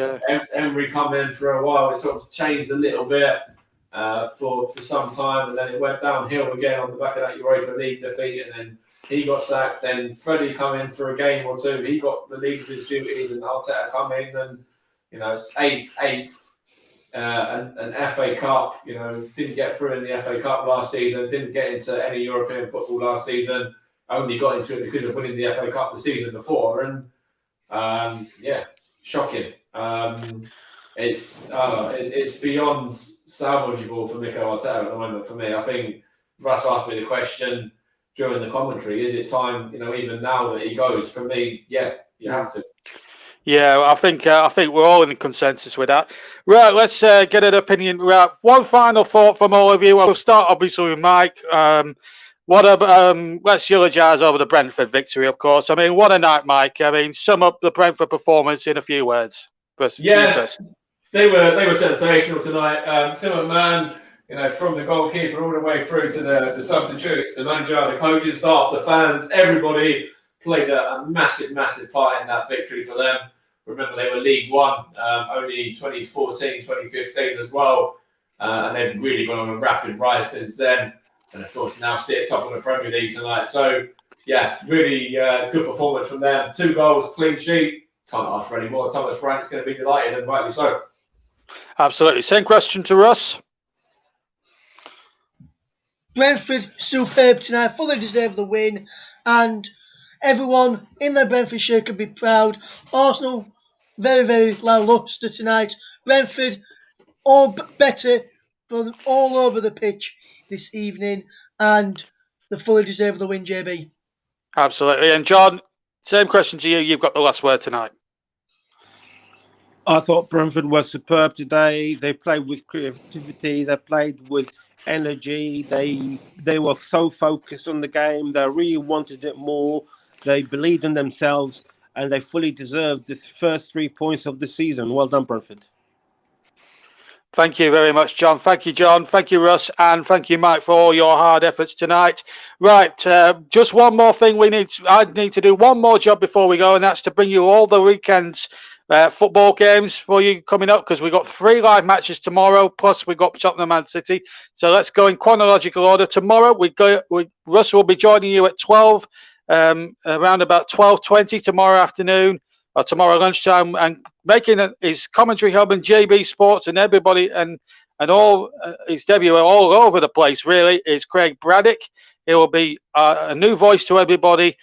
Emery come in for a while. It sort of changed a little bit. For some time, and then it went downhill again on the back of that Europa League defeat, and then he got sacked. Then Freddie come in for a game or two. He got relieved of his duties, and Arteta come in, and eighth, and FA Cup. Didn't get through in the FA Cup last season. Didn't get into any European football last season. Only got into it because of winning the FA Cup the season before, and shocking. It's beyond salvageable for Mikel Arteta at the moment for me. I think Russ asked me the question during the commentary, is it time, even now that he goes? For me, yeah, you have to. Yeah, I think we're all in consensus with that. Right, let's get an opinion. Right, one final thought from all of you. We'll start obviously with Mike. Let's eulogise over the Brentford victory, of course. I mean, what a night, Mike. I mean, sum up the Brentford performance in a few words. Yes. They were sensational tonight. Zimmerman, from the goalkeeper all the way through to the substitutes, the manager, the coaching staff, the fans, everybody played a massive, massive part in that victory for them. Remember, they were League One only 2014, 2015 as well. And they've really gone on a rapid rise since then. And of course, now sit top of the Premier League tonight. So, yeah, really good performance from them. 2 goals, clean sheet. Can't ask for any more. Thomas Frank's going to be delighted, and rightly so. Absolutely. Same question to Russ. Brentford, superb tonight, fully deserved the win, and everyone in their Brentford shirt can be proud. Arsenal, very, very lacklustre tonight. Brentford, all better from all over the pitch this evening, and they fully deserve the win, JB. Absolutely. And John, same question to you. You've got the last word tonight. I thought Brentford was superb today. They played with creativity. They played with energy. They were so focused on the game. They really wanted it more. They believed in themselves, and they fully deserved the first 3 points of the season. Well done, Brentford. Thank you very much, John. Thank you, John. Thank you, Russ. And thank you, Mike, for all your hard efforts tonight. Right, just one more thing I need to do one more job before we go, and that's to bring you all the weekend's football games for you coming up, because we've got 3 live matches tomorrow, plus we've got Tottenham Man City. So let's go in chronological order. Tomorrow, Russ will be joining you at 12, around about 12:20 tomorrow afternoon, or tomorrow lunchtime, and making his commentary hub and JB Sports and everybody and and all his debut all over the place, really, is Craig Braddock. It will be a new voice to everybody.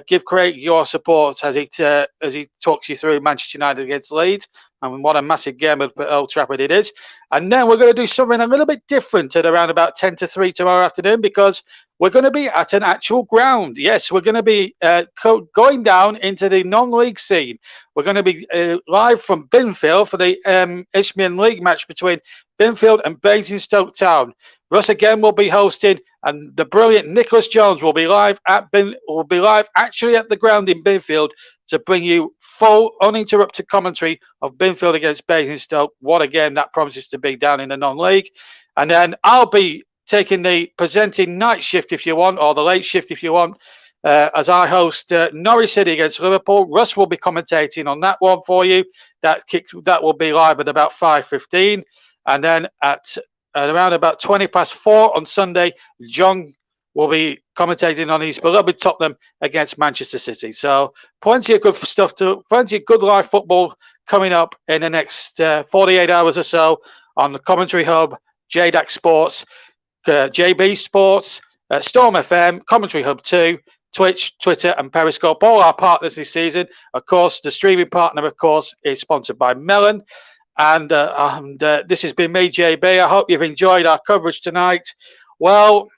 Give Craig your support as he talks you through Manchester United against Leeds, and what a massive game at Old Trafford it is. And then we're going to do something a little bit different at around about 10 to 3 tomorrow afternoon, because we're going to be at an actual ground. Yes, we're going to be going down into the non-league scene. We're going to be live from Binfield for the Isthmian League match between Binfield and Basingstoke Town. Russ again will be hosting, and the brilliant Nicholas Jones will be live actually at the ground in Binfield to bring you full, uninterrupted commentary of Binfield against Basingstoke. What a game that promises to be down in the non-league. And then I'll be taking the presenting night shift if you want, or the late shift if you want, as I host Norwich City against Liverpool. Russ will be commentating on that one for you. That will be live at about 5:15, and then at around about 4:20 on Sunday, John will be commentating on his beloved Tottenham against Manchester City. So plenty of good stuff, plenty of good live football coming up in the next 48 hours or so on the Commentary Hub, J-DAC Sports, JB Sports, Storm FM, Commentary Hub 2, Twitch, Twitter, and Periscope. All our partners this season. Of course, the streaming partner, of course, is sponsored by Melon. And this has been me, JB. I hope you've enjoyed our coverage tonight. Well,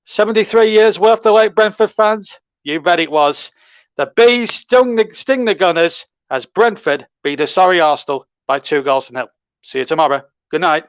73 years worth the late Brentford fans? You bet it was. The Bees sting the Gunners as Brentford beat a sorry Arsenal by 2-0. See you tomorrow. Good night.